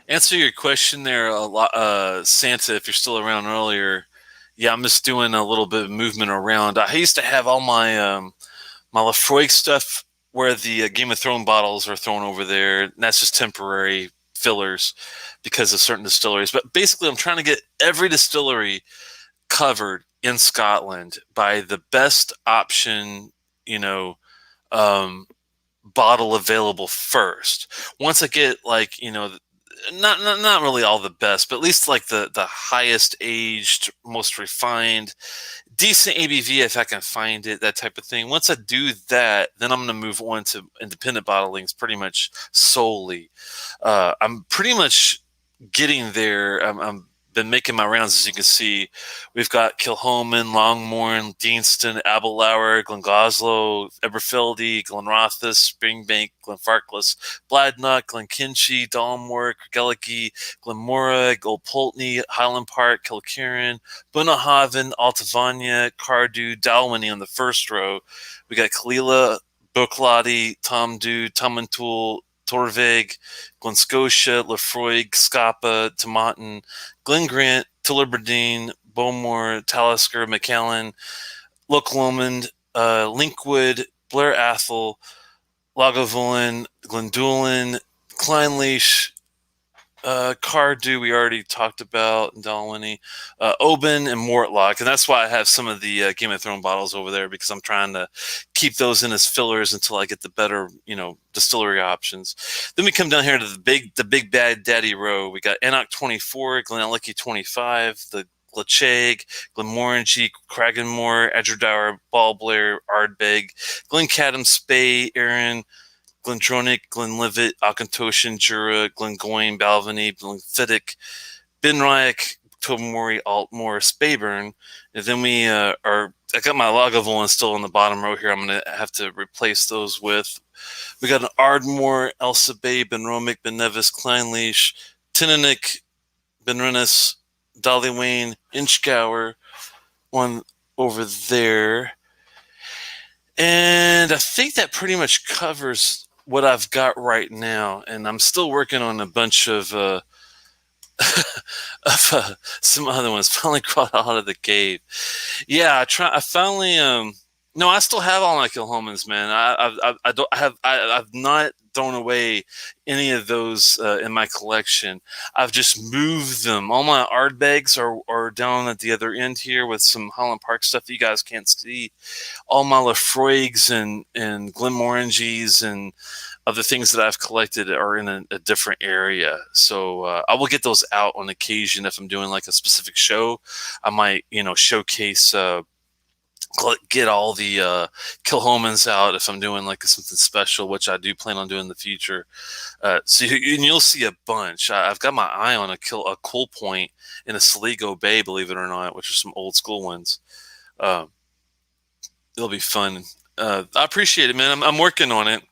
Answer your question there, Santa, if you're still around earlier. Yeah, I'm just doing a little bit of movement around. I used to have all my my Lafroig stuff where the Game of Thrones bottles are thrown over there. And that's just temporary fillers because of certain distilleries. But basically, I'm trying to get every distillery covered in Scotland by the best option, bottle available first. Once I get not really all the best, but at least like the highest aged, most refined, decent ABV if I can find it, that type of thing. Once I do that, then I'm going to move on to independent bottlings pretty much solely. I'm pretty much getting there. I'm been making my rounds, as you can see. We've got Kilchoman, Longmorn, Deanston, Abelauer, Glengoslow, Eberfeldy, Glenrothes, Springbank, Glenfarclas, Bladnoch, Glenkinchie, Dalmore, Kergelickie, Glenmora, Old Pulteney, Highland Park, Kilkerran, Bunnahabhain, Altavania, Cardew, Dalwhinnie on the first row. We got Kalila, Bucklottie, Tomdew, Tumentool, Torvig, Glen-Scotia, Lafroig, Scapa, Tomatin, Glengrant, Tullibardine, Bowmore, Talisker, Macallan, Loch Lomond, Linkwood, Blair Athol, Lagavulin, Glendulin, Clynelish, Cardew we already talked about, and Dalwhinnie, Oban and Mortlock, and that's why I have some of the Game of Thrones bottles over there because I'm trying to keep those in as fillers until I get the better, distillery options. Then we come down here to the big bad daddy row. We got Enoch 24, Glenelg 25, the Glacheg, Glenmorangie, Cragganmore, Edgerdour, Ballblair, Ardbeg, Glencadam, Spey, Aaron, Glendronach, Glenlivet, Auchentoshan, Jura, Glengoyne, Balvenie, Glenfiddich, Benriach, Tobermory, Altmore, Speyburn. And then I got my Lagavulin still in the bottom row here. I'm going to have to replace those with. We got an Ardmore, Elsa Bay, Benromic, Benevis, Kleinleash, Tinnick, Benrinus, Dollywayne, Inchgower, one over there. And I think that pretty much covers what I've got right now. And I'm still working on a bunch of some other ones. Finally crawled out of the cave. Yeah, I finally. No, I still have all my Kilhomans, man. I've not thrown away any of those in my collection. I've just moved them. All my Ardbegs are down at the other end here with some Holland Park stuff that you guys can't see. All my Lefroigs and Glenmorangies and other things that I've collected are in a different area. So I will get those out on occasion if I'm doing like a specific show. I might, showcase, get all the Kilhomans out if I'm doing like something special, which I do plan on doing in the future. So you'll see a bunch. I've got my eye on a Cool Point in a Sligo Bay, believe it or not, which are some old school ones. It'll be fun. I appreciate it, man. I'm working on it.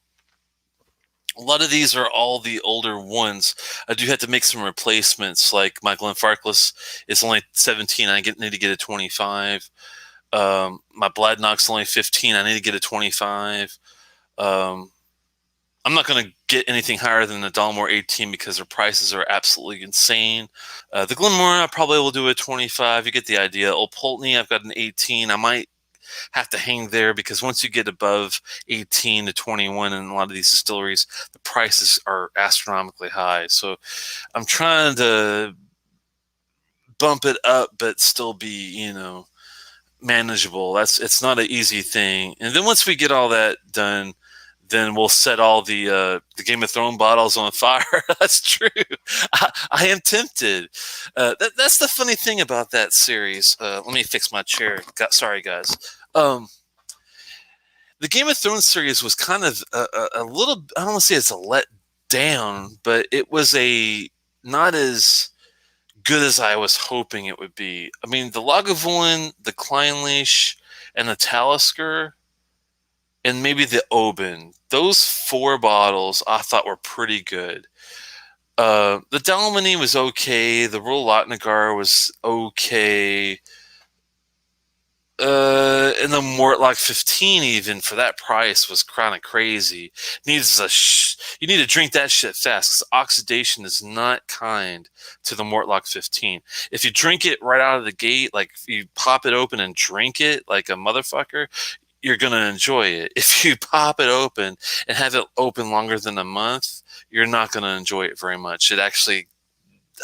A lot of these are all the older ones. I do have to make some replacements. Like my Glenfarclas is only 17. I need to get a 25. My Bladnoch's only 15. I need to get a 25. I'm not going to get anything higher than the Dalmore 18 because their prices are absolutely insane. The Glenmore, I probably will do a 25. You get the idea. Old Pulteney, I've got an 18. I might have to hang there because once you get above 18 to 21 in a lot of these distilleries, the prices are astronomically high. So I'm trying to bump it up, but still be, manageable. It's not an easy thing. And then once we get all that done, then we'll set all the Game of Thrones bottles on fire. That's true. I am tempted. That's the funny thing about that series. Let me fix my chair. Sorry, guys. The Game of Thrones series was kind of a little, I don't want to say it's a let down, but it was not as good as I was hoping it would be. I mean, the Lagavulin, the Kleinleash, and the Talisker, and maybe the Oban. Those 4 bottles I thought were pretty good. The Dalwhinnie was okay. The Royal Lotnagar was okay. And the Mortlock 15 even for that price was kind of crazy. You need to drink that shit fast because oxidation is not kind to the Mortlock 15. If you drink it right out of the gate, like if you pop it open and drink it like a motherfucker, you're going to enjoy it. If you pop it open and have it open longer than a month, you're not going to enjoy it very much. It actually,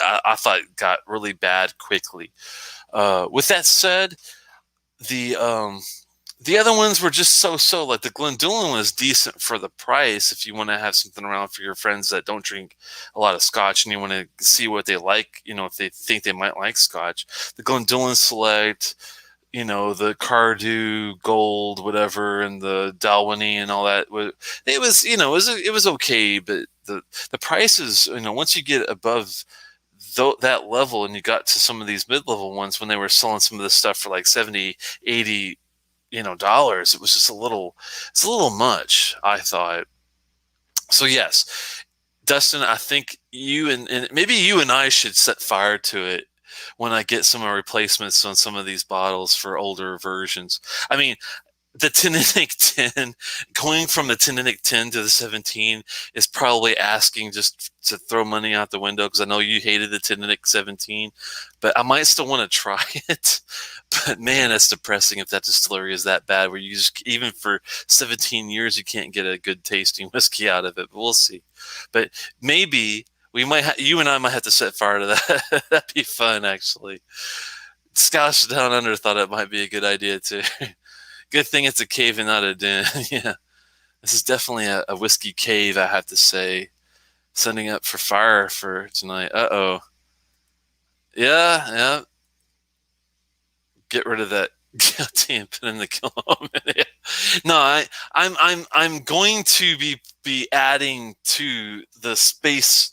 I thought, got really bad quickly. With that said, the other ones were just so. Like the Glendullan was decent for the price if you want to have something around for your friends that don't drink a lot of Scotch and you want to see what they like, if they think they might like Scotch. The Glendullan Select, the Cardew Gold, whatever, and the Dalwhinnie and all that. It was okay, but the prices, once you get above that level and you got to some of these mid-level ones when they were selling some of this stuff for like 70, 80, dollars, it was just it's a little much, I thought. So yes, Dustin, I think you and maybe you and I should set fire to it when I get some replacements on some of these bottles for older versions. I mean, the Tinnick 10, going from the Tinnick 10 to the 17 is probably asking just to throw money out the window because I know you hated the Tinnick 17, but I might still want to try it. But man, that's depressing if that distillery is that bad where you just, even for 17 years, you can't get a good tasting whiskey out of it. But we'll see. But maybe You and I might have to set fire to that. That'd be fun, actually. Scotch Down Under thought it might be a good idea too. Good thing it's a cave and not a den. Yeah, this is definitely a whiskey cave, I have to say. Setting up for fire for tonight. Uh-oh. Yeah, yeah. Get rid of that goddamn put in the kill home. No, I'm going to be adding to the space.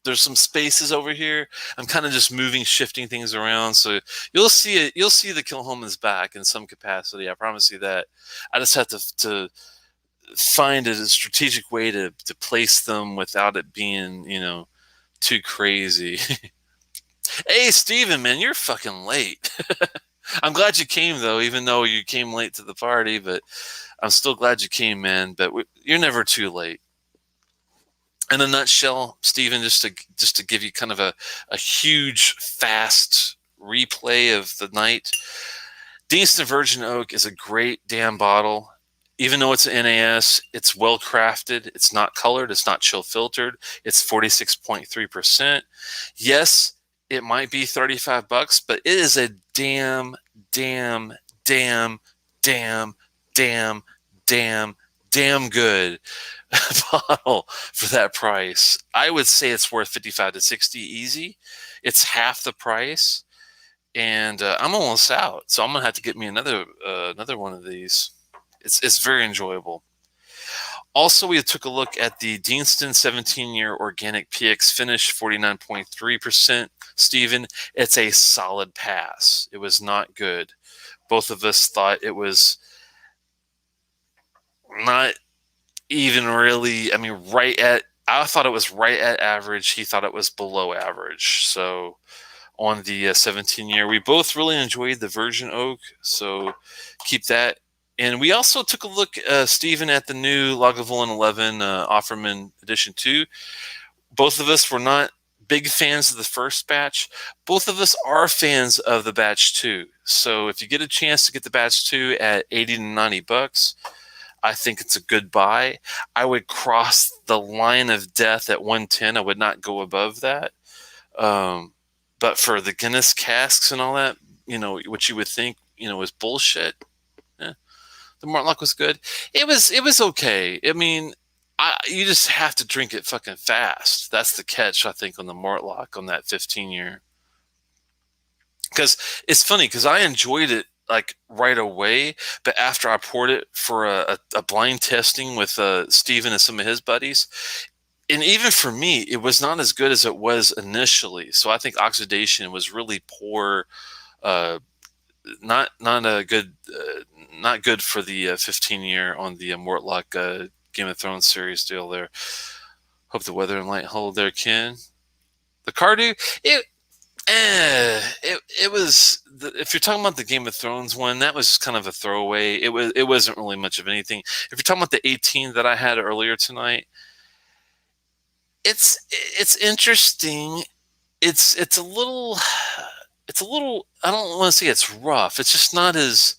There's some spaces over here. I'm kind of just moving, shifting things around. So you'll see it. You'll see the Kilhoman's back in some capacity. I promise you that. I just have to find a strategic way to place them without it being, too crazy. Hey, Steven, man, you're fucking late. I'm glad you came, though, even though you came late to the party. But I'm still glad you came, man. But you're never too late. In a nutshell, Steven, just to give you kind of a huge, fast replay of the night, Deanston Virgin Oak is a great damn bottle. Even though it's an NAS, it's well crafted. It's not colored. It's not chill filtered. It's 46.3%. Yes, it might be $35, but it is a damn good bottle for that price. I would say it's worth 55 to 60 easy. It's half the price, and I'm almost out, so I'm gonna have to get me another one of these. It's very enjoyable. Also, we took a look at the Deanston 17-year organic PX finish, 49.3%. Steven, it's a solid pass. It was not good. Both of us thought it was not even really, I thought it was right at average. He thought it was below average. So on the 17-year, we both really enjoyed the Virgin Oak. So keep that. And we also took a look, Stephen, at the new Lagavulin 11 Offerman Edition 2. Both of us were not big fans of the first batch. Both of us are fans of the batch 2. So if you get a chance to get the batch 2 at 80 to 90 bucks, I think it's a good buy. I would cross the line of death at 110. I would not go above that. But for the Guinness casks and all that, what you would think, was bullshit. The Mortlock was good. It was okay. I mean, you just have to drink it fucking fast. That's the catch, I think, on the Mortlock on that 15-year. Because it's funny, because I enjoyed it like right away, but after I poured it for a blind testing with Steven and some of his buddies, and even for me, it was not as good as it was initially. So I think oxidation was really poor. Not good for the 15-year on the Mortlock Game of Thrones series deal there. Hope the weather and light hold there, Ken. The Cardew, it was. If you're talking about the Game of Thrones one, that was just kind of a throwaway. It wasn't really much of anything. If you're talking about the 18 that I had earlier tonight, it's interesting. It's a little. I don't want to say it's rough. It's just not as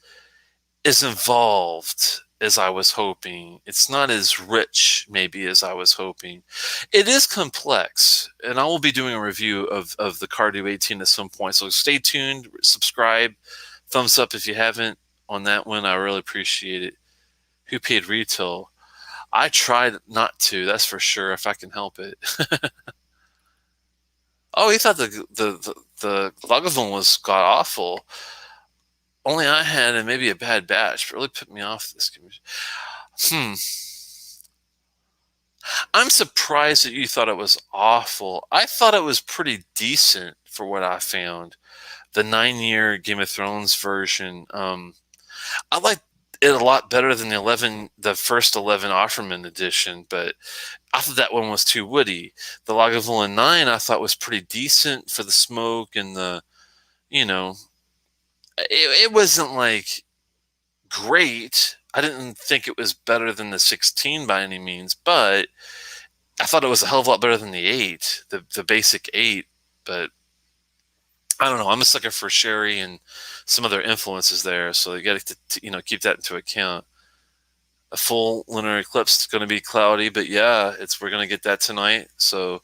involved as I was hoping. It's not as rich, maybe, as I was hoping. It is complex, and I will be doing a review of the Cardew 18 at some point. So stay tuned, subscribe, thumbs up if you haven't on that one. I really appreciate it. Who paid retail? I tried not to, that's for sure, if I can help it. Oh, he thought the Lagavulin was god awful. Only I had, and maybe a bad batch, but really put me off this. I'm surprised that you thought it was awful. I thought it was pretty decent for what I found. The 9-year Game of Thrones version. I like it a lot better than the first 11 Offerman edition, but I thought that one was too woody. The Lagavulin 9 I thought was pretty decent for the smoke and the, it wasn't like great. I didn't think it was better than the 16 by any means, but I thought it was a hell of a lot better than the 8, the basic 8. But I don't know. I'm a sucker for sherry and some other influences there, so you got to keep that into account. A full lunar eclipse is going to be cloudy, but yeah, we're going to get that tonight. So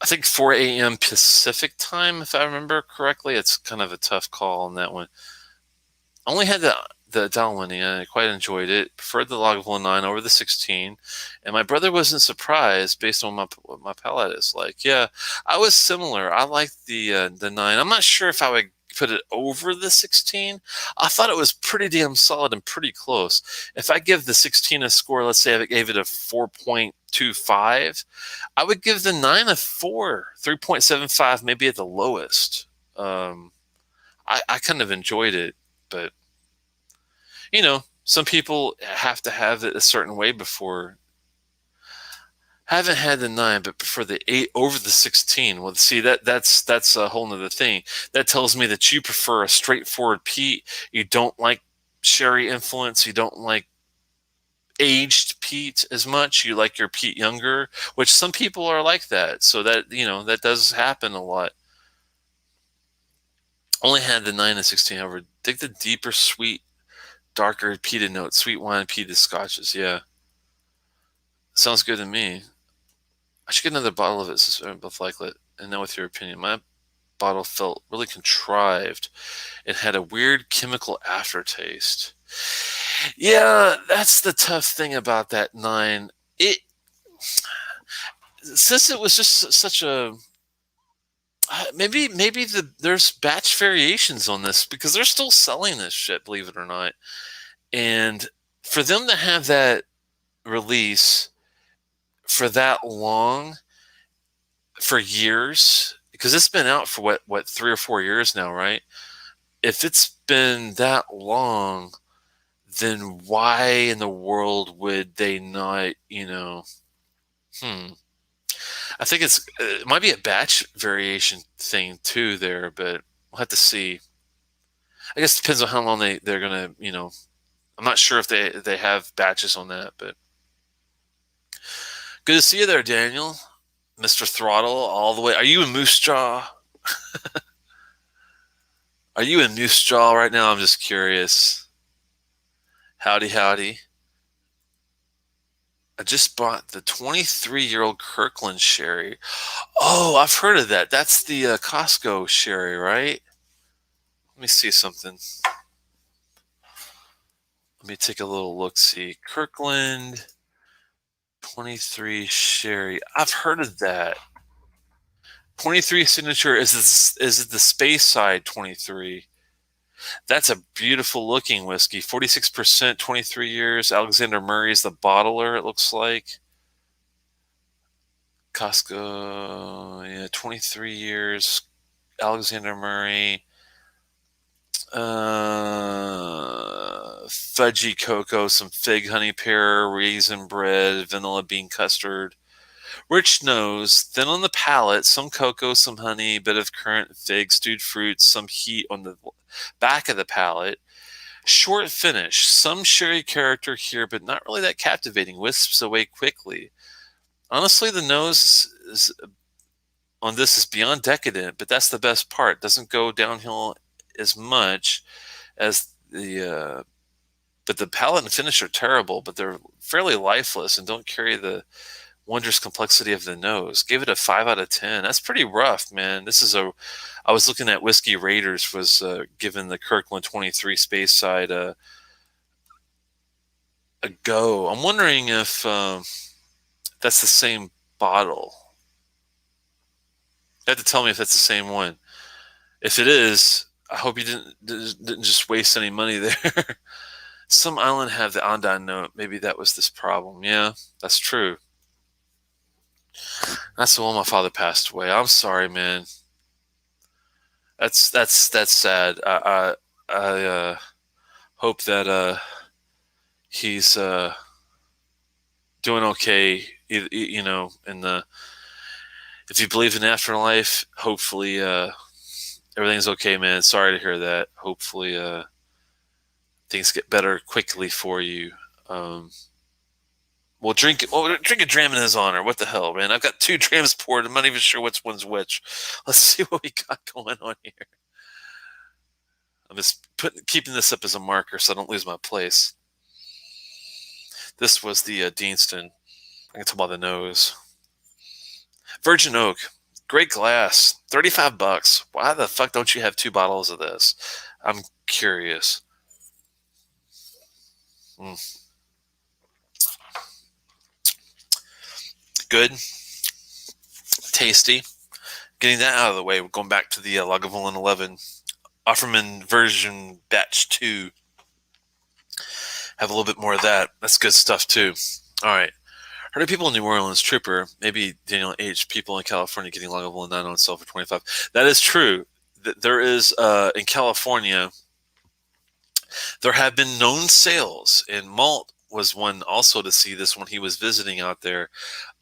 I think 4 a.m. Pacific time, if I remember correctly. It's kind of a tough call on that one. Only had the Dalwhinnie, and I quite enjoyed it. Preferred the Lagavulin 9 over the 16, and my brother wasn't surprised based on what my palate is like. Yeah, I was similar. I liked the 9. I'm not sure if I would put it over the 16. I thought it was pretty damn solid and pretty close. If I give the 16 a score, let's say I gave it a 4.25, I would give the 9 a 4, 3.75, maybe at the lowest. I kind of enjoyed it, but some people have to have it a certain way before. Haven't had the 9, but prefer the 8 over the 16. Well, see, that's a whole nother thing. That tells me that you prefer a straightforward peat. You don't like sherry influence. You don't like aged peat as much. You like your peat younger, which some people are like that. So that does happen a lot. Only had the 9 and 16, however. Dig the deeper, sweet, darker peated notes, sweet wine, peated scotches. Yeah, sounds good to me. I should get another bottle of it, both like it, and know with your opinion. My bottle felt really contrived. It had a weird chemical aftertaste. Yeah, that's the tough thing about that 9. It Since it was just such a maybe there's batch variations on this because they're still selling this shit, believe it or not. And for them to have that release for that long, for years, because it's been out for what 3 or 4 years now, right? If it's been that long, then why in the world would they not, I think it might be a batch variation thing too there, but we'll have to see. I guess it depends on how long they're gonna, I'm not sure if they have batches on that, but good to see you there, Daniel. Mr. Throttle, all the way. Are you in Moose Jaw? Are you in Moose Jaw right now? I'm just curious. Howdy, howdy. I just bought the 23-year-old Kirkland sherry. Oh, I've heard of that. That's the Costco sherry, right? Let me see something. Let me take a little look-see. Kirkland 23 sherry. I've heard of that. 23 signature is it the Space Side 23? That's a beautiful looking whiskey. 46%, 23 years. Alexander Murray is the bottler, it looks like. Costco, yeah, 23 years. Alexander Murray. Fudgy cocoa, some fig honey pear, raisin bread, vanilla bean custard. Rich nose, thin on the palate, some cocoa, some honey, bit of currant, fig, stewed fruits, some heat on the back of the palate. Short finish, some sherry character here, but not really that captivating. Wisps away quickly. Honestly, the nose on this is beyond decadent, but that's the best part. Doesn't go downhill as much as but the palate and finish are terrible, but they're fairly lifeless and don't carry the wondrous complexity of the nose. Gave it a 5 out of 10. That's pretty rough, man. I was looking at Whiskey Raiders was giving the Kirkland 23 Space Side a go. I'm wondering if that's the same bottle. You have to tell me if that's the same one. If it is, I hope you didn't just waste any money there. Some island have the Andine note. Maybe that was this problem. Yeah, that's true. That's the one my father passed away. I'm sorry, man. That's sad. I hope that he's doing okay. In the if you believe in afterlife, hopefully everything's okay, man. Sorry to hear that. Hopefully things get better quickly for you. We'll drink a dram in his honor. What the hell, man? I've got 2 drams poured. I'm not even sure which one's which. Let's see what we got going on here. I'm just keeping this up as a marker so I don't lose my place. This was the Deanston. I can tell by the nose. Virgin Oak. Great glass. $35. Why the fuck don't you have 2 bottles of this? I'm curious. Mm. Good. Tasty. Getting that out of the way, we're going back to the Lagavulin 11. Offerman version batch 2. Have a little bit more of that. That's good stuff too. All right. Heard of people in New Orleans, Trooper, maybe Daniel H. People in California getting Lagavulin 9 on sale for 25. That is true. There is in California. There have been known sales, and Malt was one also to see this when he was visiting out there.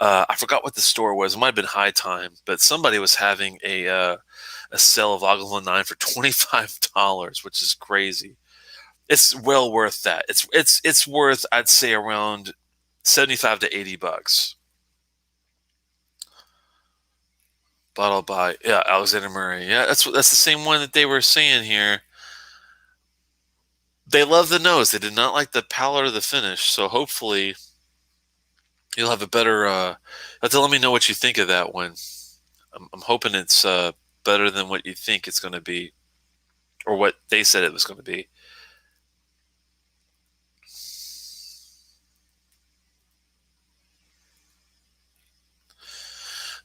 I forgot what the store was. It might have been High Time, but somebody was having a sale of Lagavulin 9 for $25, which is crazy. It's well worth that. It's worth, I'd say, around 75 to $80. Bottled by Alexander Murray. Yeah, that's the same one that they were saying here. They love the nose. They did not like the palate or the finish. So hopefully you'll have a better. Have to let me know what you think of that one. I'm hoping it's better than what you think it's going to be, or what they said it was going to be.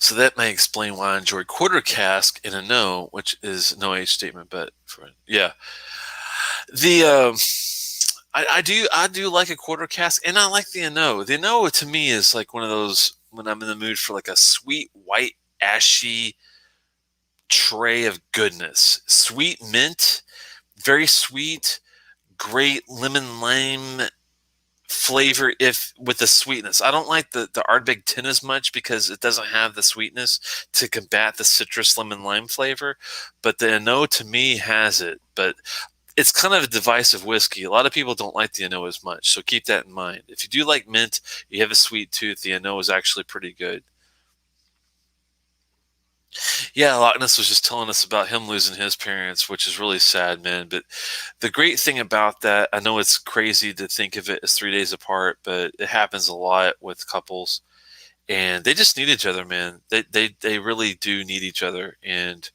So that may explain why I enjoy quarter cask in a no, which is no age statement, but yeah, the I do like a quarter cask, and I like the no. The no to me is like one of those when I'm in the mood for like a sweet white ashy tray of goodness, sweet mint, very sweet, great lemon lime flavor if with the sweetness. I don't like the Ardbeg tin as much because it doesn't have the sweetness to combat the citrus lemon lime flavor, but the Ano to me has it. But it's kind of a divisive whiskey. A lot of people don't like the Ano as much, so keep that in mind. If you do like mint, you have a sweet tooth, the Ano is actually pretty good. Yeah, Loch Ness was just telling us about him losing his parents, which is really sad, man. But the great thing about that, I know it's crazy to think of it as 3 days apart, but it happens a lot with couples, and they just need each other, man. They really do need each other, and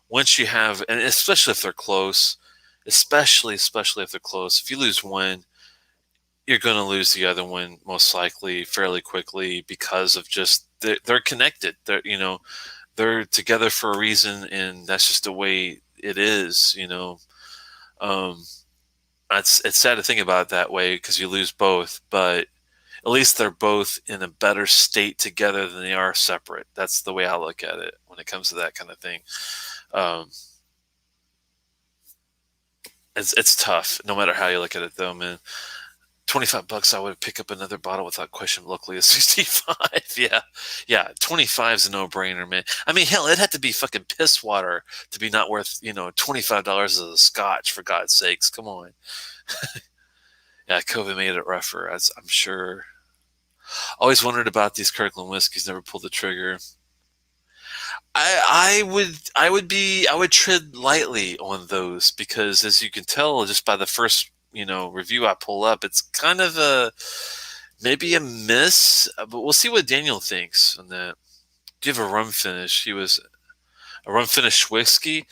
once you have, and especially if they're close, especially if they're close, if you lose one, you're going to lose the other one most likely fairly quickly because of just they're connected. They're together for a reason, and that's just the way it is. Um, it's sad to think about it that way because you lose both, but at least they're both in a better state together than they are separate. That's the way I look at it when it comes to that kind of thing. Um, it's tough, no matter how you look at it, though, man. $25, I would pick up another bottle without question. Locally, at 65. Yeah. 25 is a no-brainer, man. I mean, hell, it had to be fucking piss water to be not worth $25 as a scotch. For God's sakes, come on. Yeah, COVID made it rougher. I'm sure. Always wondered about these Kirkland whiskeys. Never pulled the trigger. I would tread lightly on those because, as you can tell, just by the first review I pull up, it's kind of maybe a miss, but we'll see what Daniel thinks on that. Do you have a rum finish? He was a rum finish whiskey.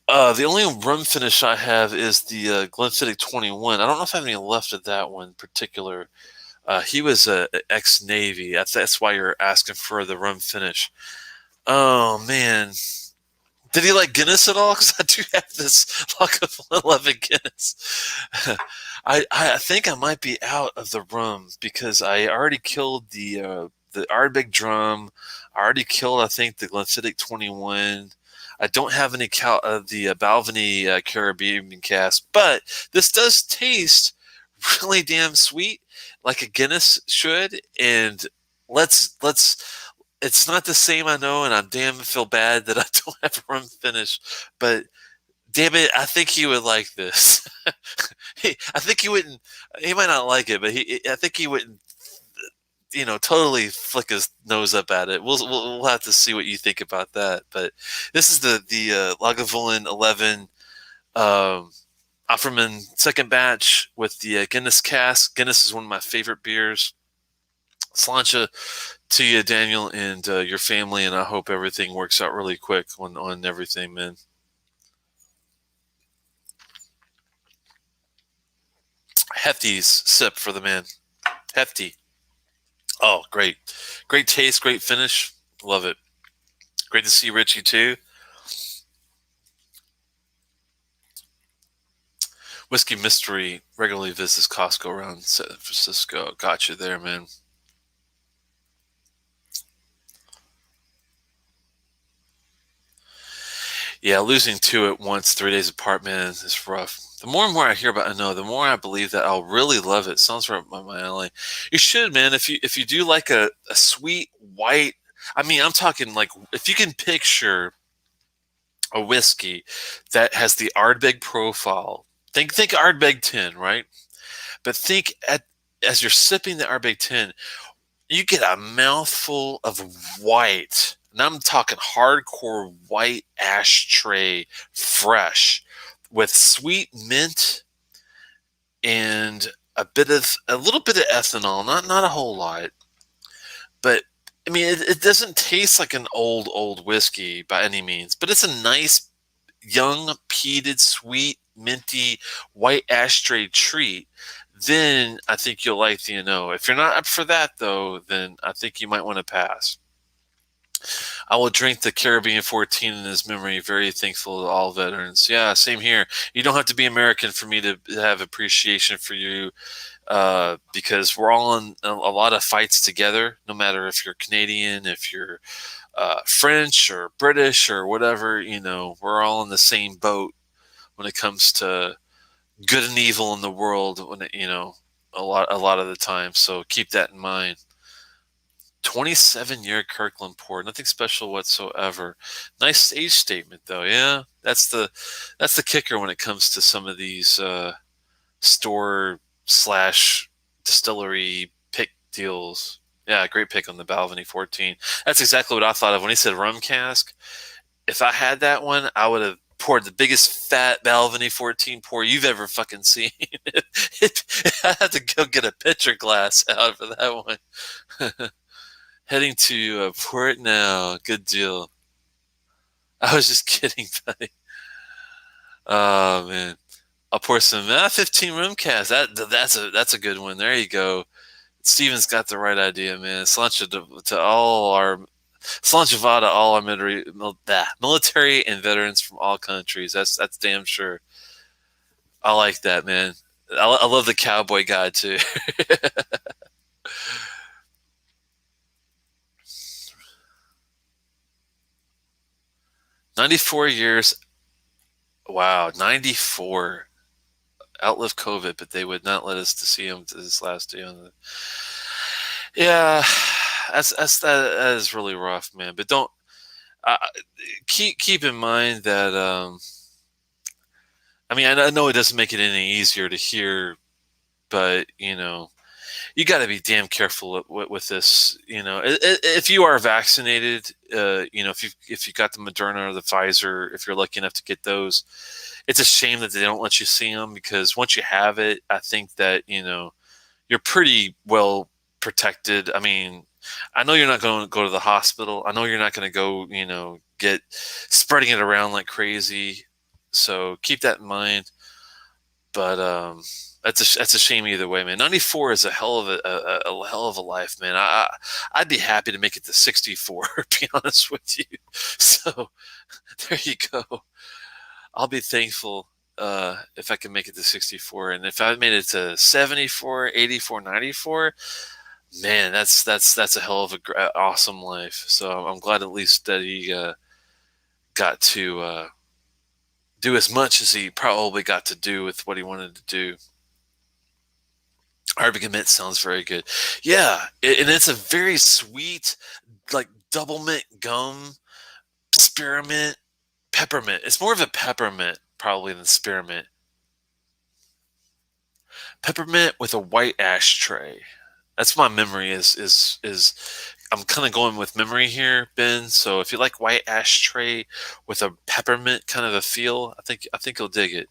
The only rum finish I have is the Glenfiddich 21. I don't know if I have any left of that one in particular. He was a ex-Navy. That's why you're asking for the rum finish. Oh man, did he like Guinness at all? Because I do have this Lock of 11 Guinness. I think I might be out of the rum because I already killed the Ardbeg drum. I already killed, I think, the Glenfiddich 21. I don't have any the Balvenie Caribbean cask, but this does taste really damn sweet, like a Guinness should. And let's it's not the same, I know, and I damn feel bad that I don't have a rum finish, but damn it, I think he would like this. I think he wouldn't. He might not like it, but I think he wouldn't. Totally flick his nose up at it. We'll have to see what you think about that. But this is the Lagavulin 11 Offerman second batch with the Guinness cask. Guinness is one of my favorite beers. Sláinte to you, Daniel, and your family, and I hope everything works out really quick on everything, man. Hefty sip for the man. Hefty. Oh, great. Great taste, great finish. Love it. Great to see Richie, too. Whiskey Mystery regularly visits Costco around San Francisco. Got you there, man. Yeah, losing two at once, 3 days apart, man, is rough. The more and more I hear about it, the more I believe that I'll really love it. Sounds right up my alley. You should, man. If you do like a sweet white, I mean, I'm talking like if you can picture a whiskey that has the Ardbeg profile. Think Ardbeg 10, right? But think as you're sipping the Ardbeg 10, you get a mouthful of white. And I'm talking hardcore white ashtray fresh with sweet mint and a little bit of ethanol, not a whole lot. But I mean it doesn't taste like an old whiskey by any means, but it's a nice young peated sweet minty white ashtray treat. Then I think you'll like the If you're not up for that though, then I think you might want to pass. I will drink the Caribbean 14 in his memory. Very thankful to all veterans. Yeah, same here. You don't have to be American for me to have appreciation for you, because we're all in a lot of fights together, no matter if you're Canadian, if you're French or British or whatever, we're all in the same boat when it comes to good and evil in the world, when a lot of the time. So keep that in mind. 27-year Kirkland port, nothing special whatsoever. Nice age statement though. Yeah, that's the kicker when it comes to some of these store slash distillery pick deals. Yeah, great pick on the Balvenie 14. That's exactly what I thought of when he said rum cask. If I had that one, I would have poured the biggest fat Balvenie 14 pour you've ever fucking seen. I had to go get a pitcher glass out for that one. Heading to Port now. Good deal. I was just kidding, buddy. Oh man, I'll pour some 15 room cast. That's a good one. There you go. Steven's got the right idea, man. Sláinte to all our Sláinte to all our military and veterans from all countries. That's damn sure. I like that, man. I love the cowboy guy too. 94 years. Wow, 94. Outlived COVID, but they would not let us to see him to his last day on the. Yeah, that is really rough, man. But don't uh, keep in mind that I mean I know it doesn't make it any easier to hear, but you got to be damn careful with this. If you are vaccinated, if you got the Moderna or the Pfizer, if you're lucky enough to get those, it's a shame that they don't let you see them, because once you have it, I think that you're pretty well protected. I mean, I know you're not going to go to the hospital. I know you're not going to go, get spreading it around like crazy. So keep that in mind. But that's a shame either way, man. 94 is a hell of a hell of a life, man. I'd be happy to make it to 64. To be honest with you. So there you go. I'll be thankful if I can make it to 64, and if I made it to 74, 84, 94, man, that's a hell of a awesome life. So I'm glad at least that he got to do as much as he probably got to do with what he wanted to do. Arabic mint sounds very good. Yeah, and it's a very sweet, like double mint gum, spearmint, peppermint. It's more of a peppermint probably than spearmint. Peppermint with a white ashtray. That's my memory is I'm kind of going with memory here, Ben. So if you like white ashtray with a peppermint kind of a feel, I think you'll dig it.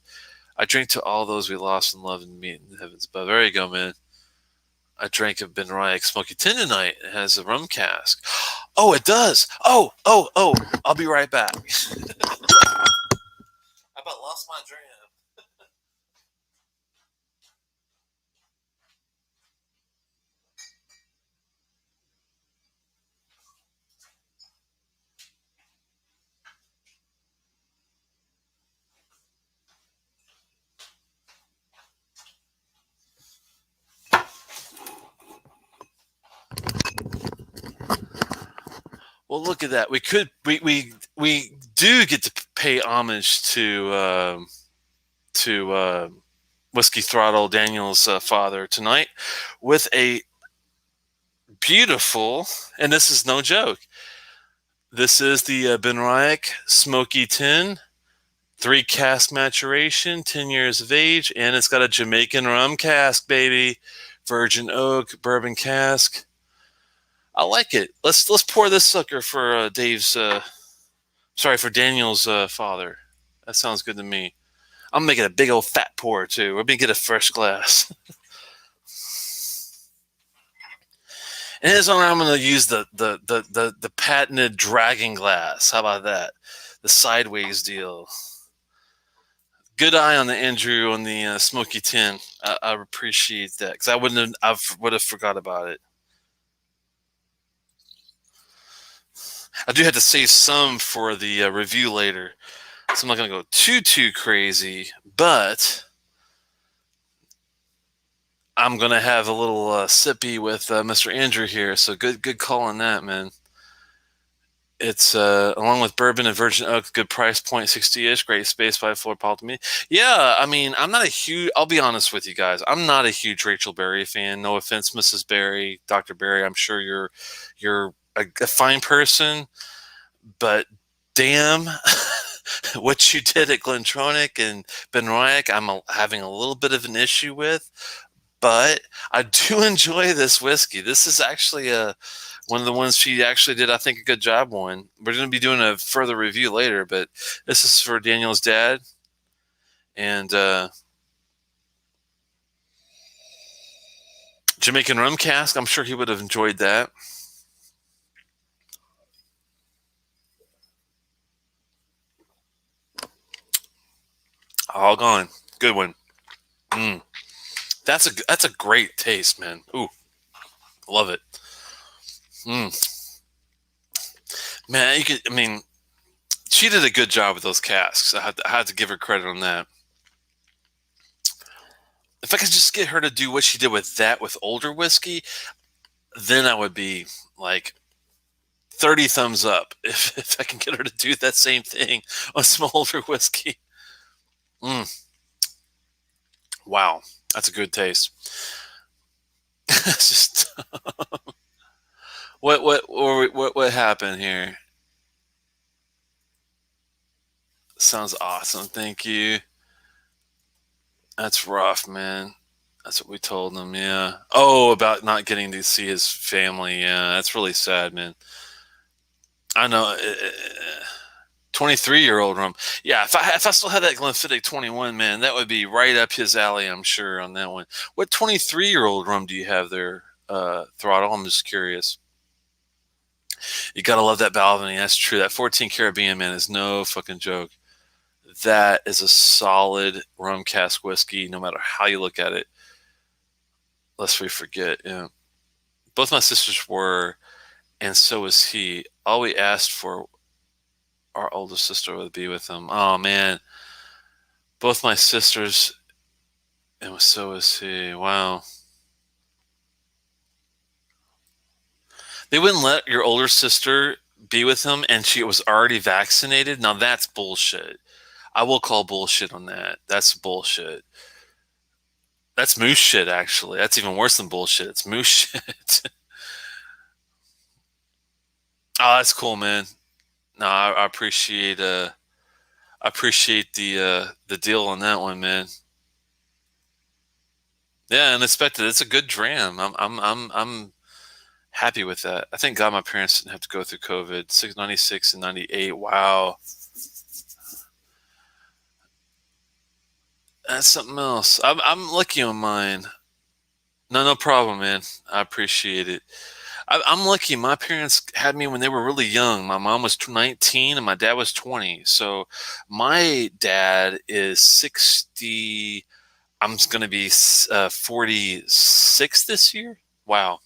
I drink to all those we lost and loved and meet in the heavens above. There you go, man. I drank a Ben Ryack Smoky Tin tonight. It has a rum cask. Oh, it does. Oh. I'll be right back. I about lost my dram. Well, look at that. We do get to pay homage to Whiskey Throttle Daniel's father tonight with a beautiful, and this is no joke. This is the Ben Ryack Smoky Tin, 3 cask maturation, 10 years of age, and it's got a Jamaican rum cask, baby. Virgin Oak bourbon cask. I like it. Let's pour this sucker for for Daniel's father. That sounds good to me. I'm making a big old fat pour too. We're gonna get a fresh glass. In his honor, I'm going to use the patented dragon glass. How about that? The sideways deal. Good eye on the Andrew on the Smoky Tin. I appreciate that because I would have forgot about it. I do have to save some for the review later, so I'm not going to go too crazy, but I'm going to have a little sippy with Mr. Andrew here. So good call on that, man. It's along with bourbon and Virgin Oak, good price point, 60-ish, great space by floor pop to me. Yeah, I mean, I'll be honest with you guys. I'm not a huge Rachel Berry fan. No offense, Mrs. Berry, Dr. Berry. I'm sure you're a fine person, but damn, what you did at Glentronic and Ben Ryack, I'm having a little bit of an issue with. But I do enjoy this whiskey. This is actually one of the ones she actually did, I think, a good job on. We're going to be doing a further review later, but this is for Daniel's dad. And Jamaican rum cask, I'm sure he would have enjoyed that. All gone. Good one. That's a great taste, man. Ooh, love it. Man, she did a good job with those casks. I had to give her credit on that. If I could just get her to do what she did with that with older whiskey, then I would be like 30 thumbs up. If I can get her to do that same thing on some older whiskey. Wow, that's a good taste. It's just what happened here? Sounds awesome. Thank you. That's rough, man. That's what we told him. Yeah. Oh, about not getting to see his family. Yeah, that's really sad, man. I know. 23-year-old rum. Yeah, if I still had that Glenfiddich 21, man, that would be right up his alley, I'm sure, on that one. What 23-year-old rum do you have there, Throttle? I'm just curious. You gotta love that Balvenie. That's true. That 14 Caribbean, man, is no fucking joke. That is a solid rum cask whiskey, no matter how you look at it. Lest we forget, yeah. Both my sisters were, and so was he. All we asked for our older sister would be with him. Oh man, both my sisters, and so was he. Wow. They wouldn't let your older sister be with him, and she was already vaccinated. Now that's bullshit. I will call bullshit on that. That's bullshit. That's moose shit, actually. That's even worse than bullshit. It's moose shit. Oh, that's cool, man. No, I appreciate the deal on that one, man. Yeah, unexpected. It's a good dram. I'm happy with that. I thank God my parents didn't have to go through COVID. 696 and 98. Wow. That's something else. I'm lucky on mine. No, no problem, man. I appreciate it. I'm lucky. My parents had me when they were really young. My mom was 19 and my dad was 20. So my dad is 60. I'm going to be 46 this year. Wow.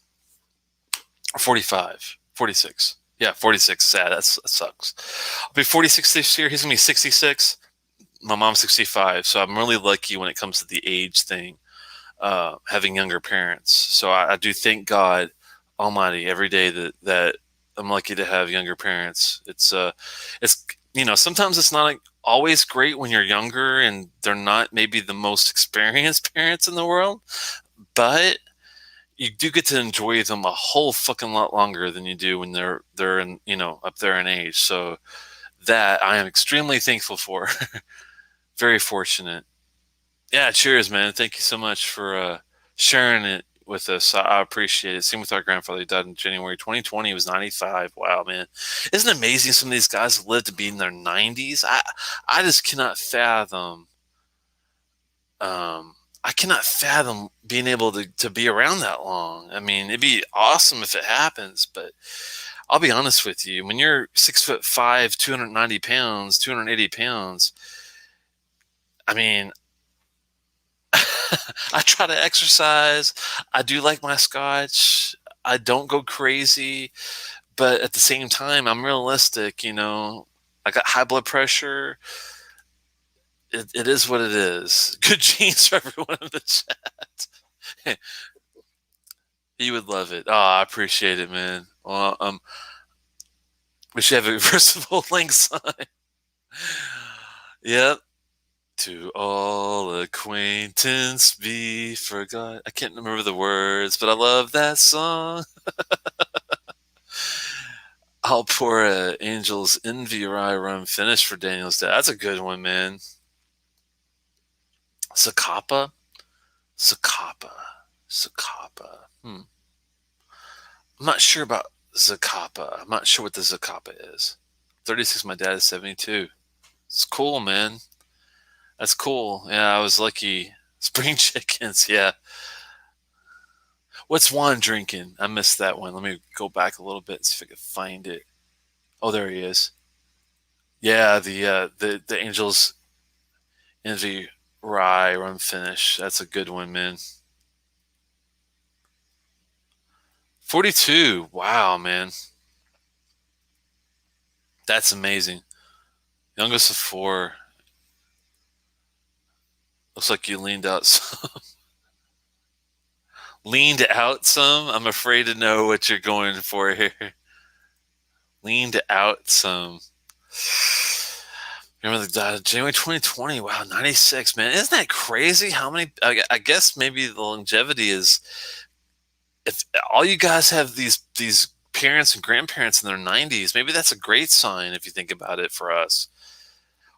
45. 46. Yeah, 46. Sad. That sucks. I'll be 46 this year. He's going to be 66. My mom's 65. So I'm really lucky when it comes to the age thing, having younger parents. So I do thank God Almighty every day that I'm lucky to have younger parents. It's sometimes it's not like always great when you're younger and they're not maybe the most experienced parents in the world, but you do get to enjoy them a whole fucking lot longer than you do when they're in up there in age. So that I am extremely thankful for. Very fortunate. Yeah, cheers, man. Thank you so much for sharing it with us. I appreciate it. Same with our grandfather. He died in January 2020. He was 95. Wow, man. Isn't it amazing some of these guys live to be in their 90s? I just cannot fathom. I cannot fathom being able to be around that long. I mean, it'd be awesome if it happens, but I'll be honest with you. When you're 6'5", 290 pounds, 280 pounds, I mean, I try to exercise. I do like my scotch. I don't go crazy, but at the same time, I'm realistic. I got high blood pressure. It is what it is. Good genes for everyone in the chat. You would love it. Oh, I appreciate it, man. Well, we should have a reversible link sign. Yep. To all acquaintance be forgot. I can't remember the words, but I love that song. I'll pour a Angel's Envy Rye rum finish for Daniel's dad. That's a good one, man. Zacapa? Zacapa. Zacapa. I'm not sure about Zacapa. I'm not sure what the Zacapa is. 36, my dad is 72. It's cool, man. That's cool. Yeah, I was lucky. Spring chickens, yeah. What's Juan drinking? I missed that one. Let me go back a little bit and see if I can find it. Oh, there he is. Yeah, the Angels Envy Rye rum finish. That's a good one, man. 42. Wow, man. That's amazing. Youngest of four. Looks like you leaned out some. Leaned out some? I'm afraid to know what you're going for here. Leaned out some. Remember the January 2020. Wow, 96, man. Isn't that crazy? How many? I guess maybe the longevity is if all you guys have these parents and grandparents in their 90s. Maybe that's a great sign if you think about it for us.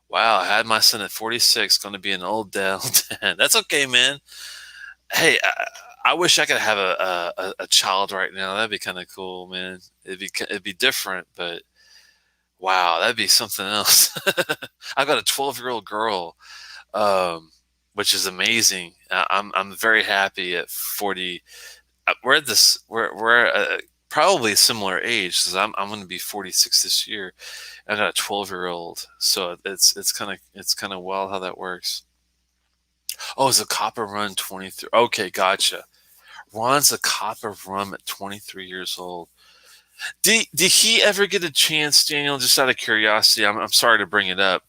Wow, I had my son at 46, going to be an old dad. That's okay, man. Hey, I wish I could have a child right now. That'd be kind of cool, man. It'd be different, but wow, that'd be something else. I've got a 12-year-old girl, which is amazing. I'm very happy at 40. We're probably a similar age because I'm going to be 46 this year. I got a 12-year-old, so it's kind of wild how that works. Oh, it's a copper run 23. Okay, gotcha. Ron's a copper rum at 23 years old. Did he ever get a chance, Daniel? Just out of curiosity, I'm sorry to bring it up.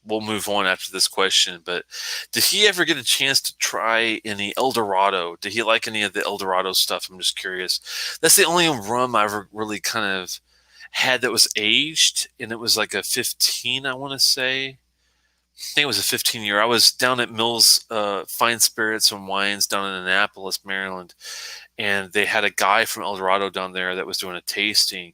We'll move on after this question, but did he ever get a chance to try any El Dorado? Did he like any of the El Dorado stuff? I'm just curious. That's the only rum I ever really kind of had that was aged, and it was like a 15, I want to say. I think it was a 15-year. I was down at Mills Fine Spirits and Wines down in Annapolis, Maryland, and they had a guy from El Dorado down there that was doing a tasting.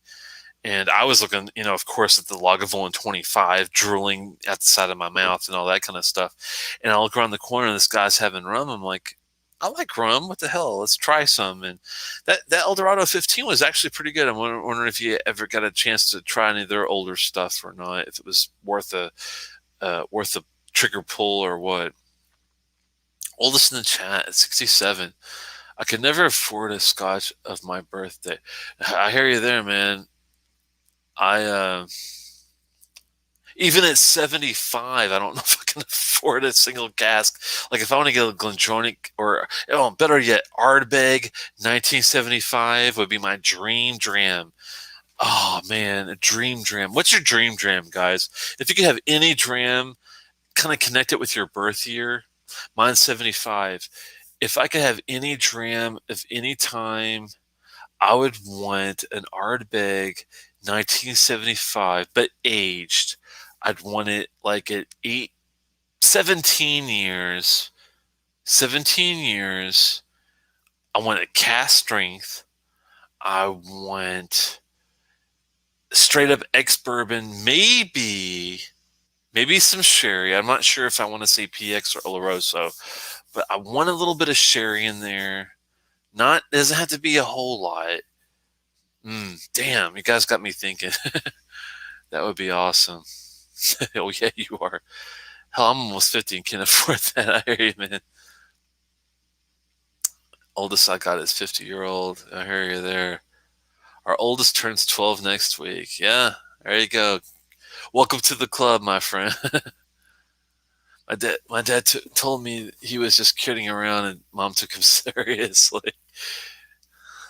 And I was looking, of course, at the Lagavulin 25, drooling at the side of my mouth and all that kind of stuff. And I look around the corner, and this guy's having rum. I'm like, I like rum. What the hell? Let's try some. And that El Dorado 15 was actually pretty good. I'm wondering if you ever got a chance to try any of their older stuff or not, if it was worth a trigger pull or what. Oldest in the chat at 67. I could never afford a scotch of my birthday. I hear you there, man. I even at 75, I don't know if I can afford a single cask. Like if I want to get a Glendronach or, oh, better yet, Ardbeg 1975 would be my dream dram. Oh man, a dream dram. What's your dream dram, guys? If you could have any dram, kind of connect it with your birth year. Mine's 75. If I could have any dram of any time, I would want an Ardbeg 1975, but aged. I'd want it like at 17 years. 17 years. I want it cast strength. I want straight up ex bourbon, maybe some sherry. I'm not sure if I want to say PX or Oloroso, but I want a little bit of sherry in there. Not doesn't have to be a whole lot. Damn, you guys got me thinking. That would be awesome. Oh yeah, you are. Hell, I'm almost 50 and can't afford that. I hear you, man. Oldest I got is 50-year-old. I hear you there. Our oldest turns 12 next week. Yeah, there you go. Welcome to the club, my friend. My dad told me he was just kidding around, and mom took him seriously.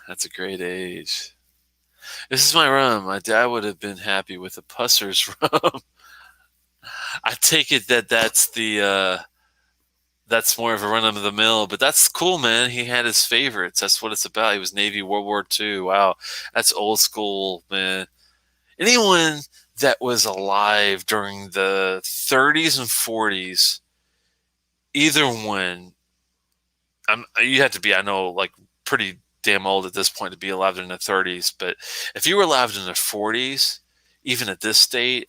That's a great age. This is my rum. My dad would have been happy with a Pusser's rum. I take it that that's more of a run of the mill, but that's cool, man. He had his favorites. That's what it's about. He was Navy, World War II. Wow, that's old school, man. Anyone that was alive during the 30s and 40s, either one, you have to be, I know, like pretty damn old at this point to be alive in the 30s, but if you were alive in the 40s, even at this state,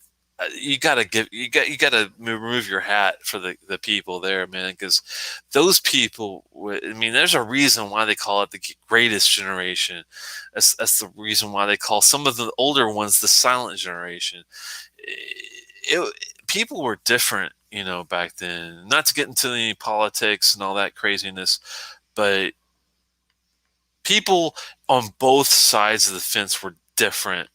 you gotta remove your hat for the people there, man, because those people. I mean, there's a reason why they call it the greatest generation. That's the reason why they call some of the older ones the silent generation. People were different, back then. Not to get into any politics and all that craziness, but people on both sides of the fence were different.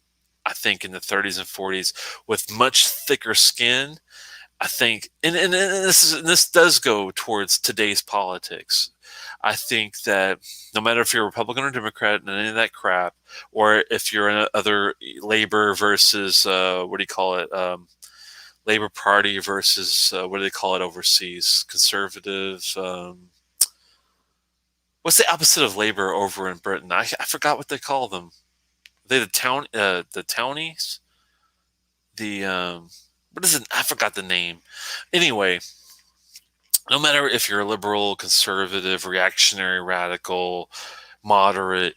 I think in the 30s and 40s with much thicker skin. I think, and this does go towards today's politics. I think that no matter if you're a Republican or Democrat and any of that crap, or if you're in other labor versus what do you call it, Labor Party versus what do they call it overseas, conservative. What's the opposite of labor over in Britain? I forgot what they call them. They the townies, what is it? I forgot the name. Anyway, no matter if you're a liberal, conservative, reactionary, radical, moderate,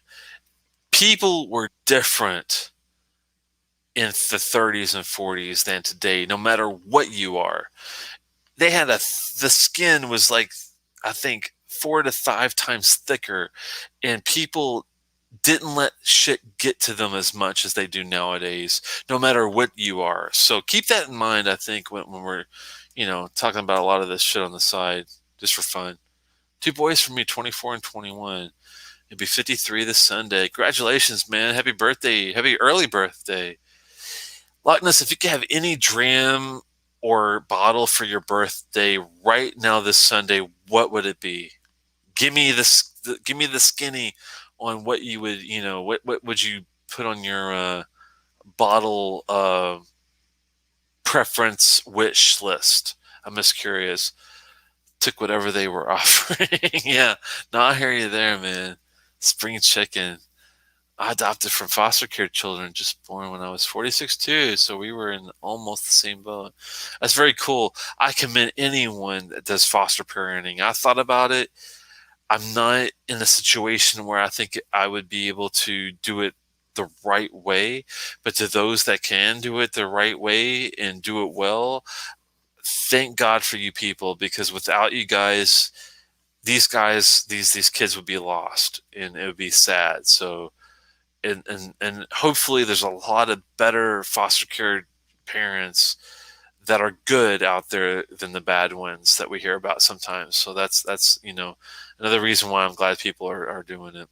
people were different in the 30s and 40s than today. No matter what you are, they had the skin was like, I think 4 to 5 times thicker, and people didn't let shit get to them as much as they do nowadays, no matter what you are. So keep that in mind, I think, when we're, talking about a lot of this shit on the side, just for fun. 2 boys for me, 24 and 21. It'll be 53 this Sunday. Congratulations, man. Happy birthday. Happy early birthday. Loch Ness, if you could have any dram or bottle for your birthday right now this Sunday, what would it be? Give me the skinny on what you would, what would you put on your bottle preference wish list? I'm just curious. Took whatever they were offering. Yeah, no, I hear you there, man. Spring chicken. I adopted from foster care children just born when I was 46 too, so we were in almost the same boat. That's very cool. I commend anyone that does foster parenting. I thought about it. I'm not in a situation where I think I would be able to do it the right way, but to those that can do it the right way and do it well, thank God for you people, because without you guys, these kids would be lost and it would be sad. So, and hopefully there's a lot of better foster care parents that are good out there than the bad ones that we hear about sometimes. So that's another reason why I'm glad people are doing it.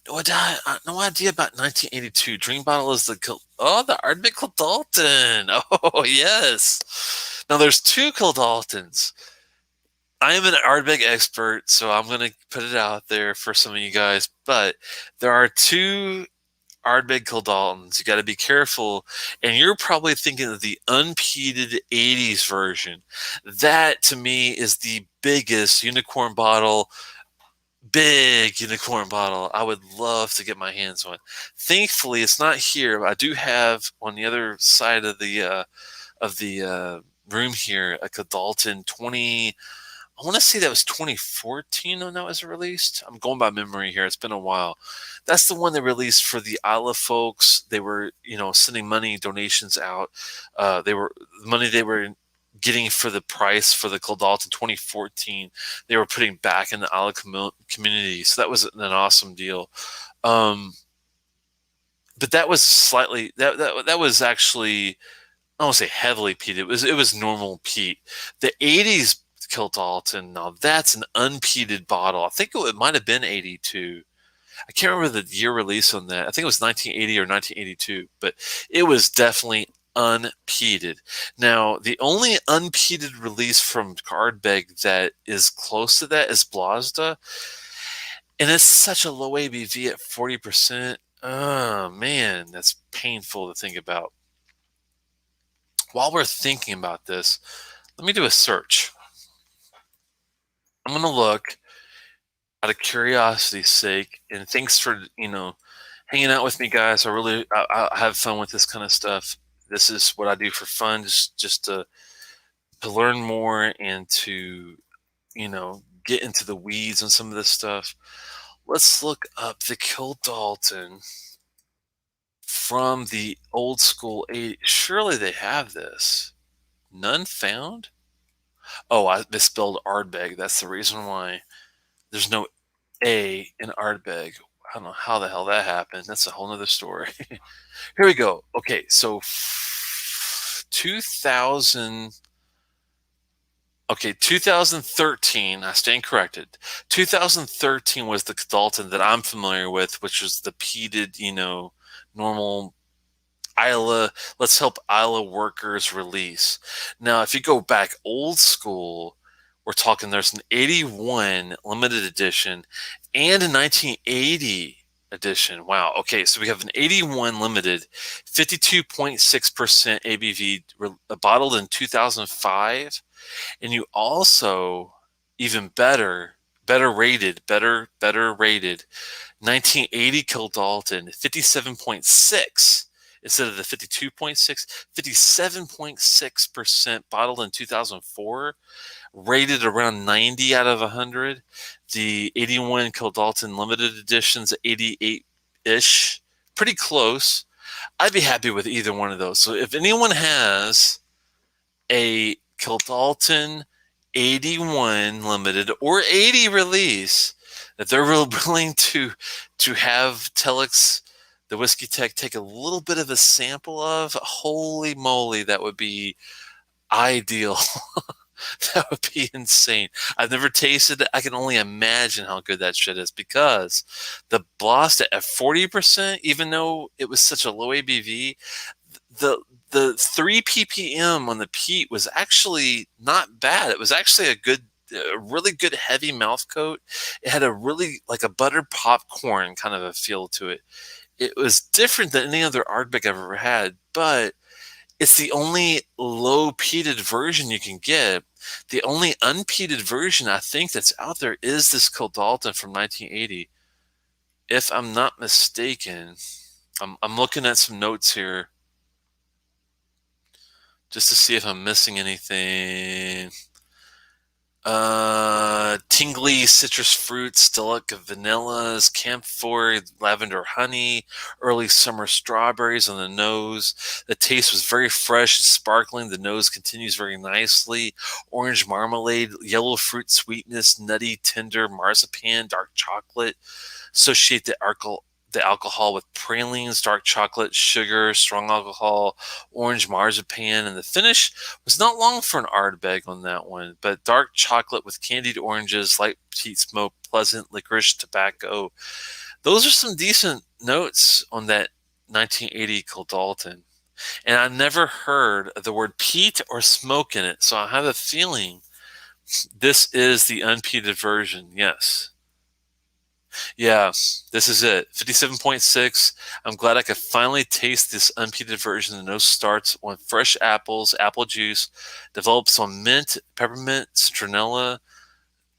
No idea about 1982. Dream Bottle is the Ardbeg Kildalton. Oh yes. Now there's two Kildaltons. I am an Ardbeg expert, so I'm going to put it out there for some of you guys. But there are two Ardbeg Kildaltons. You got to be careful, and you're probably thinking of the unpeated '80s version. That to me is the biggest unicorn bottle. Big unicorn bottle. I would love to get my hands on. Thankfully, it's not here. But I do have on the other side of the room here a Kildalton 20. I want to say that was 2014 when that was released. I'm going by memory here. It's been a while. That's the one they released for the Isla folks. They were, sending money donations out. The money they were getting for the price for the Kildalton 2014. They were putting back in the Isla community. So that was an awesome deal. But that was that was actually, I don't want to say heavily peat. It was normal peat. The '80s Kildalton, now that's an unpeated bottle. I think it might have been '82. I can't remember the year release on that. I think it was 1980 or 1982, but it was definitely unpeated. Now, the only unpeated release from Ardbeg that is close to that is Blazda, and it's such a low ABV at 40%. Oh man, that's painful to think about. While we're thinking about this, let me do a search. I'm going to look out of curiosity's sake, and thanks for, hanging out with me, guys. I have fun with this kind of stuff. This is what I do for fun, just to learn more and to, get into the weeds on some of this stuff. Let's look up the Kildalton from the old school 80s. Surely they have this. None found? Oh, I misspelled Ardbeg. That's the reason why there's no A in Ardbeg. I don't know how the hell that happened. That's a whole nother story. Here we go. Okay, so 2013. I stand corrected. 2013 was the Kildalton that I'm familiar with, which was the peated, normal Isla, let's help Isla workers release. Now, if you go back old school, we're talking there's an 81 limited edition and a 1980 edition. Wow. Okay, so we have an 81 limited, 52.6% ABV, bottled in 2005, and you also, even better rated 1980 Kildalton, 57.6 instead of the 52.6, 57.6% bottled in 2004, rated around 90 out of 100. The 81 Kildalton limited edition's 88-ish, pretty close. I'd be happy with either one of those. So if anyone has a Kildalton 81 limited or 80 release that they're real willing to have Telex, the Whiskey Tech, take a little bit of a sample of, holy moly, that would be ideal. That would be insane. I've never tasted it. I can only imagine how good that shit is, because the Blast at 40%, even though it was such a low ABV, the 3 ppm on the peat was actually not bad. It was actually a really good heavy mouth coat. It had a really, like a buttered popcorn kind of a feel to it. It was different than any other Ardbeg I've ever had, but it's the only low peated version you can get. The only unpeated version I think that's out there is this Kildalton from 1980. If I'm not mistaken, I'm looking at some notes here just to see if I'm missing anything. Tingly citrus fruits, delicate vanillas, camphor, lavender honey, early summer strawberries on the nose. The taste was very fresh and sparkling. The nose continues very nicely. Orange marmalade, yellow fruit sweetness, nutty, tender marzipan, dark chocolate. Associate the the alcohol with pralines, dark chocolate, sugar, strong alcohol, orange marzipan, and the finish was not long for an Ardbeg on that one, but dark chocolate with candied oranges, light peat smoke, pleasant licorice, tobacco. Those are some decent notes on that 1980 Caldalton. And I never heard the word peat or smoke in it, so I have a feeling this is the unpeated version. Yes. Yeah, this is it. 57.6. I'm glad I could finally taste this unpeated version. The nose starts on fresh apples, apple juice, develops on mint, peppermint, citronella.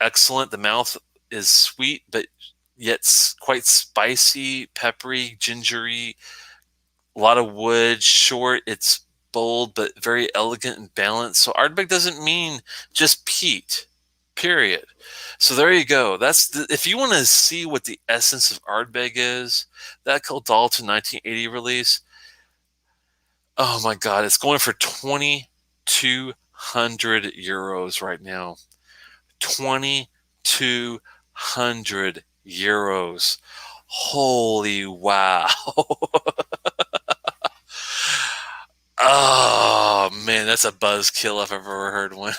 Excellent. The mouth is sweet, but yet quite spicy, peppery, gingery, a lot of wood, short. It's bold, but very elegant and balanced. So Ardbeg doesn't mean just peat, period. So there you go. If you want to see what the essence of Ardbeg is, that Dalton 1980 release. Oh my God, it's going for 2,200 euros right now. 2,200 euros. Holy wow. Oh man, that's a buzzkill if I've ever heard one.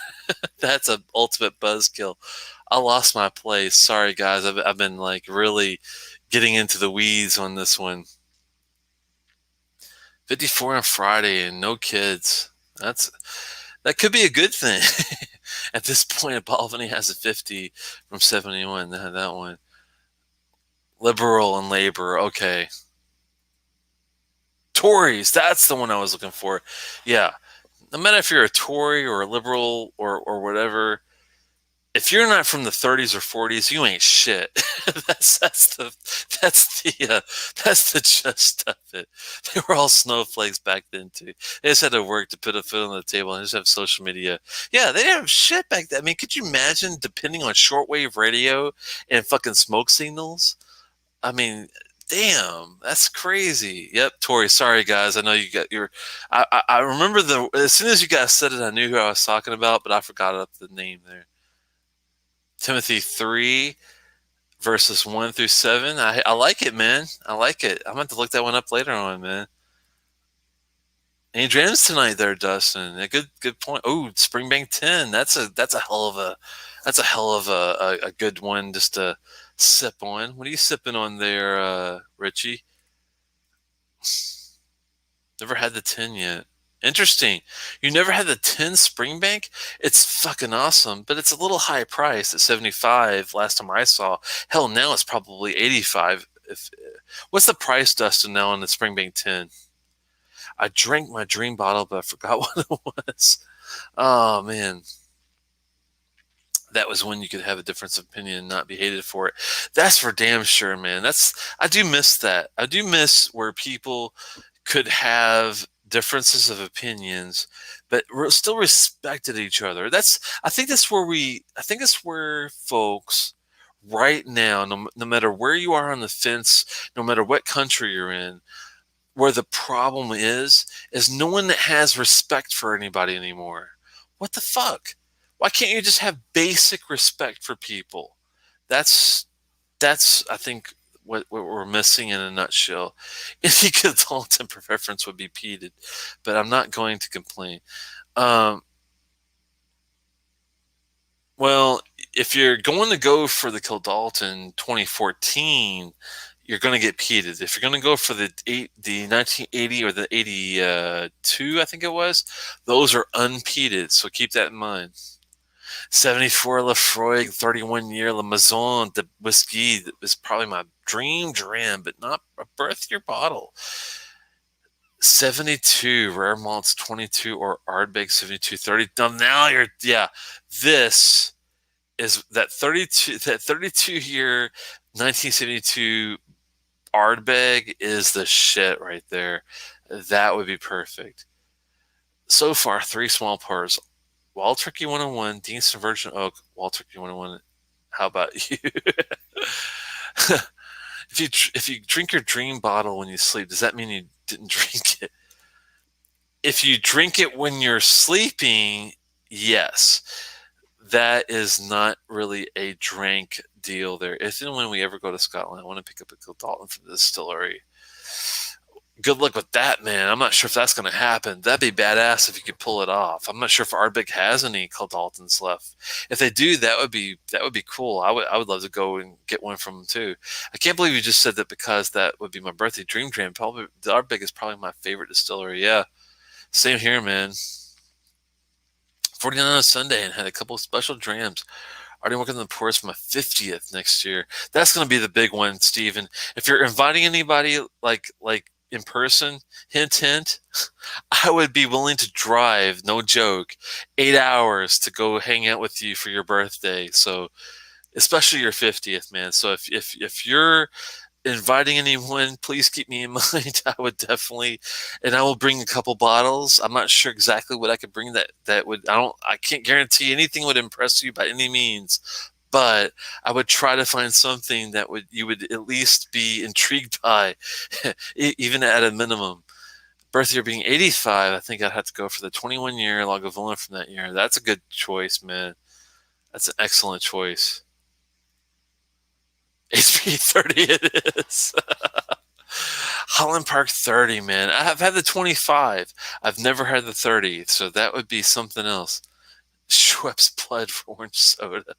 That's an ultimate buzzkill. I lost my place. Sorry guys, I've been like really getting into the weeds on this one. 54 on Friday and no kids. That could be a good thing. At this point, Balvenie has a 50 from 71. That one. Liberal and labor. Okay. Tories. That's the one I was looking for. Yeah. No matter if you're a Tory or a liberal or whatever, if you're not from the 30s or 40s, you ain't shit. that's the gist of it. They were all snowflakes back then too. They just had to work to put a foot on the table and just have social media. Yeah, they didn't have shit back then. I mean, could you imagine depending on shortwave radio and fucking smoke signals? I mean, damn, that's crazy. Yep, Tori. Sorry, guys. I know you got your. I remember as soon as you guys said it, I knew who I was talking about, but I forgot up the name there. Timothy 3 verses 1 through 7. I like it, man. I like it. I'm going to look that one up later on, man. Any dreams tonight there, Dustin? A good point. Oh, Springbank 10. That's a hell of a good one just to sip on. What are you sipping on there, Richie? Never had the 10 yet. Interesting. You never had the 10 Springbank? It's fucking awesome, but it's a little high price at 75 last time I saw. Hell, now it's probably 85. What's the price, Dustin, now on the Springbank 10? I drank my dream bottle, but I forgot what it was. Oh, man. That was when you could have a difference of opinion and not be hated for it. That's for damn sure, man. I do miss that. I do miss where people could have differences of opinions, but still respected each other. I think that's where folks right now, no matter where you are on the fence, no matter what country you're in, where the problem is no one has respect for anybody anymore. What the fuck? Why can't you just have basic respect for people? That's I think what we're missing in a nutshell. Any Dalton preference would be peated, but I'm not going to complain. Well, if you're going to go for the Kildalton 2014, you're going to get peated. If you're going to go for the 1980 or the 82, I think it was, those are unpeated. So keep that in mind. 74 Lafroig, 31-year La Maison de Whisky is probably my dream dram, but not a birth year bottle. 72 Rare Malts 22 or Ardbeg 7230. This is that 32 year 1972 Ardbeg is the shit right there. That would be perfect. So far, 3 small pours. Wild Turkey 101, Deanston Virgin Oak, Wild Turkey 101. How about you? If you drink your dream bottle when you sleep, does that mean you didn't drink it? If you drink it when you're sleeping, yes. That is not really a drink deal there. If and when we ever go to Scotland, I want to pick up a Kildalton from the distillery. Good luck with that, man. I'm not sure if that's going to happen. That'd be badass if you could pull it off. I'm not sure if Ardbeg has any Kildaltons left. If they do, that would be cool. I would love to go and get one from them too. I can't believe you just said that because that would be my birthday dream jam. Probably the Ardbeg is probably my favorite distillery. Yeah, same here, man. 49 on a Sunday and had a couple of special drams. Already working on the pours for my 50th next year. That's going to be the big one, Steven. If you're inviting anybody like in person, hint hint, I would be willing to drive, no joke, 8 hours to go hang out with you for your birthday. So especially your 50th, man. So if you're inviting anyone, please keep me in mind. I would definitely, and I will bring a couple bottles. I'm not sure exactly what I could bring that would. I can't guarantee anything would impress you by any means, but I would try to find something that you would at least be intrigued by, even at a minimum. Birth year being 85, I think I'd have to go for the 21-year Lagavulin from that year. That's a good choice, man. That's an excellent choice. HP 30 it is. Holland Park 30, man. I've had the 25. I've never had the 30, so that would be something else. Schweppes Blood for orange soda.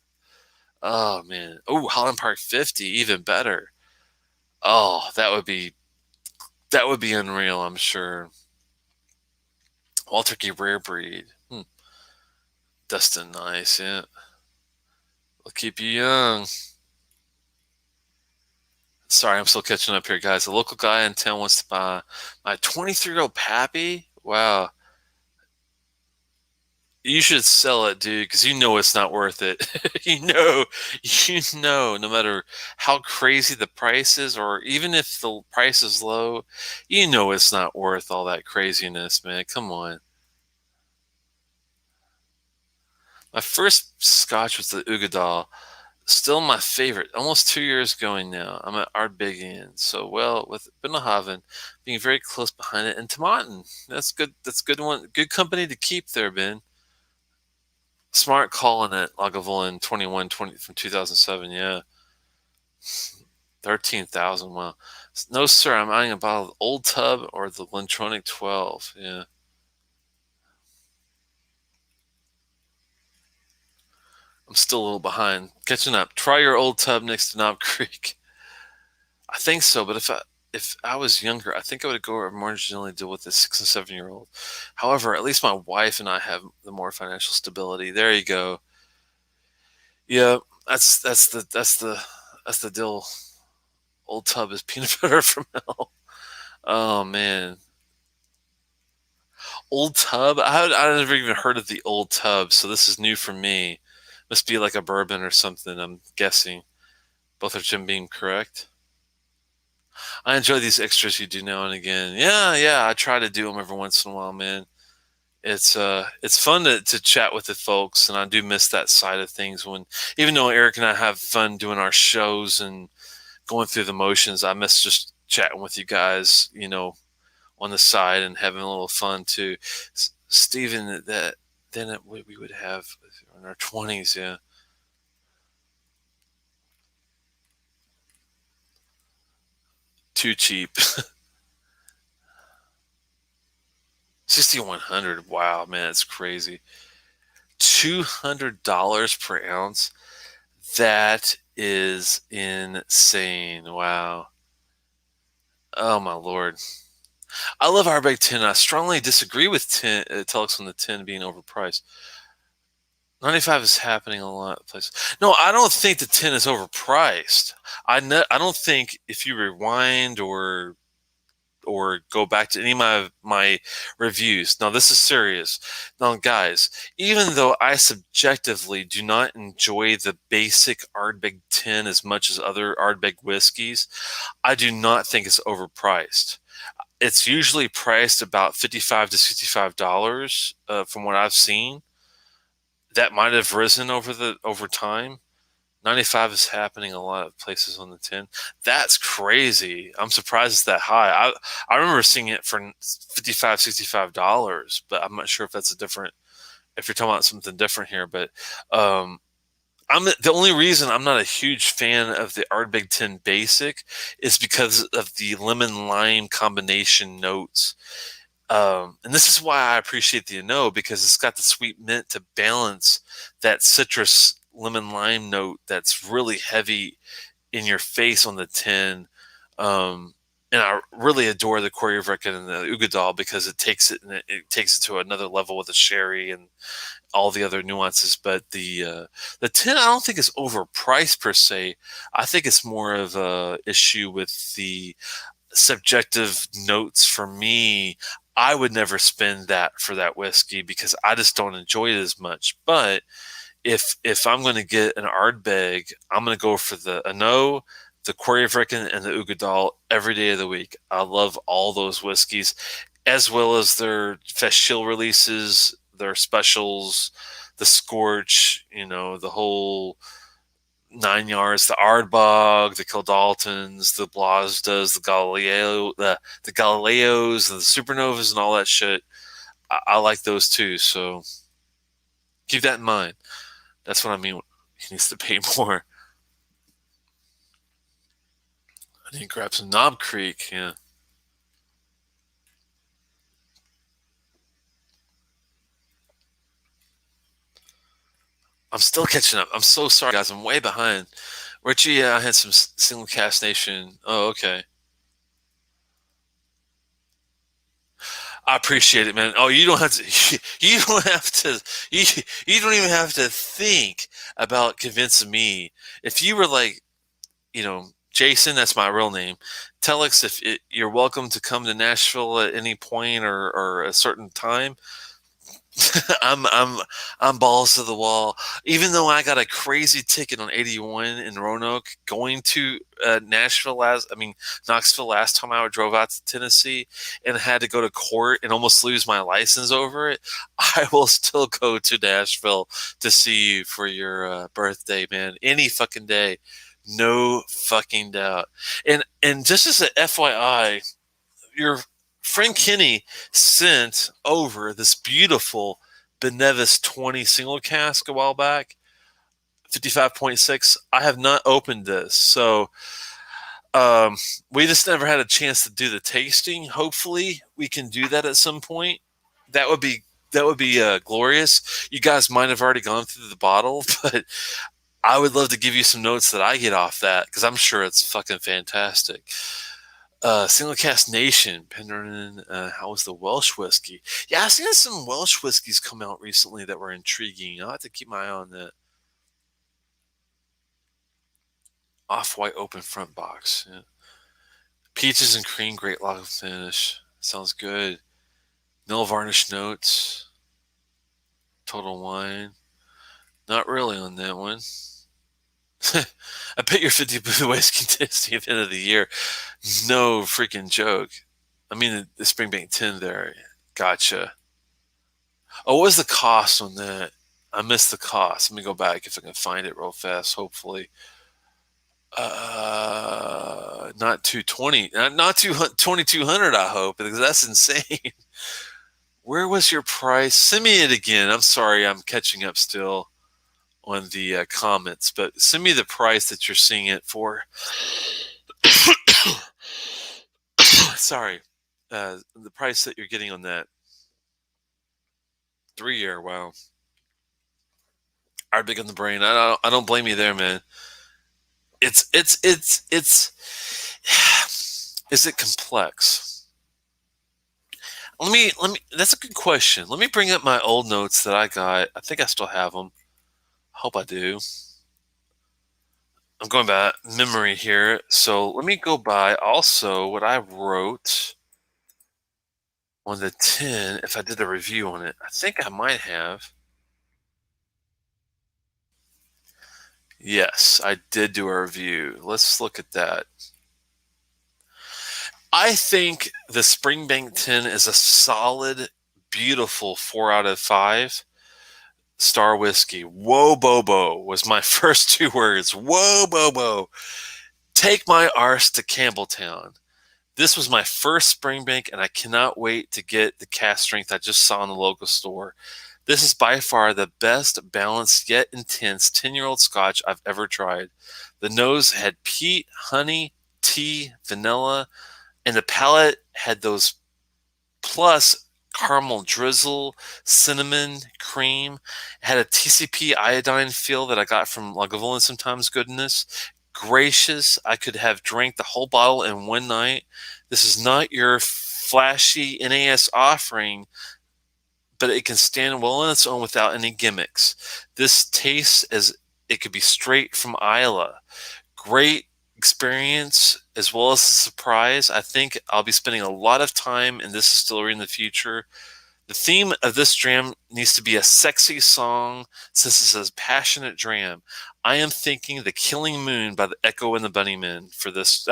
Oh, man. Oh, Holland Park 50, even better. Oh, that would be unreal, I'm sure. Wild Turkey Rare Breed. Dustin, nice, yeah. Will keep you young. Sorry, I'm still catching up here, guys. A local guy in town wants to buy my 23-year-old Pappy. Wow. You should sell it, dude, because you know it's not worth it. No matter how crazy the price is, or even if the price is low, you know it's not worth all that craziness, man. Come on. My first scotch was the Ugadal. Still my favorite. Almost 2 years going now. I'm at Ardbeg, so well with Bunnahaven being very close behind it, and Tomatin. That's good. That's good one. Good company to keep there, Ben. Smart calling it Lagavulin 2120 from 2007. Yeah, 13,000. Wow. No, sir. I'm eyeing a bottle of Old Tub or the Lintronic 12. Yeah. I'm still a little behind. Catching up. Try your Old Tub next to Knob Creek. I think so, but if I was younger, I think I would go more generally deal with the 6 and 7 year old. However, at least my wife and I have the more financial stability. There you go. Yeah, that's the deal. Old Tub is peanut butter from hell. Oh man, Old Tub. I never even heard of the Old Tub, so this is new for me. Must be like a bourbon or something. I'm guessing. Both are Jim Beam correct. I enjoy these extras you do now and again. Yeah, yeah, I try to do them every once in a while, man. It's fun to chat with the folks, and I do miss that side of things. When even though Eric and I have fun doing our shows and going through the motions, I miss just chatting with you guys, on the side and having a little fun too. Steven, that then we would have in our 20s, yeah. Too cheap. 6,100. Wow, man, that's crazy. $200 per ounce. That is insane. Wow. Oh my lord. I love Ardbeg tin. I strongly disagree with Telex on the tin being overpriced. 95 is happening a lot of places. No, I don't think the tin is overpriced. I don't think if you rewind or go back to any of my reviews. Now, this is serious. Now, guys, even though I subjectively do not enjoy the basic Ardbeg tin as much as other Ardbeg whiskeys, I do not think it's overpriced. It's usually priced about $55 to $65 from what I've seen. That might have risen over time. 95 is happening a lot of places on the tin. That's crazy. I'm surprised it's that high. I remember seeing it for $55, $65, but I'm not sure if that's if you're talking about something different here. But The only reason I'm not a huge fan of the Ardbeg 10 Basic is because of the lemon lime combination notes. And this is why I appreciate the Ano, because it's got the sweet mint to balance that citrus lemon lime note that's really heavy in your face on the tin. And I really adore the Korjevrekken and the Ugadal because it takes it to another level with the sherry and all the other nuances. But the tin I don't think is overpriced per se. I think it's more of a issue with the subjective notes. For me, I would never spend that for that whiskey because I just don't enjoy it as much. But if I'm going to get an Ardbeg, I'm going to go for the Ano, the Korjevrekken, and the Ugadal every day of the week. I love all those whiskeys, as well as their Festival releases, their specials, the Scorch, the whole 9 yards, the Ardbog, the Kildaltons, the Blasdas, the Galileos, and the Supernovas, and all that shit. I like those too. So keep that in mind. That's what I mean. He needs to pay more. I need to grab some Knob Creek. Yeah. I'm still catching up. I'm so sorry, guys. I'm way behind. Richie, I had some single cast nation. Oh, okay. I appreciate it, man. Oh, you don't have to. You don't have to. You don't even have to think about convincing me. If you were like, Jason, that's my real name. Telex, you're welcome to come to Nashville at any point or a certain time. I'm balls to the wall. Even though I got a crazy ticket on 81 in Roanoke going to Knoxville last time I drove out to Tennessee and had to go to court and almost lose my license over it, I will still go to Nashville to see you for your birthday, man. Any fucking day. No fucking doubt. And just as an FYI, your friend Kenny sent over this beautiful Benevis 20 single cask a while back, 55.6. I have not opened this, so we just never had a chance to do the tasting. Hopefully, we can do that at some point. That would be glorious. You guys might have already gone through the bottle, but I would love to give you some notes that I get off that because I'm sure it's fucking fantastic. Single Cast Nation, Penderyn, how was the Welsh whiskey? Yeah, I've seen some Welsh whiskeys come out recently that were intriguing. I'll have to keep my eye on that. Off-white open front box. Yeah. Peaches and cream, great log finish. Sounds good. No varnish notes. Total wine. Not really on that one. I bet you're 50 blue whiskey tasting at the end of the year. No freaking joke. I mean, the Springbank 10 there. Gotcha. Oh, what was the cost on that? I missed the cost. Let me go back if I can find it real fast, hopefully. Not 220, not 2200, I hope, because that's insane. Where was your price? Send me it again. I'm sorry, I'm catching up still on the comments, but send me the price that you're seeing it for. Sorry, the price that you're getting on that 3-year. Wow, are big on the brain. I don't blame you there, man. It's is it complex? Let me that's a good question. Let me bring up my old notes that I got. I think I still have them. Hope I do. I'm going by memory here. So let me go by also what I wrote on the 10 if I did a review on it. I think I might have. Yes, I did do a review. Let's look at that. I think the Springbank 10 is a solid, beautiful 4 out of 5 star whiskey. Whoa, Bobo was my first 2 words. Whoa, Bobo. Take my arse to Campbelltown. This was my first Springbank, and I cannot wait to get the cast strength I just saw in the local store. This is by far the best balanced yet intense 10-year-old Scotch I've ever tried. The nose had peat, honey, tea, vanilla, and the palate had those plus caramel drizzle, cinnamon, cream. It had a TCP iodine feel that I got from Lagavulin sometimes goodness. Gracious, I could have drank the whole bottle in one night. This is not your flashy NAS offering, but it can stand well on its own without any gimmicks. This tastes as it could be straight from Isla. Great experience as well as a surprise. I think I'll be spending a lot of time in this distillery in the future. The theme of this dram needs to be a sexy song since it's a passionate dram. I am thinking The Killing Moon by the Echo and the Bunnymen for this.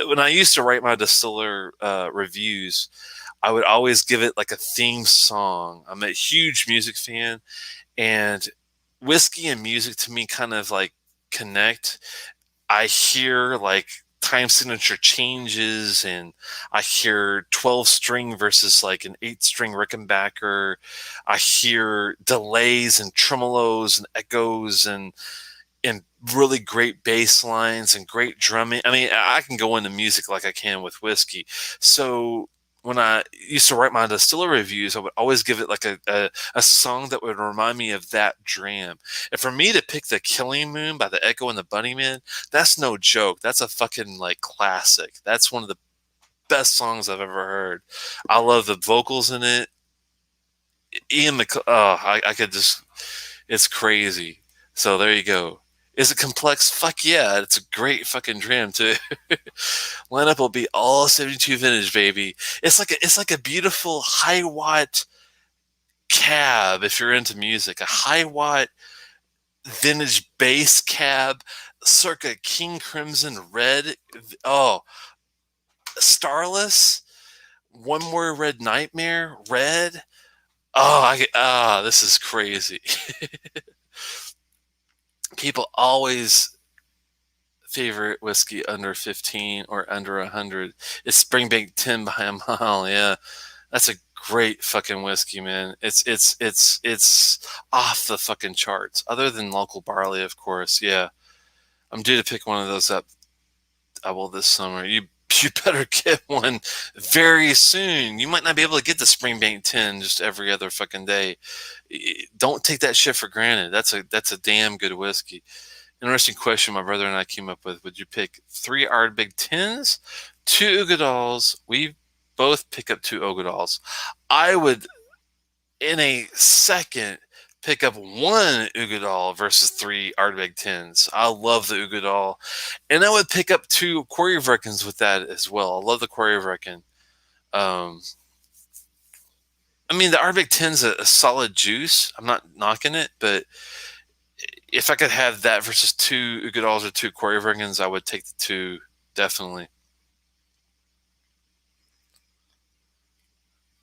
When I used to write my distiller reviews, I would always give it like a theme song. I'm a huge music fan, and whiskey and music to me kind of like connect. I hear like time signature changes, and I hear 12 string versus like an 8-string Rickenbacker. I hear delays and tremolos and echoes and really great bass lines and great drumming. I mean, I can go into music like I can with whiskey. So when I used to write my distiller reviews, I would always give it like a song that would remind me of that dram. And for me to pick The Killing Moon by the Echo and the Bunnymen, that's no joke. That's a fucking like classic. That's one of the best songs I've ever heard. I love the vocals in it. I could just, it's crazy. So there you go. Is it complex? Fuck yeah. It's a great fucking dram too. Lineup will be all 72 vintage, baby. It's like a beautiful high watt cab if you're into music. A high watt vintage bass cab circa King Crimson Red. Oh, Starless. One More Red Nightmare Red. This is crazy. People always favorite whiskey under 15 or under 100. It's Springbank 10 by a mile. Yeah, that's a great fucking whiskey, man. It's off the fucking charts. Other than local barley, of course. Yeah, I'm due to pick one of those up. I will this summer. You better get one very soon. You might not be able to get the Springbank 10 just every other fucking day. Don't take that shit for granted. That's a damn good whiskey. Interesting question my brother and I came up with. Would you pick 3 Ardbeg 10s, 2 Ugadals? We both pick up 2 Ugadals. I would, in a second, pick up 1 Ugadal versus 3 Ardbeg 10s. I love the Ugadal. And I would pick up 2 Quarry Vreckens with that as well. I love the Quarry Vrecken. I mean, the Ardbeg 10's a solid juice. I'm not knocking it, but if I could have that versus 2 Ugadals or 2 Quarry Vreckens, I would take the 2, definitely.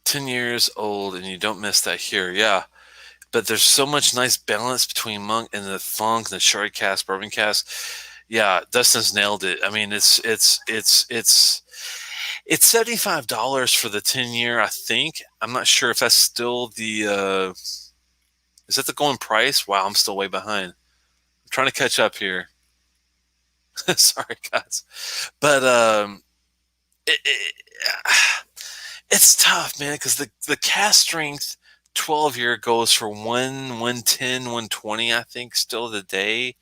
10 years old, and you don't miss that here. Yeah. But there's so much nice balance between monk and the funk and the sherry cask, bourbon cask. Yeah, Dustin's nailed it. I mean, it's $75 for the 10-year, I think. I'm not sure if that's still the is that the going price? Wow, I'm still way behind. I'm trying to catch up here. Sorry, guys. But it, it, it's tough, man, because the cast strength 12-year goes for 110, 120, I think, still today.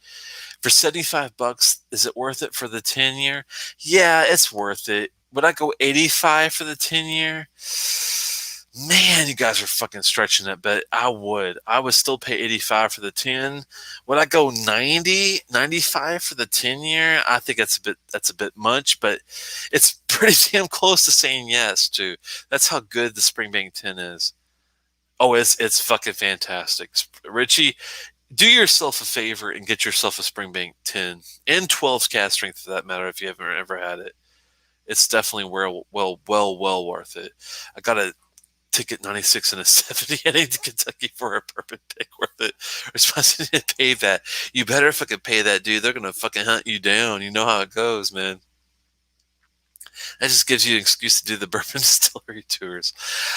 For $75, is it worth it for the 10-year? Yeah, it's worth it. Would I go 85 for the 10-year? Man, you guys are fucking stretching it, but I would. I would still pay 85 for the 10. Would I go 90, 95 for the 10-year? I think that's a bit much, but it's pretty damn close to saying yes to. That's how good the Springbank 10 is. Oh, it's fucking fantastic. Richie, do yourself a favor and get yourself a Springbank 10 and 12's cast strength for that matter if you haven't ever had it. It's definitely well worth it. I got a ticket 96 and a 70 heading to Kentucky for a bourbon pick worth it. We're supposed to pay that. You better fucking pay that, dude. They're gonna fucking hunt you down. You know how it goes, man. That just gives you an excuse to do the bourbon distillery tours.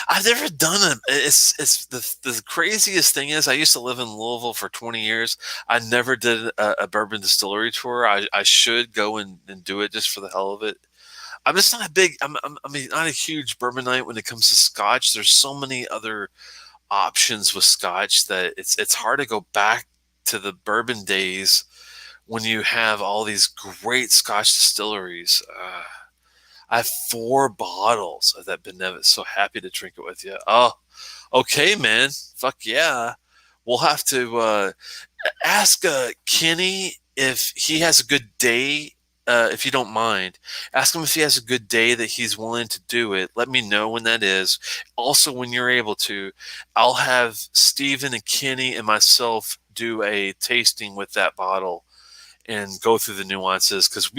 I've never done them. It's the craziest thing is I used to live in Louisville for 20 years. I never did a bourbon distillery tour. I should go and do it just for the hell of it. I'm just not a big. I mean, not a huge bourbon night when it comes to Scotch. There's so many other options with Scotch that it's hard to go back to the bourbon days when you have all these great Scotch distilleries. I have 4 bottles of that Benevet. So happy to drink it with you. Oh, okay, man. Fuck yeah. We'll have to ask Kenny if he has a good day. If you don't mind, ask him if he has a good day that he's willing to do it. Let me know when that is. Also, when you're able to, I'll have Steven and Kenny and myself do a tasting with that bottle and go through the nuances because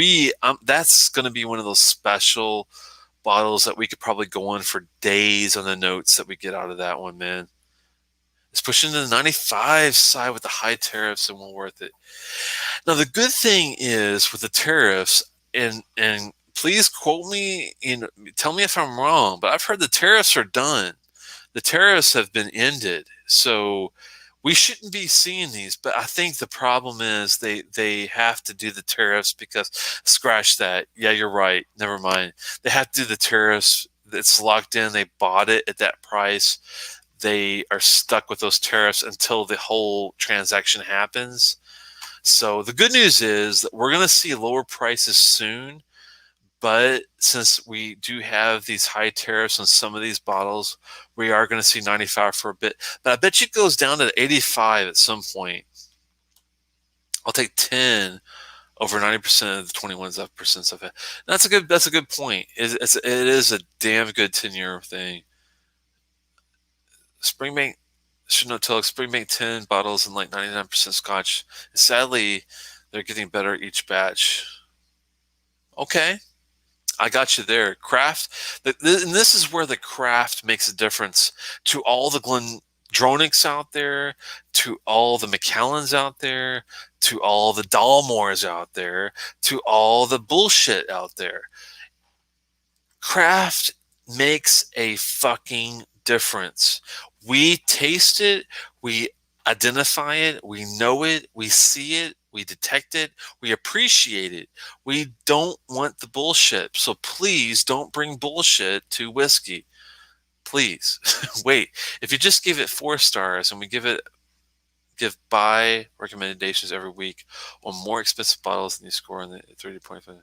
that's going to be one of those special bottles that we could probably go on for days on the notes that we get out of that one, man. It's pushing to the 95 side with the high tariffs and well worth it. Now the good thing is with the tariffs, and please quote me, tell me if I'm wrong, but I've heard the tariffs are done. The tariffs have been ended, so we shouldn't be seeing these. But I think the problem is they have to do the tariffs because scratch that. Yeah, you're right. Never mind. They have to do the tariffs. It's locked in. They bought it at that price. They are stuck with those tariffs until the whole transaction happens. So the good news is that we're going to see lower prices soon. But since we do have these high tariffs on some of these bottles, we are going to see 95 for a bit. But I bet you it goes down to 85 at some point. I'll take 10 over 90% of the 21% stuff. That's a good point. It is a damn good 10-year thing. Springbank should know Telex Springbank 10 bottles and like 99% Scotch. And sadly, they're getting better each batch. Okay. I got you there. Craft, and this is where the craft makes a difference to all the Glendronics out there, to all the Macallans out there, to all the Dalmores out there, to all the bullshit out there. Craft makes a fucking difference. We taste it, we identify it, we know it, we see it, we detect it, we appreciate it. We don't want the bullshit. So please don't bring bullshit to whiskey. Please. Wait. If you just give it 4 stars and we give buy recommendations every week on more expensive bottles than you score on the 30.5.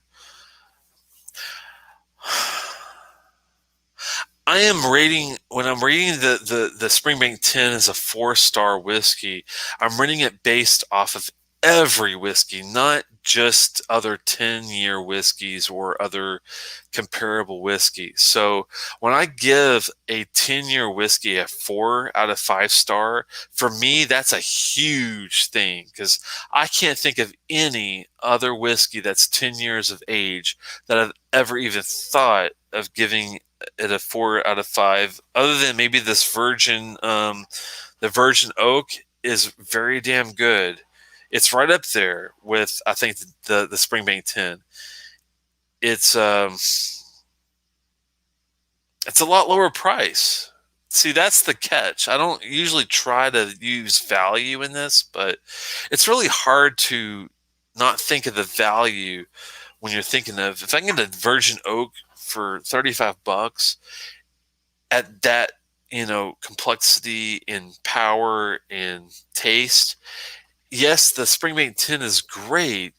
I am rating when I'm rating the Springbank 10 as a 4-star whiskey. I'm rating it based off of every whiskey, not just other 10-year whiskeys or other comparable whiskeys. So when I give a 10-year whiskey a 4 out of 5 star, for me that's a huge thing because I can't think of any other whiskey that's 10 years of age that I've ever even thought of giving it a 4 out of 5, other than maybe this the Virgin Oak is very damn good. It's right up there with I think the Springbank 10. It's a lot lower price. See, that's the catch. I don't usually try to use value in this, but it's really hard to not think of the value when you're thinking of if I can get a Virgin Oak for $35 at that, complexity and power and taste. Yes, the Springbank 10 is great,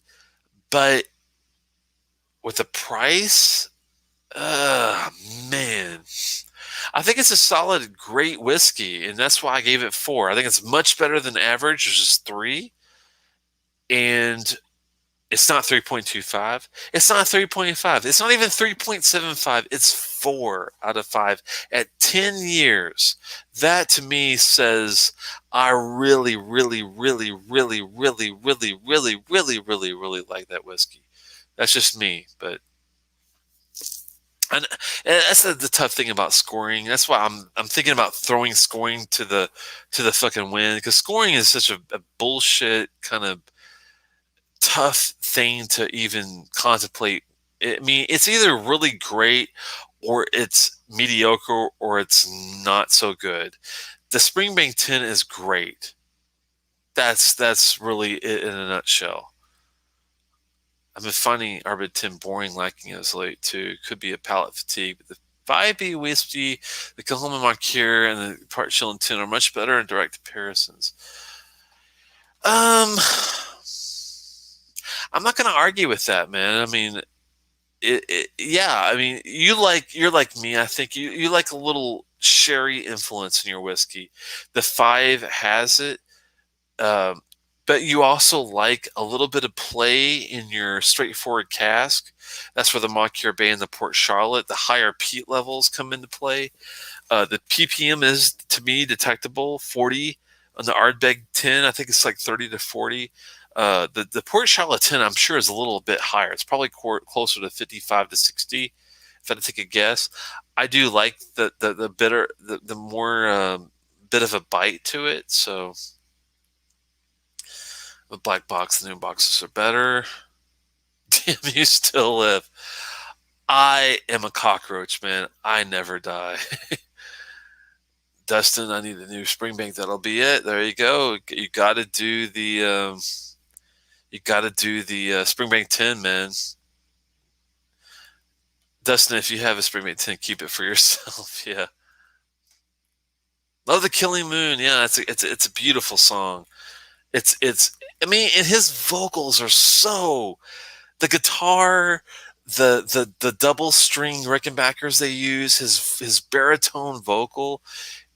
but with the price, man, I think it's a solid, great whiskey, and that's why I gave it 4. I think it's much better than average, which is 3, and it's not 3.25. It's not 3.5. It's not even 3.75. It's 4 out of 5 at 10 years. That to me says I really, really, really, really, really, really, really, really, really, really like that whiskey. That's just me, but and that's the tough thing about scoring. That's why I'm thinking about throwing scoring to the fucking wind because scoring is such a bullshit kind of tough thing to even contemplate I mean, it's either really great or it's mediocre or it's not so good. The Springbank 10 is great. That's really it in a nutshell. I've been finding Arbid 10 boring, lacking as late too. Could be a palate fatigue, but the 5B Whiskey, the Kilhoman Moncure, and the Part Chillin 10 are much better in direct comparisons. Um, I'm not going to argue with that, man. I mean, yeah. I mean, you're like me. I think you like a little sherry influence in your whiskey. The 5 has it. Um, but you also like a little bit of play in your straightforward cask. That's where the Moncure Bay and the Port Charlotte, the higher peat levels come into play. The ppm is, to me, detectable 40 on the Ardbeg 10. I think it's like 30 to 40. The Port Charlotte 10, I'm sure, is a little bit higher. It's probably closer to 55 to 60, if I had to take a guess. I do like the bitter, the more bit of a bite to it. So the black box, the new boxes are better. Damn, you still live. I am a cockroach, man. I never die. Dustin, I need a new Springbank. That'll be it. There you go. You got to do the Springbank 10, man. Dustin, if you have a Springbank 10, keep it for yourself. Yeah. Love the Killing Moon. Yeah, it's a beautiful song. It's. I mean, and his vocals are so. The guitar, the double string Rickenbackers they use, his baritone vocal,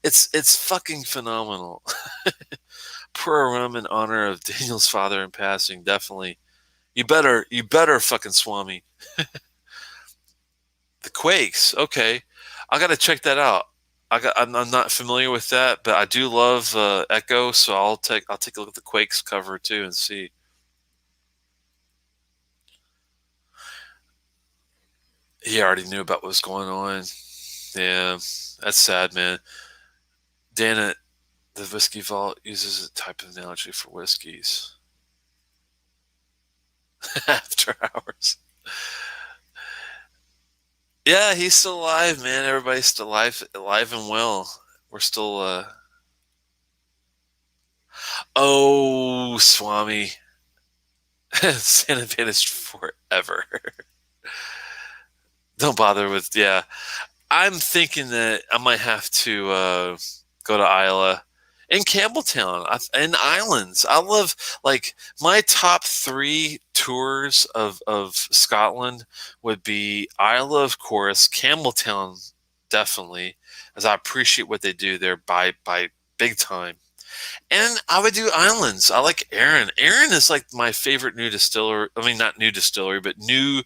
it's fucking phenomenal. Pour a rum in honor of Daniel's father in passing. Definitely, you better fucking Swami. The Quakes. Okay, I gotta check that out. I'm not familiar with that, but I do love Echo, so I'll take a look at the Quakes cover too and see. He already knew about what was going on. Yeah, that's sad, man. Dana, the Whiskey Vault uses a type of analogy for whiskeys. After hours. Yeah, he's still alive, man. Everybody's still alive and well. We're still. Oh, Swami, Santa vanished forever. Don't bother with. Yeah, I'm thinking that I might have to go to Isla and Campbelltown and islands. I love, like, my top 3 tours of Scotland would be Isla, of course, Campbelltown, definitely, as I appreciate what they do there by big time. And I would do islands. I like Arran. Arran is like my favorite new distillery. I mean, not new distillery, but new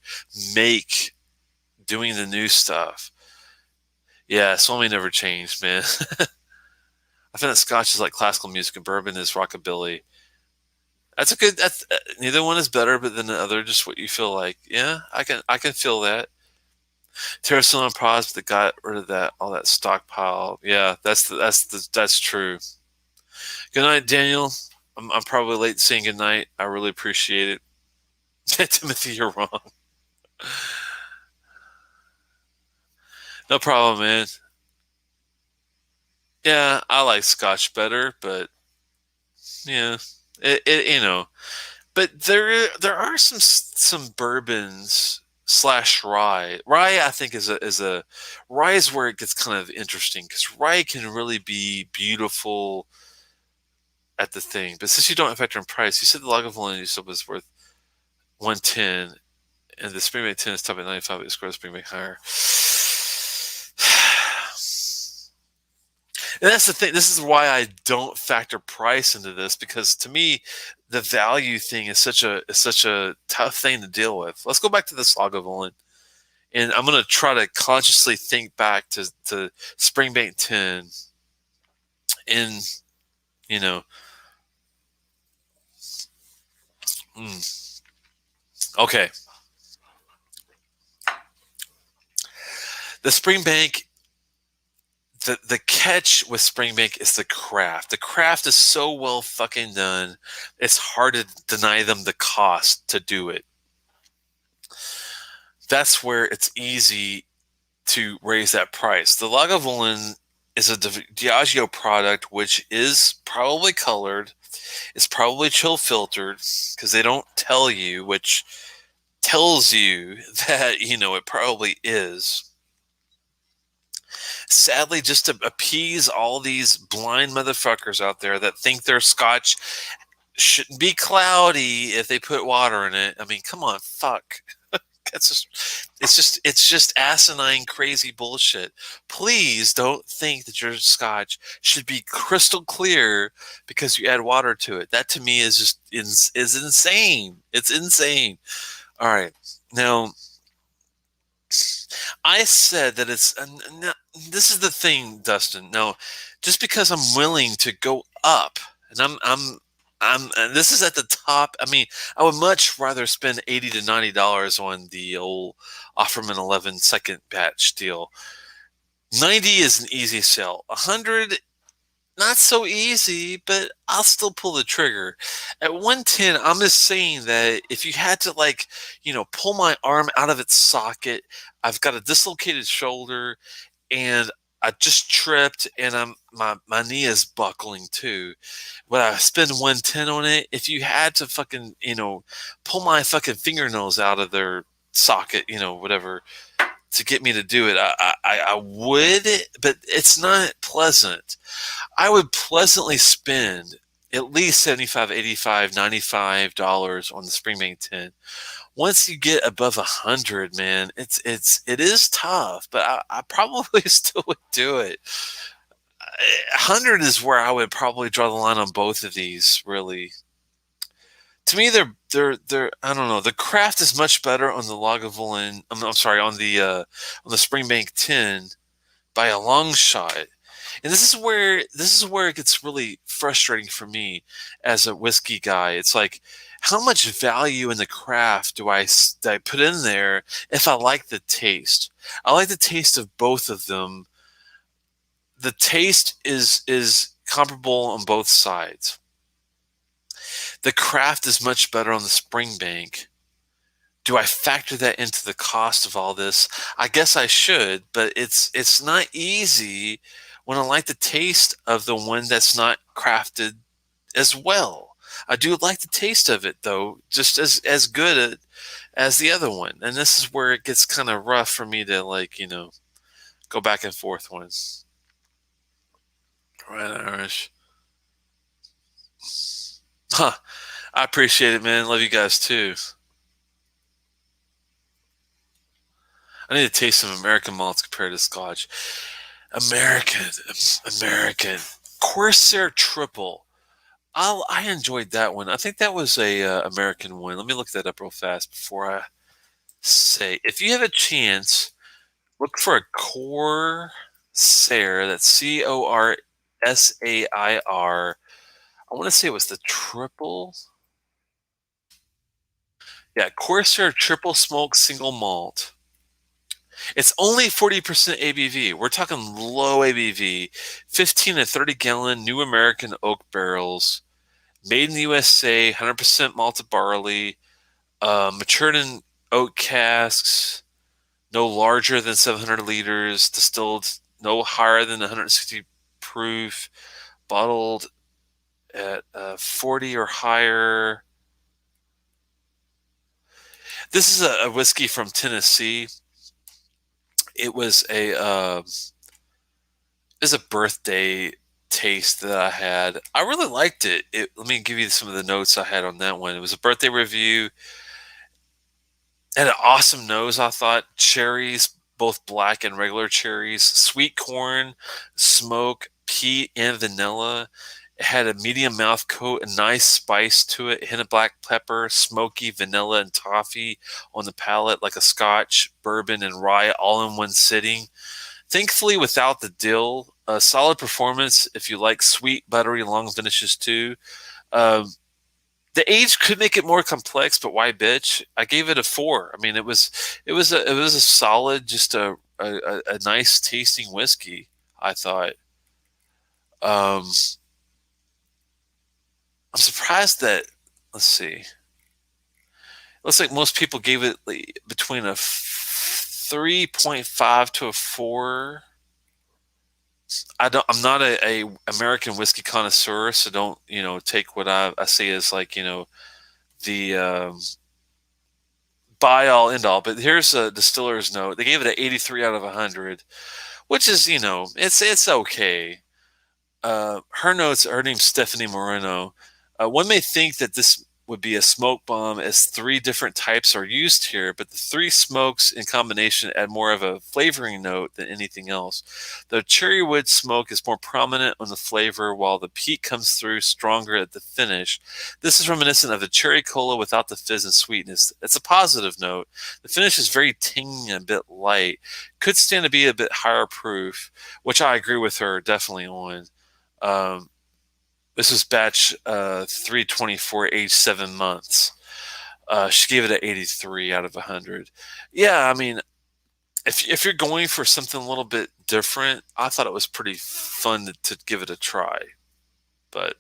make, doing the new stuff. Yeah, Swami never changed, man. I find that Scotch is like classical music and bourbon is rockabilly. That's a good. That's neither one is better, but then the other, just what you feel like. Yeah, I can feel that. Terrasil and Pros that got rid of that all that stockpile. Yeah, that's true. Good night, Daniel. I'm probably late saying good night. I really appreciate it. Timothy, you're wrong. No problem, man. Yeah, I like Scotch better, but yeah, it. But there are some bourbons slash rye. Rye, I think, is a rye is where it gets kind of interesting because rye can really be beautiful at the thing. But since you don't factor in price, you said the Lagavulin you said was worth 110, and the Springbank 10 is top at 95. But score the Springbank higher. And that's the thing. This is why I don't factor price into this, because to me, the value thing is such a tough thing to deal with. Let's go back to this Lagavulin, and I'm going to try to consciously think back to Springbank 10, and you know, okay, the Springbank. The catch with Springbank is the craft. The craft is so well fucking done. It's hard to deny them the cost to do it. that's where it's easy to raise that price. The Lagavulin is a Diageo product, which is probably colored. It's probably chill filtered because they don't tell you, which tells you that, it probably is. Sadly, just to appease all these blind motherfuckers out there that think their scotch shouldn't be cloudy if they put water in it. I mean, come on, fuck. That's it's just asinine, crazy bullshit. Please don't think that your scotch should be crystal clear because you add water to it. That to me is just is insane. It's insane. All right, now I said that it's. This is the thing, Dustin. Now, just because I'm willing to go up, and and this is at the top. I mean, I would much rather spend $80 to $90 on the old Offerman 11 second batch deal. 90 is an easy sell. 100, not so easy, but I'll still pull the trigger. At 110, I'm just saying that if you had to, like, pull my arm out of its socket, I've got a dislocated shoulder and I just tripped and my knee is buckling too. Would I spend 110 on it? If you had to fucking, pull my fucking fingernails out of their socket, whatever, to get me to do it, I would, but it's not pleasant. I would pleasantly spend at least 75, 85, $95 on the Springbank 10. Once you get above 100, man, it is tough, but I probably still would do it. 100 is where I would probably draw the line on both of these, really. To me, they're I don't know. The craft is much better on the Lagavulin. I'm sorry, on the Springbank 10 by a long shot. And this is where it gets really frustrating for me as a whiskey guy. It's like, how much value in the craft do I put in there if I like the taste? I like the taste of both of them. The taste is comparable on both sides. The craft is much better on the Springbank. Do I factor that into the cost of all this? I guess I should, but it's not easy when I like the taste of the one that's not crafted as well. I do like the taste of it though, just as good as the other one. And this is where it gets kind of rough for me to, like, go back and forth on. Right, Irish. Huh. I appreciate it, man. Love you guys too. I need to taste some American malts compared to Scotch. American, American Corsair Triple. I enjoyed that one. I think that was a American one. Let me look that up real fast before I say. If you have a chance, look for a Corsair. That's Corsair. I want to say it was the triple. Yeah, Corsair Triple Smoke Single Malt. It's only 40% ABV. We're talking low ABV. 15 to 30 gallon new American oak barrels. Made in the USA, 100% malted barley. Matured in oak casks. No larger than 700 liters. Distilled no higher than 160 proof. Bottled at 40 or higher. This is a whiskey from Tennessee. It was a birthday taste that I had. I really liked it. Let me give you some of the notes I had on that one. It was a birthday review. Had an awesome nose, I thought. Cherries, both black and regular cherries. Sweet corn, smoke, peat, and vanilla. It had a medium mouth coat, a nice spice to it, a hint of black pepper, smoky vanilla and toffee on the palate, like a scotch, bourbon, and rye all in one sitting. Thankfully, without the dill, a solid performance if you like sweet, buttery, long finishes too. Um, the age could make it more complex, but why bitch? I gave it a 4. I mean, it was a solid, just a nice tasting whiskey, I thought. Um, I'm surprised that, let's see. Looks like most people gave it between a 3.5 to a 4. I'm not a American whiskey connoisseur, so don't, take what I say as like, the buy all end all. But here's a distiller's note. They gave it an 83 out of 100, which is, it's okay. Her notes, her name's Stephanie Moreno. One may think that this would be a smoke bomb as 3 different types are used here, but the 3 smokes in combination add more of a flavoring note than anything else. The cherry wood smoke is more prominent on the flavor, while the peat comes through stronger at the finish. This is reminiscent of the cherry cola without the fizz and sweetness. It's a positive note. The finish is very tangy and a bit light. Could stand to be a bit higher proof, which I agree with her definitely on. This was batch 324, aged 7 months. She gave it an 83 out of 100. Yeah, I mean, if you're going for something a little bit different, I thought it was pretty fun to give it a try. But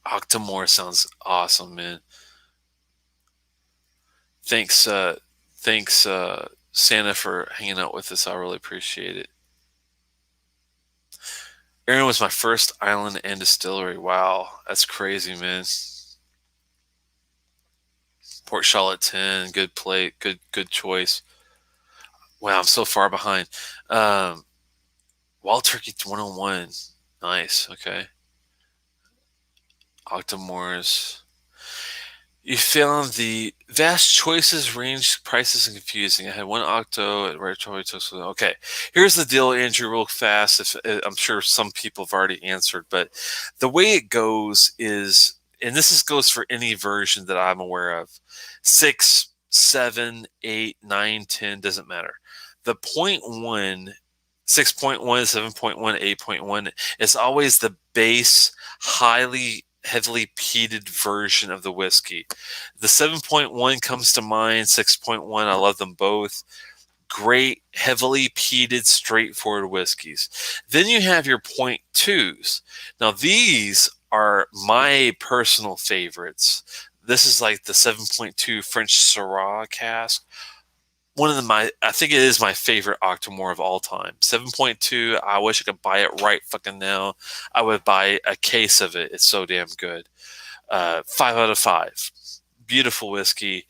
Octomore sounds awesome, man. Thanks, Santa, for hanging out with us. I really appreciate it. Aaron was my first island and distillery. Wow, that's crazy, man. Port Charlotte 10, good plate, good choice. Wow, I'm so far behind. Wild Turkey 101, nice. Okay. Octomores. You found the vast choices, range, prices, and confusing. I had one Octo at Retro. Okay, here's the deal, Andrew, real fast. I'm sure some people have already answered, but the way it goes is, and goes for any version that I'm aware of, 6, 7, 8, 9, 10, doesn't matter. The 0.1, 6.1, 7.1, 8.1 is always the base, heavily peated version of the whiskey. The 7.1 comes to mind, 6.1, I love them both. Great, heavily peated, straightforward whiskeys. Then you have your 0.2s. Now, these are my personal favorites. This is like the 7.2 French Syrah cask. I think it is my favorite Octomore of all time. 7.2, I wish I could buy it right fucking now. I would buy a case of it. It's so damn good. 5 out of 5. Beautiful whiskey.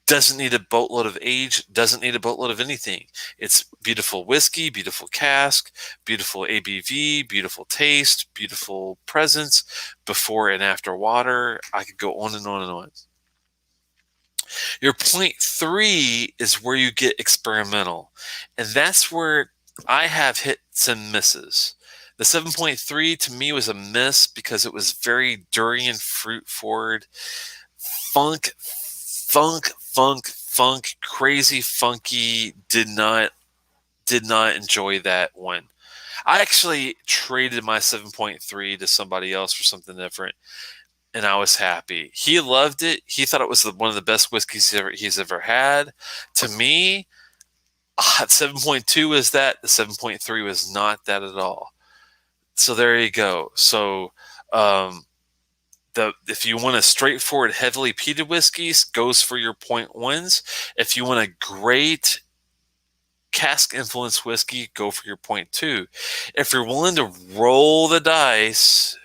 Doesn't need a boatload of age. Doesn't need a boatload of anything. It's beautiful whiskey, beautiful cask, beautiful ABV, beautiful taste, beautiful presence, before and after water. I could go on and on and on. Your 0.3 is where you get experimental. And that's where I have hits and misses. The 7.3 to me was a miss because it was very durian fruit forward. Funk, crazy funky. Did not enjoy that one. I actually traded my 7.3 to somebody else for something different, and I was happy. He loved it. He thought it was one of the best whiskeys he's ever had. To me, 7.2 was that. The 7.3 was not that at all. So there you go. So if you want a straightforward, heavily peated whiskeys, goes for your 0.1s. If you want a great cask influenced whiskey, go for your 0.2. If you're willing to roll the dice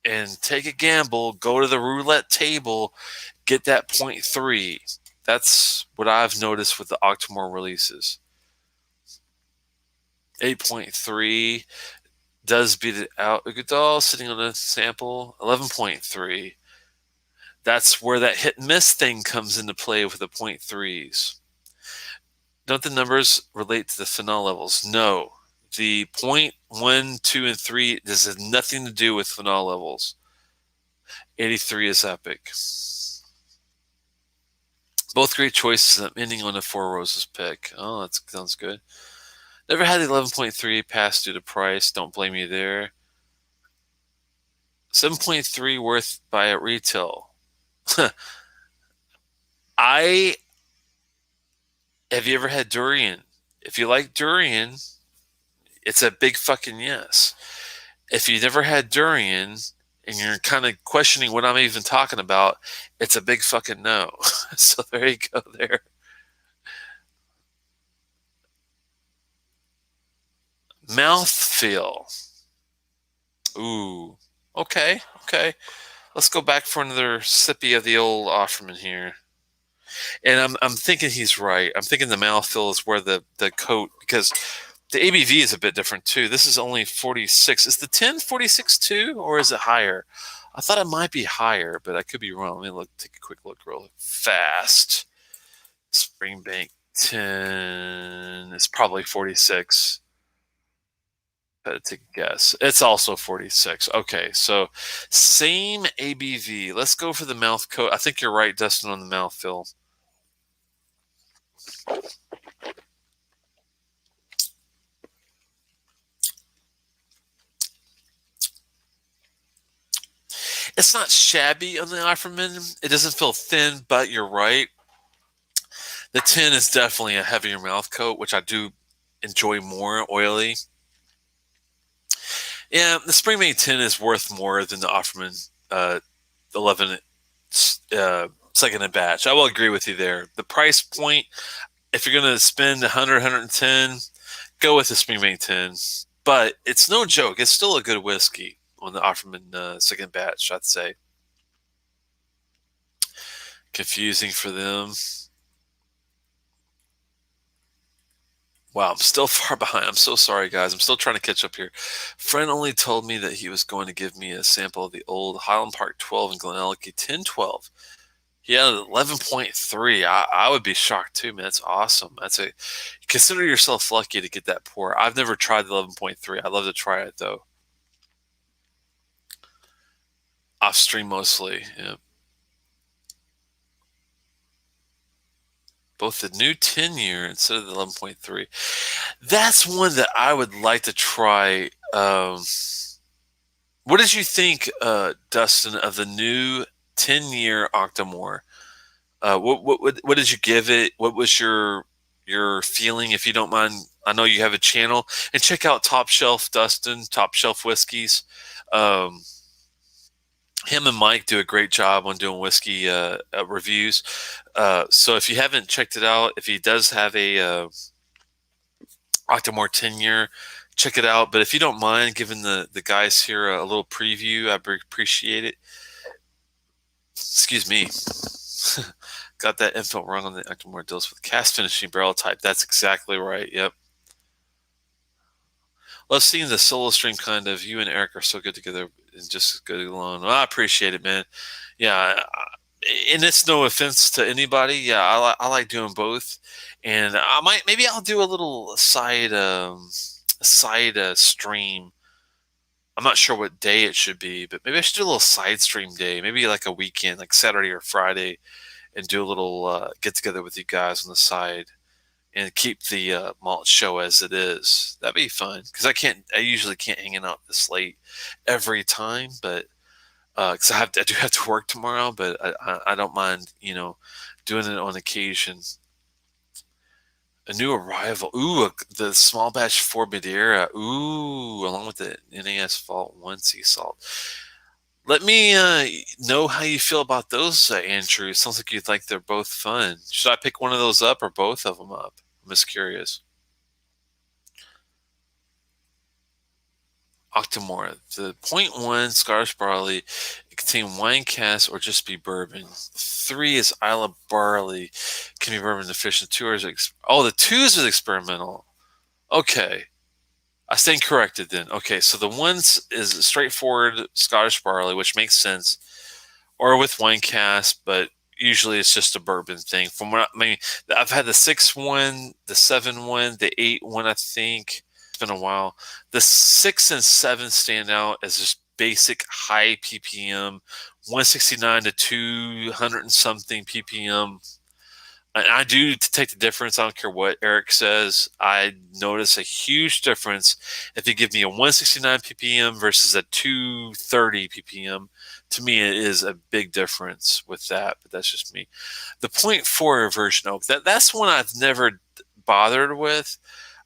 and take a gamble, go to the roulette table, get that 0.3. That's what I've noticed with the Octomore releases. 8.3 does beat it out. Iguodala sitting on a sample. 11.3. That's where that hit and miss thing comes into play with the 0.3s. Don't the numbers relate to the phenol levels? No. The 0.1, 2, and 3, this has nothing to do with phenol levels. 83 is epic. Both great choices. I'm ending on a Four Roses pick. Oh, that sounds good. Never had the 11.3 pass due to price. Don't blame you there. 7.3 worth buy at retail. Have you ever had durian? If you like durian, it's a big fucking yes. If you never had durian and you're kind of questioning what I'm even talking about, it's a big fucking no. So there you go there. Mouthfeel. Ooh. Okay. Okay. Let's go back for another sippy of the old Offerman here. And I'm thinking he's right. I'm thinking the mouthfeel is where the coat, because the ABV is a bit different too. This is only 46. Is the 10 46 too, or is it higher? I thought it might be higher, but I could be wrong. Let me take a quick look real fast. Springbank 10 is probably 46. Had to take a guess. It's also 46. Okay, so same ABV. Let's go for the mouth coat. I think you're right, Dustin, on the mouthfeel. It's not shabby on the Offerman. It doesn't feel thin, but you're right. The 10 is definitely a heavier mouth coat, which I do enjoy more oily. Yeah, the Springbank 10 is worth more than the Offerman 11 second and batch. I will agree with you there. The price point, if you're going to spend 100, 110, go with the Springbank 10. But it's no joke. It's still a good whiskey on the Offerman second batch, I'd say. Confusing for them. Wow, I'm still far behind. I'm so sorry, guys. I'm still trying to catch up here. Friend only told me that he was going to give me a sample of the old Highland Park 12 and Glenelg 1012. He had 11.3. I would be shocked too, man. That's awesome. Consider yourself lucky to get that pour. I've never tried the 11.3. I'd love to try it though. Off stream mostly. Yeah. Both the new 10-year instead of the 11.3. That's one that I would like to try. What did you think, Dustin, of the new 10-year Octomore? What did you give it? What was your feeling, if you don't mind? I know you have a channel, and check out Top Shelf Dustin, Top Shelf Whiskeys. Him and Mike do a great job on doing whiskey reviews. So if you haven't checked it out, if he does have a Octomore 10-year, check it out. But if you don't mind giving the guys here a little preview, I'd appreciate it. Excuse me. Got that info wrong on the Octomore. Deals with cast finishing barrel type. That's exactly right. Yep. Love seeing the solo stream kind of. You and Eric are so good together and just as good alone. Well, I appreciate it, man. Yeah. And it's no offense to anybody. Yeah, I like doing both. And maybe I'll do a little side stream. I'm not sure what day it should be, but maybe I should do a little side stream day, maybe like a weekend, like Saturday or Friday, and do a little get together with you guys on the side and keep the malt show as it is. That'd be fun because I usually can't hang out this late every time, but because I do have to work tomorrow, but I don't mind, doing it on occasion. A new arrival. Ooh, the small batch 4 Madeira. Ooh, along with the NAS Vault 1 sea salt. Let me know how you feel about those, Andrew. It sounds like you think they're both fun. Should I pick one of those up or both of them up? I'm just curious. Octomore. The 0.1 Scottish barley. It contain wine cask or just be bourbon. 3 is Isla barley. Can be bourbon deficient. 2 is the 2 is experimental. Okay. I stand corrected then. Okay, so the 1 is straightforward Scottish barley, which makes sense, or with wine cask, but usually it's just a bourbon thing. From what I've had the 6 one, the 7 one, the 8 one, I think. It's been a while. The 6 and 7 stand out as just basic high ppm, 169 to 200 and something ppm. I do take the difference. I don't care what Eric says. I notice a huge difference if you give me a 169 ppm versus a 230 ppm. To me, it is a big difference with that, but that's just me. The 0.4 Virgin Oak, that's one I've never bothered with.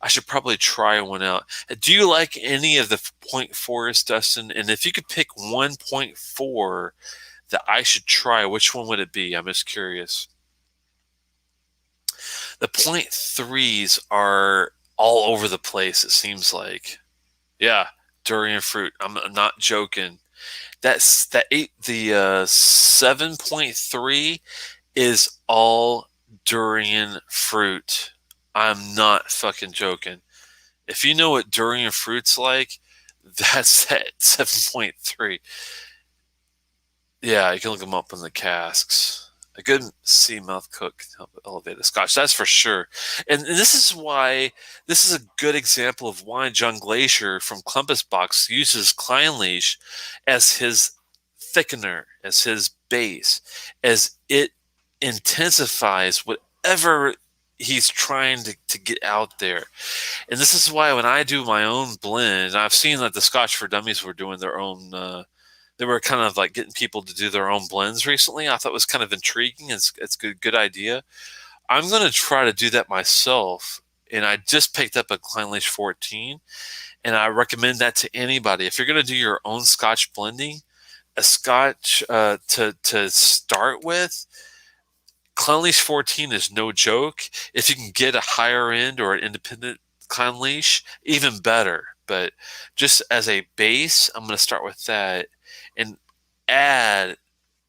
I should probably try one out. Do you like any of the 0.4s, Dustin? And if you could pick 1.4 that I should try, which one would it be? I'm just curious. The 0.3s are all over the place, it seems like. Yeah, durian fruit. I'm not joking. The 7.3 is all durian fruit. I'm not fucking joking. If you know what durian fruit's like, that's at 7.3. Yeah, you can look them up in the casks. A good sea mouth cook can help elevate a scotch, that's for sure. And this is why this is a good example of why John Glacier from Clumpus Box uses Kleinleich as his thickener, as his base, as it intensifies whatever he's trying to get out there. And this is why when I do my own blend, I've seen that the Scotch for Dummies were doing their own. They were kind of like getting people to do their own blends recently. I thought it was kind of intriguing. It's a good idea. I'm going to try to do that myself. And I just picked up a Kleinleich 14, and I recommend that to anybody. If you're going to do your own Scotch blending, a Scotch to start with, Kleinleich 14 is no joke. If you can get a higher end or an independent Kleinleich, even better. But just as a base, I'm going to start with that and add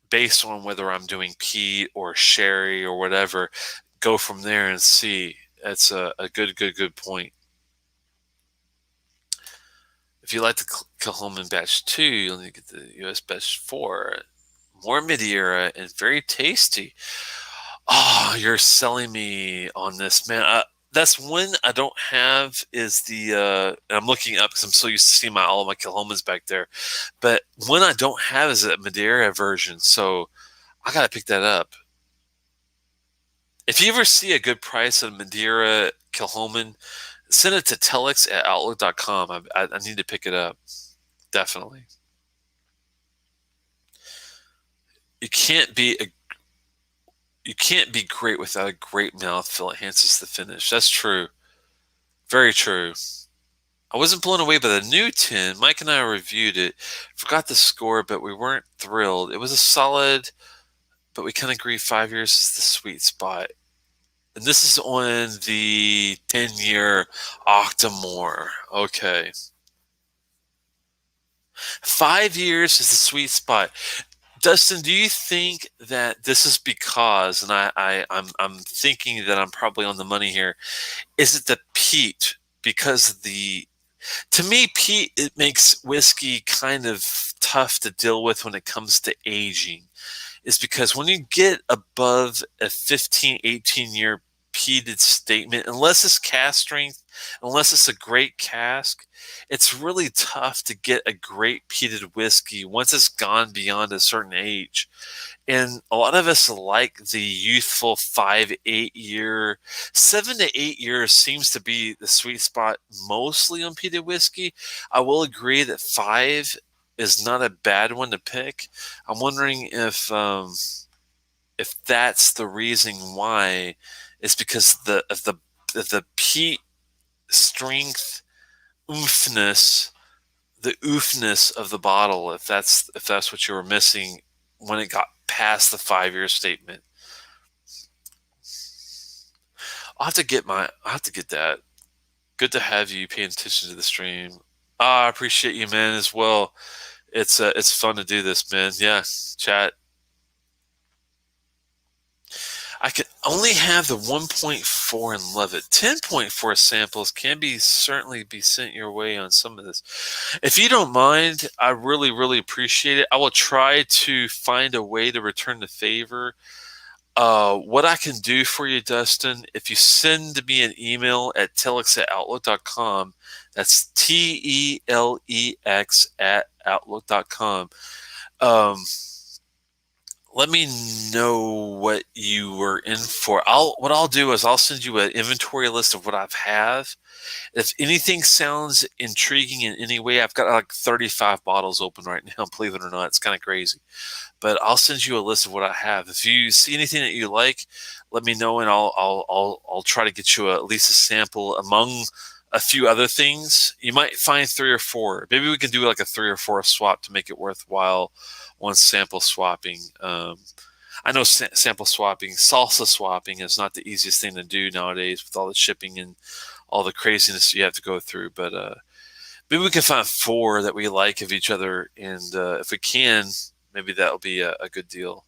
based on whether I'm doing peat or sherry or whatever. Go from there and see. That's a good point. If you like the Kilchoman Batch 2, you'll need to get the US Batch 4. More mid-era and very tasty. Oh, you're selling me on this, man. That's one I don't have is the I'm looking up because I'm so used to seeing all of my Kilhomans back there. But one I don't have is a Madeira version, so I gotta pick that up. If you ever see a good price on Madeira Kilhoman, send it to Telex at Outlook.com. I need to pick it up. Definitely. You can't be great without a great mouthfeel. It enhances the finish. That's true. Very true. I wasn't blown away by the new tin. Mike and I reviewed it. Forgot the score, but we weren't thrilled. It was a solid, but we kind of agree 5 years is the sweet spot. And this is on the 10-year Octomore. Okay. 5 years is the sweet spot. Dustin, do you think that this is because, and I'm thinking that I'm probably on the money here, is it the peat? Because to me, peat, it makes whiskey kind of tough to deal with when it comes to aging. Is because when you get above a 15, 18-year peated statement, unless it's cask strength, unless it's a great cask, it's really tough to get a great peated whiskey once it's gone beyond a certain age. And a lot of us like the youthful 5, 8 year, 7 to 8 years seems to be the sweet spot mostly on peated whiskey. I will agree that 5 is not a bad one to pick. I'm wondering if that's the reason why. It's because of the peat strength, oofness, the oofness of the bottle. If that's what you were missing when it got past the 5-year statement. I'll have to get that. Good to have you paying attention to the stream. I appreciate you, man, as well. It's fun to do this, man. Yeah, chat. I can only have the 1.4 and love it. 10.4 samples can certainly be sent your way on some of this. If you don't mind, I really, really appreciate it. I will try to find a way to return the favor. What I can do for you, Dustin, if you send me an email at telex@outlook.com, that's TELEX @outlook.com. Let me know what you were in for. What I'll do is I'll send you an inventory list of what I have. If anything sounds intriguing in any way, I've got like 35 bottles open right now. Believe it or not, it's kind of crazy. But I'll send you a list of what I have. If you see anything that you like, let me know, and I'll try to get you at least a sample among a few other things. You might find 3 or 4. Maybe we can do like a 3 or 4 swap to make it worthwhile. One sample swapping. I know sample swapping, salsa swapping is not the easiest thing to do nowadays with all the shipping and all the craziness you have to go through. But maybe we can find four that we like of each other, and if we can, maybe that'll be a good deal.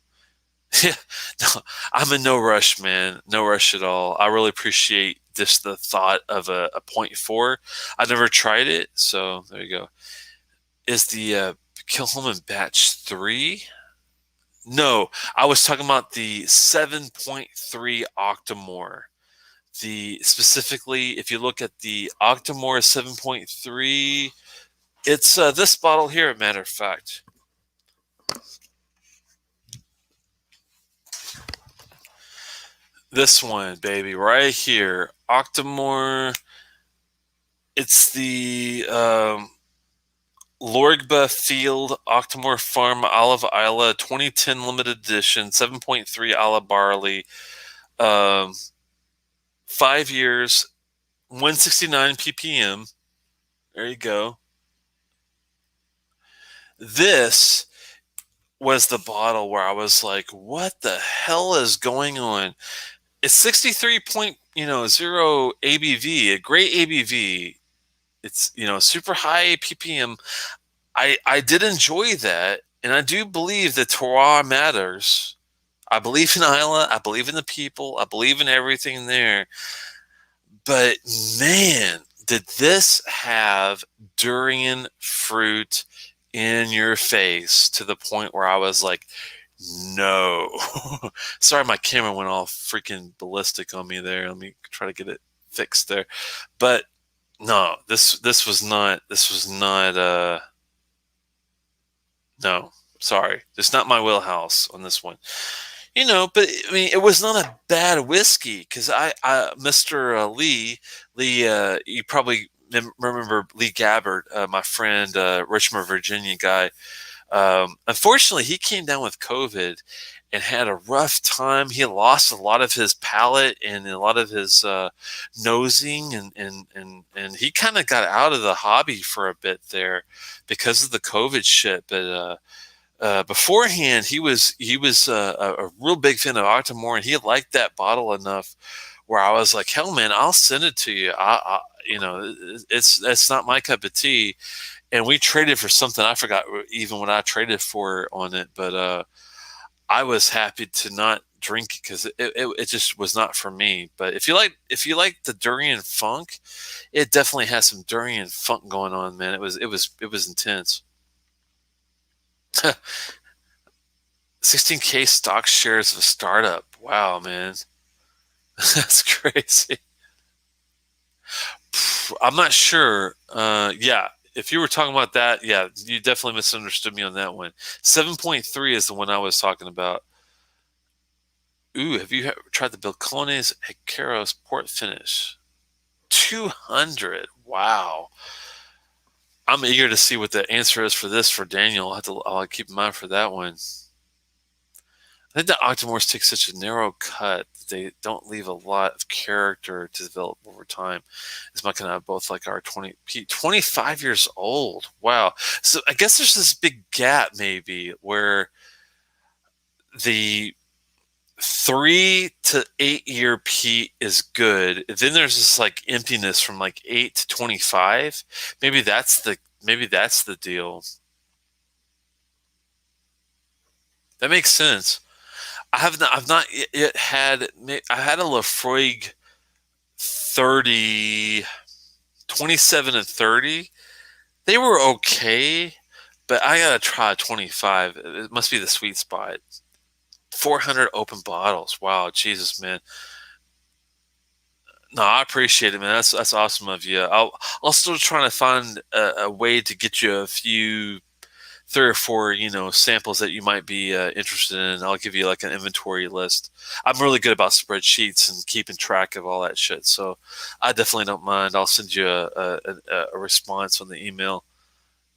Yeah, no, I'm in no rush, man. No rush at all. I really appreciate just the thought of a point four. I've never tried it, so there you go. Is the Kilholman Batch 3? No, I was talking about the 7.3 Octomore. The specifically, if you look at the Octomore 7.3, it's this bottle here, matter of fact. This one, baby, right here. Octomore. It's the Lorgba Field Octomore Farm Olive Isla 2010 limited edition, 7.3 Isla barley. 5 years, 169 ppm. There you go. This was the bottle where I was like, what the hell is going on? It's 63.0 ABV, a great ABV. It's, super high ppm. I did enjoy that, and I do believe that terroir matters. I believe in Isla. I believe in the people. I believe in everything there. But man, did this have durian fruit in your face to the point where I was like, no. Sorry, my camera went all freaking ballistic on me there. Let me try to get it fixed there. But no, this was not no, sorry. It's not my wheelhouse on this one. But I mean, it was not a bad whiskey because Mr. Lee, you probably remember Lee Gabbard, my friend, Richmond, Virginia guy. Unfortunately, he came down with COVID and had a rough time. He lost a lot of his palate and a lot of his nosing, and he kind of got out of the hobby for a bit there because of the COVID shit. But beforehand, he was a real big fan of Octomore, and he liked that bottle enough where I was like, hell, man, I'll send it to you. It's not my cup of tea. And we traded for something. I forgot even what I traded for on it, but I was happy to not drink it because it just was not for me. But if you like the durian funk, it definitely has some durian funk going on, man. It was intense. 16K stock shares of a startup. Wow, man. That's crazy. I'm not sure. Yeah, if you were talking about that, yeah, you definitely misunderstood me on that one. 7.3 is the one I was talking about. Ooh, have you tried the Balcones Hecaros port finish? 200. Wow. I'm eager to see what the answer is for this for Daniel. I'll keep in mind for that one. I think the Octomores take such a narrow cut that they don't leave a lot of character to develop over time. This might kind of both like our 25 years old. Wow. So I guess there's this big gap maybe where the 3 to 8 year peat is good. Then there's this like emptiness from like 8 to 25. Maybe that's the deal. That makes sense. I've not yet had. I had a Lafroig 30, 27 and 30. They were okay, but I gotta try 25. It must be the sweet spot. 400 open bottles. Wow, Jesus, man. No, I appreciate it, man. That's awesome of you. I'll still trying to find a way to get you a few 3 or 4, samples that you might be interested in. I'll give you like an inventory list. I'm really good about spreadsheets and keeping track of all that shit. So I definitely don't mind. I'll send you a response on the email.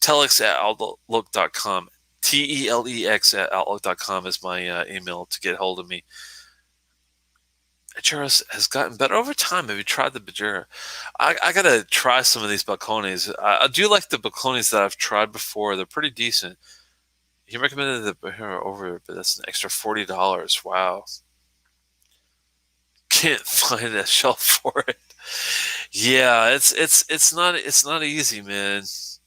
Telex@outlook.com. TELEX@outlook.com is my email to get hold of me. Churros has gotten better over time. Have you tried the Bajura? I gotta try some of these Balcones. I do like the Balcones that I've tried before. They're pretty decent. he recommended the here over, but that's an extra $40. Wow, can't find a shelf for it. Yeah, it's not easy, man.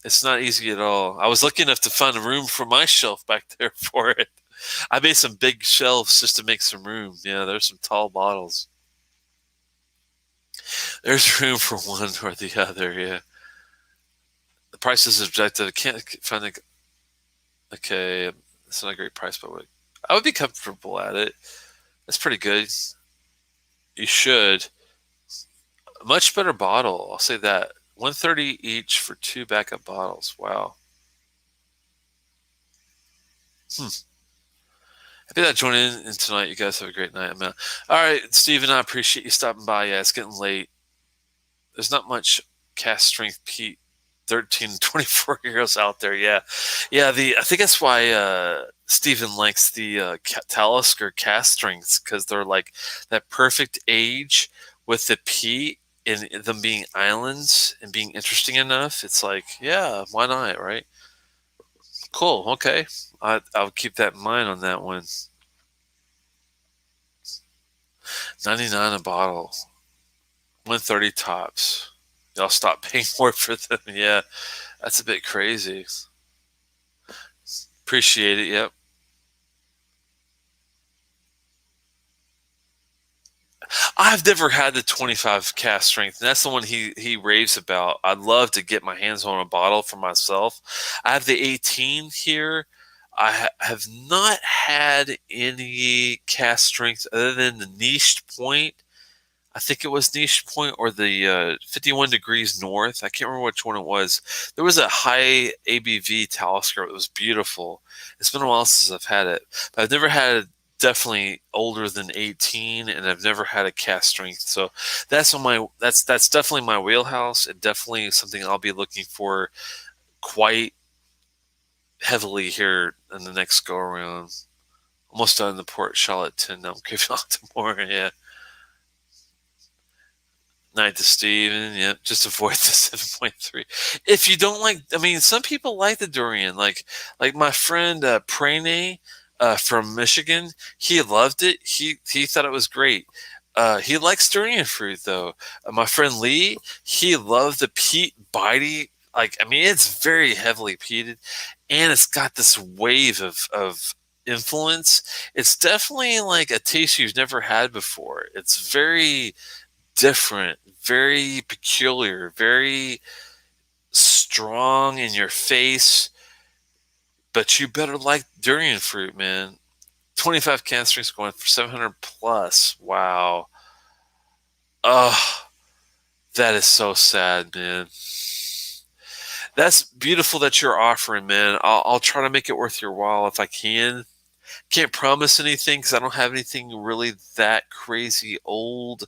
It's not easy at all. I was lucky enough to find a room for my shelf back there for it. I made some big shelves just to make some room. Yeah, there's some tall bottles. There's room for one or the other. Yeah, the price is objective. I can't find the. Okay, it's not a great price, but I would be comfortable at it. That's pretty good. You should. Much better bottle. I'll say that. 130 each for two backup bottles. Wow. Hmm. Happy that joining in tonight. You guys have a great night. I'm out. All right, Steven, I appreciate you stopping by. Yeah, it's getting late. There's not much cast strength peat 13 to 24 years out there. Yeah. Yeah, I think that's why Steven likes the Talisker cast strengths, because they're like that perfect age with the peat and them being islands and being interesting enough. It's like, yeah, why not, right? Cool. Okay. I'll keep that in mind on that one. 99 a bottle. 130 tops. Y'all stop paying more for them. Yeah. That's a bit crazy. Appreciate it. Yep. I've never had the 25 cast strength, and that's the one he raves about. I'd love to get my hands on a bottle for myself. I have the 18 here. I have not had any cast strength other than the niched point. I think it was Niche Point or the 51 Degrees North. I can't remember which one it was. There was a high ABV Talisker. It was beautiful. It's been a while since I've had it, but I've never had definitely older than 18, and I've never had a cast strength. So that's definitely my wheelhouse, and definitely something I'll be looking for quite heavily here in the next go around. Almost done the Port Charlotte 10. Now I'm craving out to more. Yeah. Night to Steven. Yep. Just avoid the 7.3. If you don't like, I mean, some people like the durian. Like my friend Prane from Michigan. He loved it. He thought it was great. He likes durian fruit though. My friend Lee, he loved the peat bitey. Like, I mean, it's very heavily peated, and it's got this wave of influence. It's definitely like a taste you've never had before. It's very different, very peculiar, very strong in your face. But you better like durian fruit, man. 25 can strings going for 700 plus. Wow. Oh, that is so sad, man. That's beautiful that you're offering, man. I'll try to make it worth your while if I can. Can't promise anything because I don't have anything really that crazy old.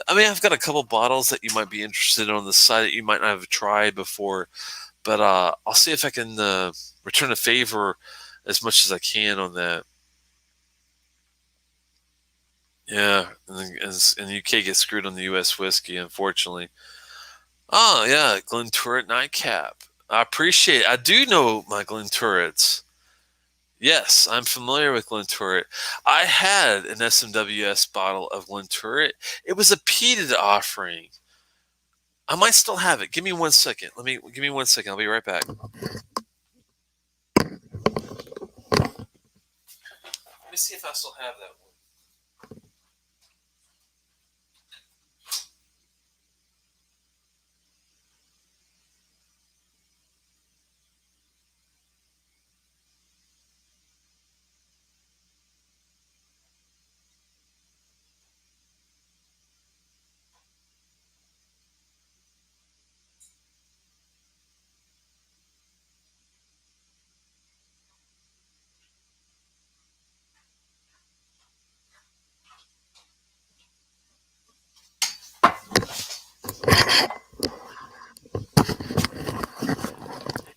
I mean, I've got a couple bottles that you might be interested in on the side that you might not have tried before, but I'll see if I can return a favor as much as I can on that. Yeah, and the UK gets screwed on the US whiskey, unfortunately. Oh yeah, Glenturret nightcap. I appreciate it. I do know my Glenturrets. Yes, I'm familiar with Glenturret. I had an SMWS bottle of Glenturret. It was a peated offering. I might still have it. Give me 1 second. Give me 1 second. I'll be right back. Let me see if I still have that one.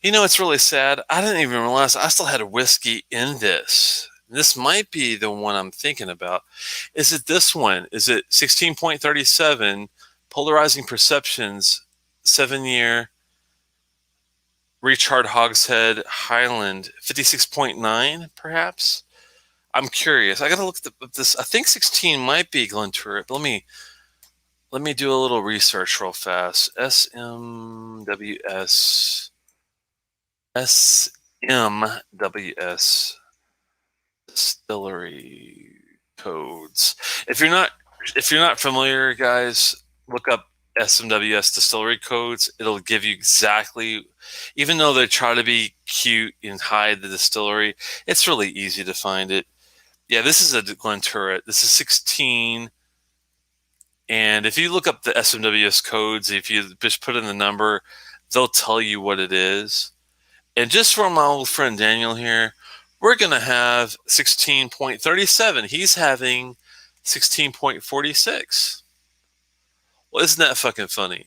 You know, it's really sad. I didn't even realize I still had a whiskey in this. This might be the one I'm thinking about. Is it this one? Is it 16.37 Polarizing Perceptions 7-year Recharred Hogshead Highland 56.9, perhaps. I'm curious. I gotta look at this. I think 16 might be Glenturret. But let me do a little research real fast. SMWS SMWS distillery codes. If you're not familiar, guys, look up SMWS distillery codes. It'll give you exactly, even though they try to be cute and hide the distillery, it's really easy to find it. Yeah, this is a Glenturret. This is 16. And if you look up the SMWS codes, if you just put in the number, they'll tell you what it is. And just for my old friend Daniel here, we're going to have 16.37. He's having 16.46. Well, isn't that fucking funny?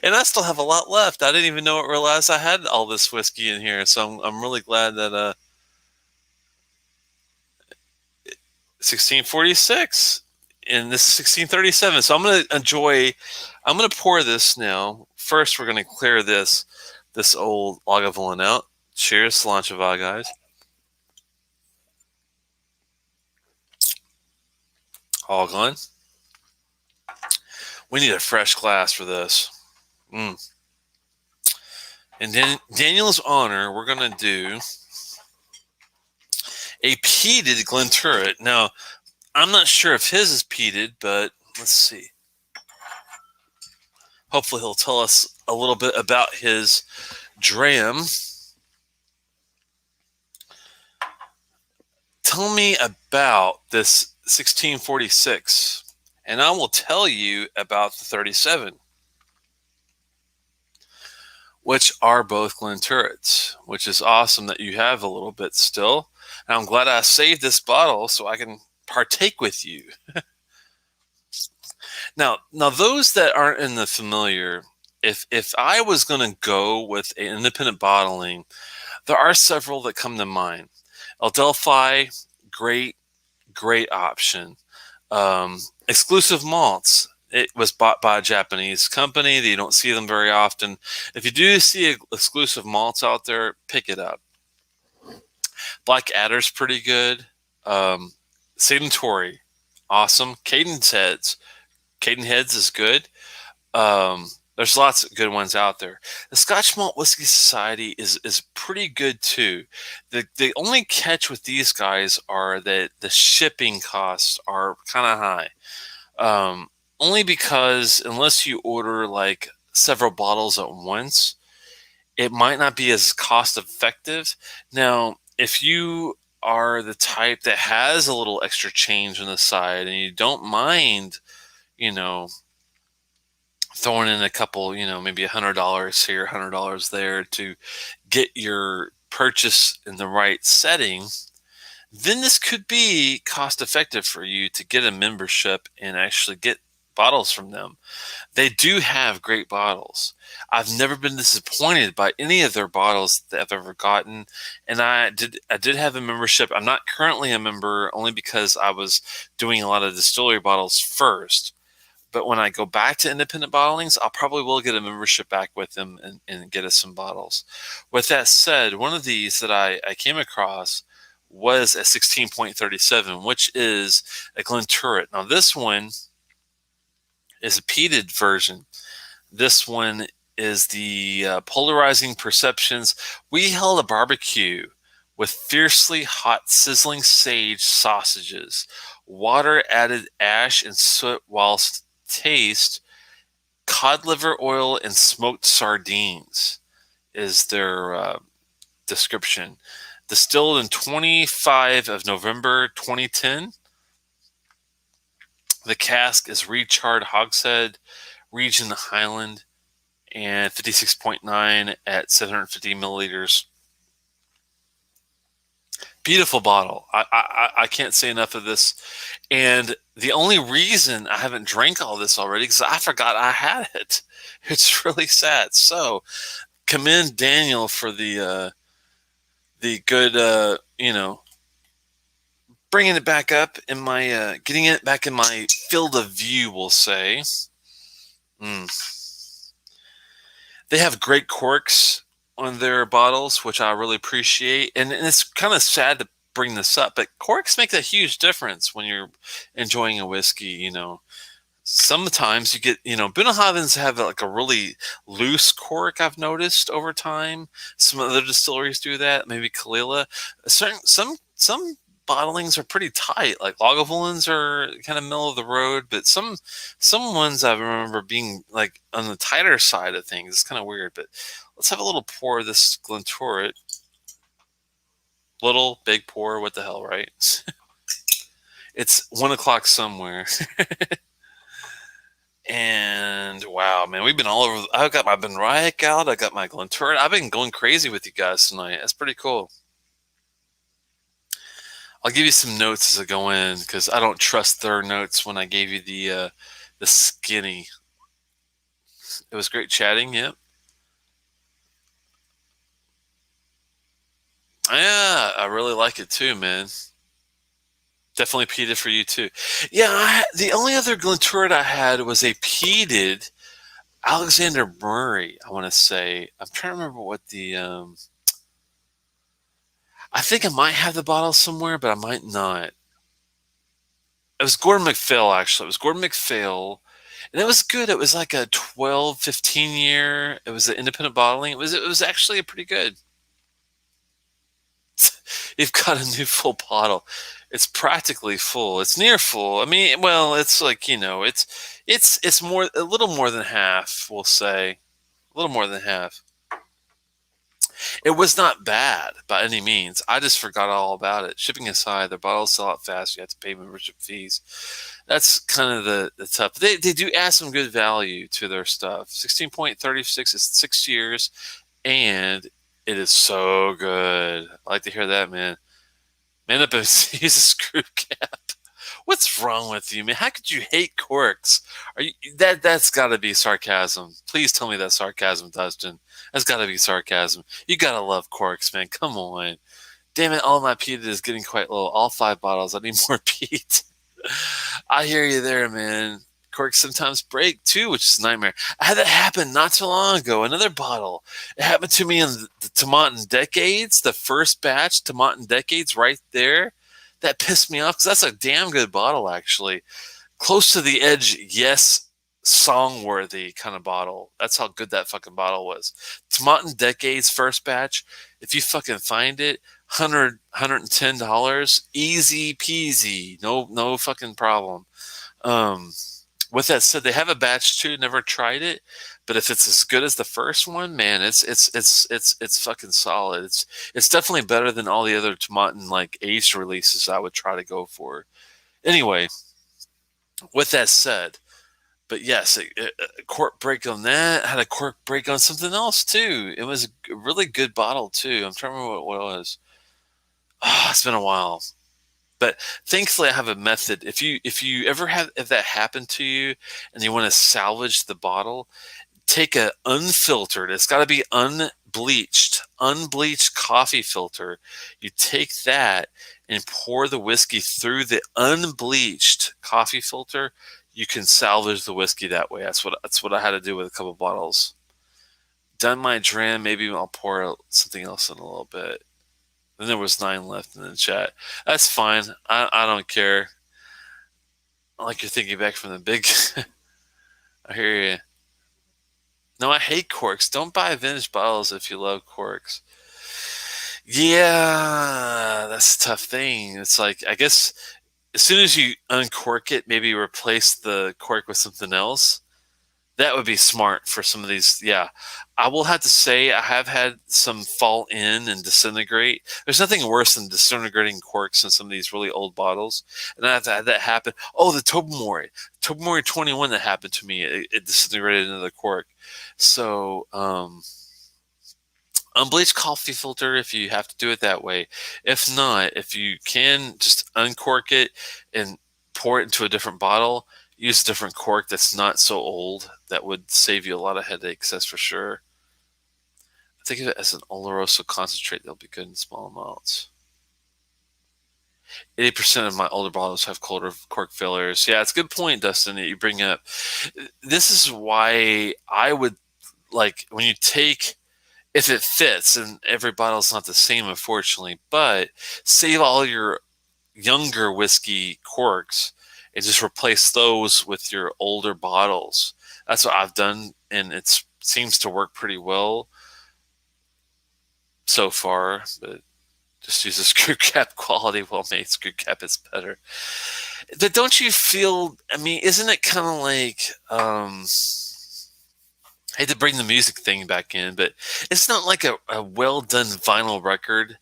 And I still have a lot left. I didn't even realize I had all this whiskey in here. So I'm really glad that 1646 and this is 1637. So I'm going to pour this now. First, we're going to clear this old Lagavulin out. Cheers, Slanchava, guys. All gone. We need a fresh glass for this. And then Daniel's honor, we're going to do a peated Glenturret. Now, I'm not sure if his is peated, but let's see. Hopefully he'll tell us a little bit about his dram. Tell me about this 1646, and I will tell you about the 37, which are both Glenturrets, which is awesome that you have a little bit still. And I'm glad I saved this bottle so I can partake with you. Now, those that aren't in the familiar, if I was going to go with an independent bottling, there are several that come to mind. Adelphi, great option. Exclusive Malts. It was bought by a Japanese company. You don't see them very often. If you do see exclusive malts out there, pick it up. Black Adder's pretty good. Satantori, awesome. Cadenheads is good. There's lots of good ones out there. The Scotch Malt Whisky Society is pretty good too. The only catch with these guys are that the shipping costs are kind of high. Only because unless you order like several bottles at once, it might not be as cost effective. Now, if you are the type that has a little extra change on the side and you don't mind, throwing in a couple, maybe $100 here, $100 there to get your purchase in the right setting, then this could be cost effective for you to get a membership and actually get bottles from them. They do have great bottles. I've never been disappointed by any of their bottles that I've ever gotten. And I did have a membership. I'm not currently a member only because I was doing a lot of distillery bottles first. But when I go back to independent bottlings, I'll probably will get a membership back with them and get us some bottles. With that said, one of these that I came across was a 16.37, which is a Glenturret. Now this one is a peated version. This one is the Polarizing Perceptions. We held a barbecue with fiercely hot, sizzling sage sausages, water-added ash and soot whilst taste, cod liver oil and smoked sardines is their description. Distilled in 25 of November 2010. The cask is recharred hogshead, region Highland, and 56.9 at 750 milliliters. Beautiful bottle. I can't say enough of this. And the only reason I haven't drank all this already is I forgot I had it. It's really sad. So commend Daniel for the good, bringing it back up in my, getting it back in my field of view, we'll say. They have great corks on their bottles, which I really appreciate. And it's kind of sad to bring this up, but corks make a huge difference when you're enjoying a whiskey. Sometimes you get, Bunnahabhains have like a really loose cork. I've noticed over time. Some other distilleries do that. Maybe Kalila. Some bottlings are pretty tight. Like Lagavulins are kind of middle of the road, but some ones I remember being like on the tighter side of things. It's kind of weird. But let's have a little pour of this Glentoret. Little, big pour. What the hell, right? It's 1 o'clock somewhere. And wow, man, we've been all over. I've got my Benriach out. I got my Glentoret. I've been going crazy with you guys tonight. That's pretty cool. I'll give you some notes as I go in because I don't trust their notes when I gave you the skinny. It was great chatting. Yep. Yeah, I really like it too, man. Definitely peated for you too. Yeah, the only other Glentoret I had was a peated Alexander Murray. I want to say. I'm trying to remember what the. I think I might have the bottle somewhere, but I might not. It was Gordon MacPhail, actually. It was Gordon MacPhail. And it was good. It was like a 12, 15 year. It was an independent bottling. It was actually pretty good. You've got a new full bottle. It's practically full. It's near full. I mean, well, it's like, it's more a little more than half, we'll say. A little more than half. It was not bad by any means. I just forgot all about it. Shipping aside, their bottles sell out fast. You have to pay membership fees. That's kind of the tough. They do add some good value to their stuff. 16.36 is 6 years, and it is so good. I like to hear that, man. Man up and use a screw cap. What's wrong with you, man? How could you hate corks? That's got to be sarcasm. Please tell me that's sarcasm, Dustin. That's got to be sarcasm. You gotta love corks, man. Come on. Damn it, all my peat is getting quite low. All 5 bottles. I need more peat. I hear you there, man. Corks sometimes break too, which is a nightmare. I had that happen not too long ago. Another bottle. It happened to me in the Tomatin Decades, the first batch, Tomatin Decades right there. That pissed me off because that's a damn good bottle, actually. Close to the edge, yes, song-worthy kind of bottle. That's how good that fucking bottle was. Tomatin Decades first batch. If you fucking find it, $110, easy peasy, no fucking problem. With that said, they have a batch too. Never tried it, but if it's as good as the first one, man, it's fucking solid. It's definitely better than all the other Tomatin like aged releases I would try to go for. Anyway, with that said, but yes, a cork break on that. I had a cork break on something else too. It was a really good bottle too. I'm trying to remember what it was. Oh, it's been a while. But thankfully, I have a method. If that happened to you and you want to salvage the bottle, take a unfiltered. It's got to be unbleached coffee filter. You take that and pour the whiskey through the unbleached coffee filter. You can salvage the whiskey that way. That's what I had to do with a couple bottles. Done my dram. Maybe I'll pour something else in a little bit. And there was 9 left in the chat. That's fine. I don't care. I like you're thinking back from the big. I hear you. No, I hate corks. Don't buy vintage bottles if you love corks. Yeah, that's a tough thing. It's like, I guess as soon as you uncork it, maybe replace the cork with something else. That would be smart for some of these. Yeah, I will have to say I have had some fall in and disintegrate. There's nothing worse than disintegrating corks in some of these really old bottles. And I've had that happen. Oh, the Tobermory 21 that happened to me. It disintegrated into the cork. So, unbleached coffee filter if you have to do it that way. If not, if you can just uncork it and pour it into a different bottle, use a different cork that's not so old. That would save you a lot of headaches, that's for sure. I think of it as an Oloroso concentrate. They'll be good in small amounts. 80% of my older bottles have colder cork fillers. Yeah, it's a good point, Dustin, that you bring up. This is why I would like when you take, if it fits, and every bottle's not the same, unfortunately, but save all your younger whiskey corks and just replace those with your older bottles. That's what I've done, and it seems to work pretty well so far. But just use a screw cap. Quality, well made screw cap is better. But don't you feel? I mean, isn't it kind of like? I hate to bring the music thing back in, but it's not like a well done vinyl record.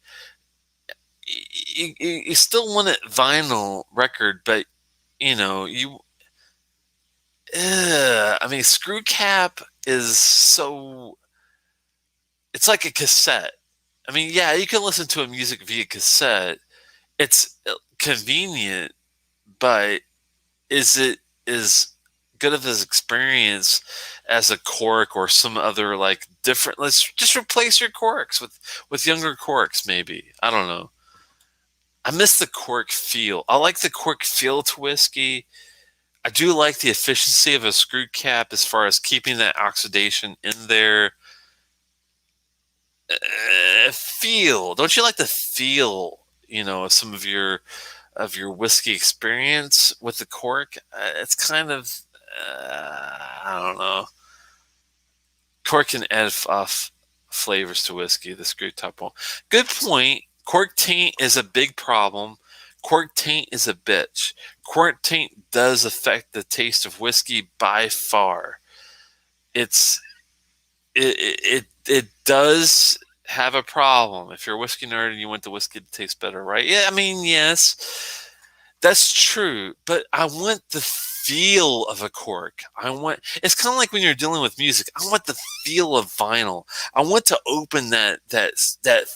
You still want it vinyl record, but you know you. I mean, screw cap is so. It's like a cassette. I mean, yeah, you can listen to a music via cassette. It's convenient, but is it as good of an experience as a cork or some other like different? Let's just replace your corks with younger corks, maybe. I don't know. I miss the cork feel. I like the cork feel to whiskey. I do like the efficiency of a screw cap as far as keeping that oxidation in there. Feel. Don't you like the feel? You know, of some of your whiskey experience with the cork. It's kind of I don't know. Cork can add off flavors to whiskey. The screw top won't. Good point. Cork taint is a big problem. Cork taint is a bitch. Cork taint does affect the taste of whiskey by far. It's it does have a problem. If you're a whiskey nerd and you want the whiskey to taste better, right? Yeah, I mean, yes, that's true. But I want the feel of a cork. It's kind of like when you're dealing with music. I want the feel of vinyl. I want to open that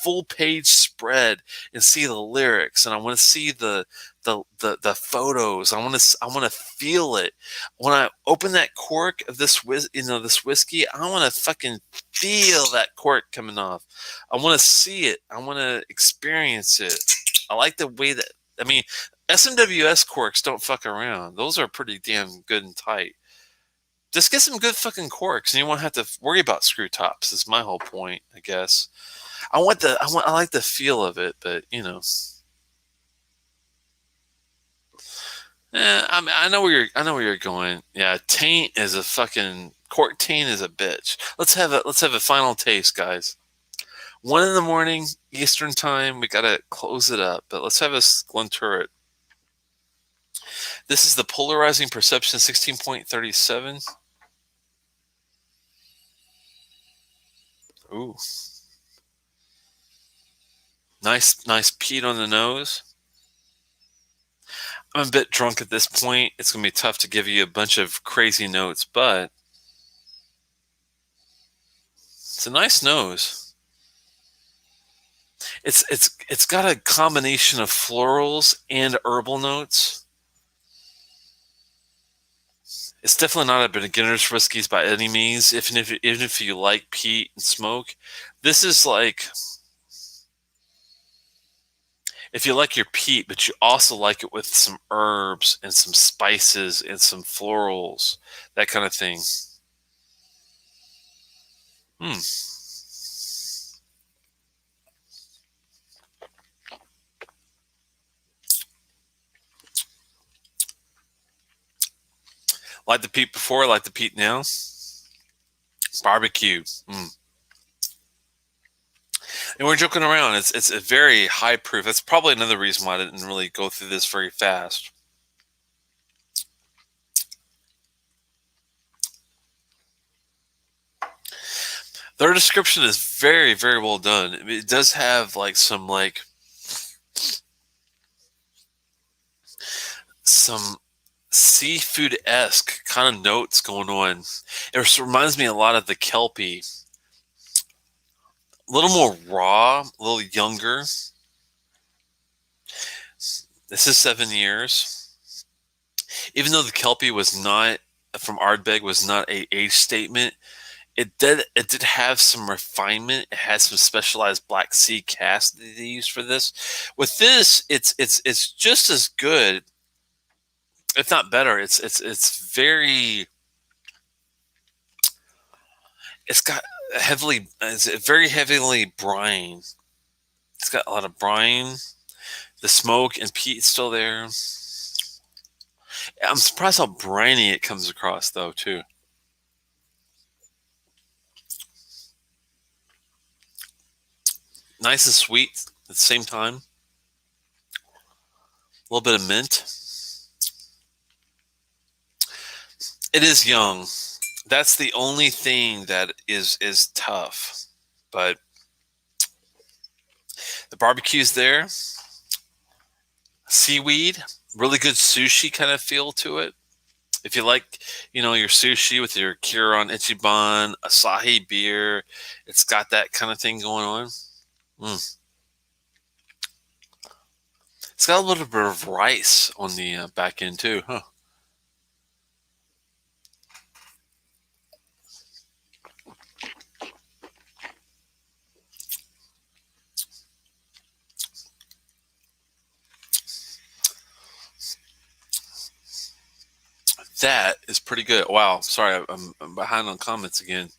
full page spread and see the lyrics, and I want to see the photos. I want to feel it. When I open that cork of this this whiskey, I want to fucking feel that cork coming off. I want to see it. I want to experience it. I like the way that. I mean, SMWS corks don't fuck around. Those are pretty damn good and tight. Just get some good fucking corks, and you won't have to worry about screw tops. Is my whole point, I guess. I like the feel of it, but you know. I mean, I know where you're going. Yeah, taint is a fucking cork. Taint is a bitch. Let's have a final taste, guys. 1 in the morning Eastern time. We gotta close it up, but let's have a Glenturret. This is the Polarizing Perception 16.37. Ooh, nice peat on the nose. I'm a bit drunk at this point. It's going to be tough to give you a bunch of crazy notes, but it's a nice nose. It's got a combination of florals and herbal notes. It's definitely not a beginner's whiskeys by any means. Even if you like peat and smoke, this is like if you like your peat, but you also like it with some herbs and some spices and some florals, that kind of thing. Like the peat before, like the peat now. Barbecue. And we're joking around. It's a very high proof. That's probably another reason why I didn't really go through this very fast. Their description is very, very well done. It does have like some seafood-esque kind of notes going on. It reminds me a lot of the Kelpie. A little more raw, a little younger. This is 7 years. Even though the Kelpie was not from Ardbeg was not a age statement, it did have some refinement. It has some specialized Black Sea cask that they used for this. With this, it's just as good, if not better. It's very. It's got it's very heavily brine. It's got a lot of brine. The smoke and peat's still there. I'm surprised how briny it comes across, though, too. Nice and sweet at the same time. A little bit of mint. It is young. That's the only thing that is tough. But the barbecue's there. Seaweed, really good sushi kind of feel to it. If you like, your sushi with your Kiron Ichiban, Asahi beer, it's got that kind of thing going on. Mm. It's got a little bit of rice on the back end too, huh? That is pretty good. Wow, sorry, I'm behind on comments again.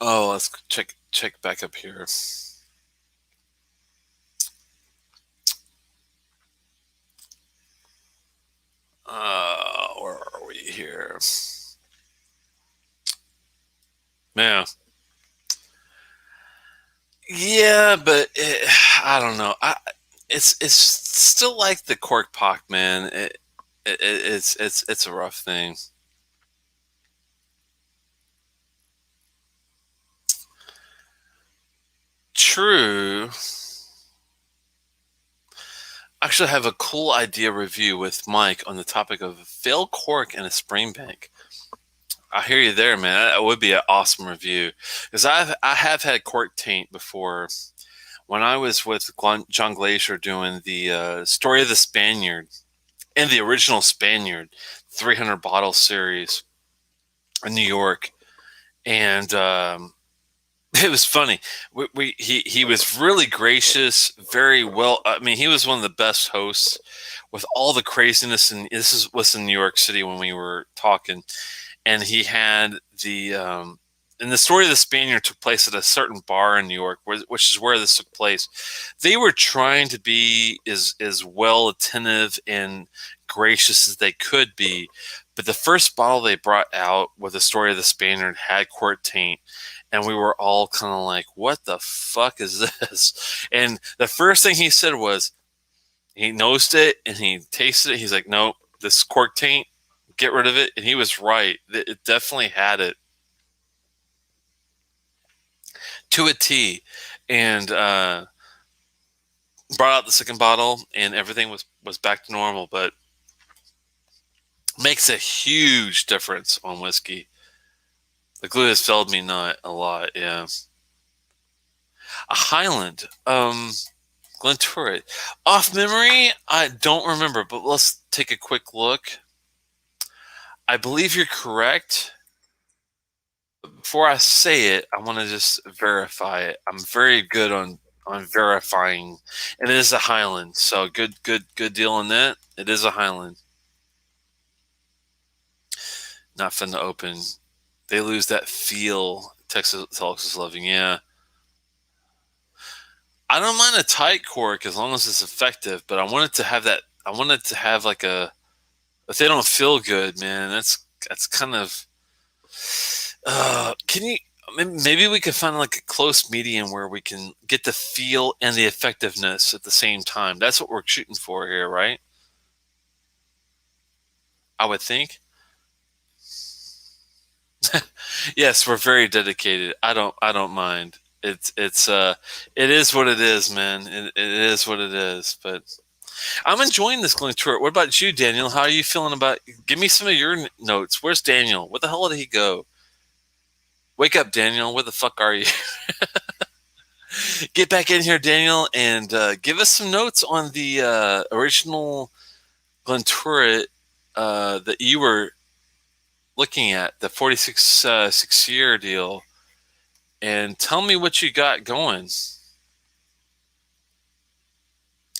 Oh, let's check back up here. Where are we here? Man, yeah, but I don't know. It's still like the cork pock, man. It's a rough thing. True. Actually, I have a cool idea review with Mike on the topic of failed cork and a spring bank. I hear you there, man. That would be an awesome review because I have had cork taint before. When I was with John Glacier doing the Story of the Spaniard and the original Spaniard 300 bottle series in New York, and it was funny. He was really gracious, very well. I mean, he was one of the best hosts with all the craziness. And was in New York City when we were talking, and he had and the Story of the Spaniard took place at a certain bar in New York, which is where this took place. They were trying to be as well attentive and gracious as they could be, but the first bottle they brought out with the Story of the Spaniard had court taint, and we were all kind of like, "What the fuck is this?" And the first thing he said was, he nosed it and he tasted it. He's like, "Nope, this cork taint, get rid of it." And he was right. It definitely had it to a T. And brought out the second bottle, and everything was back to normal. But makes a huge difference on whiskey. The glue has failed me not a lot. Yeah, a Highland, Glenturret. Off memory, I don't remember, but let's take a quick look. I believe you're correct. Before I say it, I want to just verify it. I'm very good on verifying, and it is a Highland. So good deal on that. It is a Highland. Not fun to open. They lose that feel. Telex is loving. Yeah, I don't mind a tight cork as long as it's effective, but I want it to have that. I want it to have like a. If they don't feel good, man, that's kind of. Can you? Maybe we could find like a close medium where we can get the feel and the effectiveness at the same time. That's what we're shooting for here, right? I would think. Yes, we're very dedicated. I don't mind. It is what it is, man. It is what it is. But I'm enjoying this going tour. What about you, Daniel? How are you feeling about? Give me some of your notes. Where's Daniel? Where the hell did he go? Wake up, Daniel. Where the fuck are you? Get back in here, Daniel, and give us some notes on the original Glenturret that you were looking at, the 46 6-year deal, and tell me what you got going.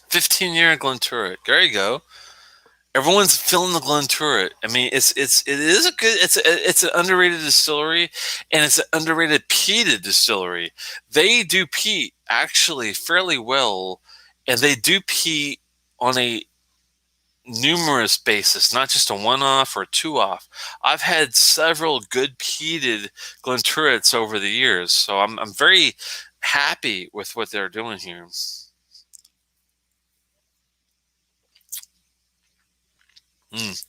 15-year Glenturret. There you go. Everyone's filling the Glen Turret. I mean, it is a good, it's an underrated distillery, and it's an underrated peated distillery. They do peat actually fairly well, and they do peat on a numerous basis, not just a one off or two off. I've had several good peated Glen Turrets over the years, so I'm very happy with what they're doing here. Mm.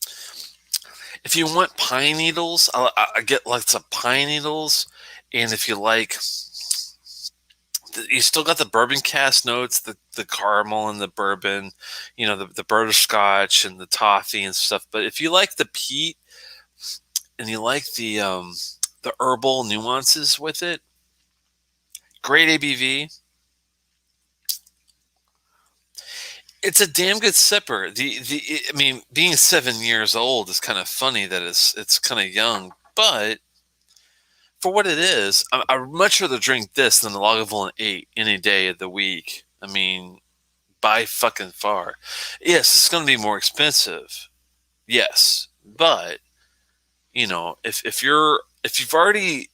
If you want pine needles, I get lots of pine needles, and if you like, you still got the bourbon cast notes, the caramel and the bourbon, the butterscotch and the toffee and stuff. But if you like the peat and you like the herbal nuances with it, great ABV. It's a damn good sipper. I mean, being 7 years old is kind of funny that it's kind of young, but for what it is, I'd much rather drink this than the Lagavulin 8 any day of the week. I mean, by fucking far. Yes, it's going to be more expensive. Yes, but if you've already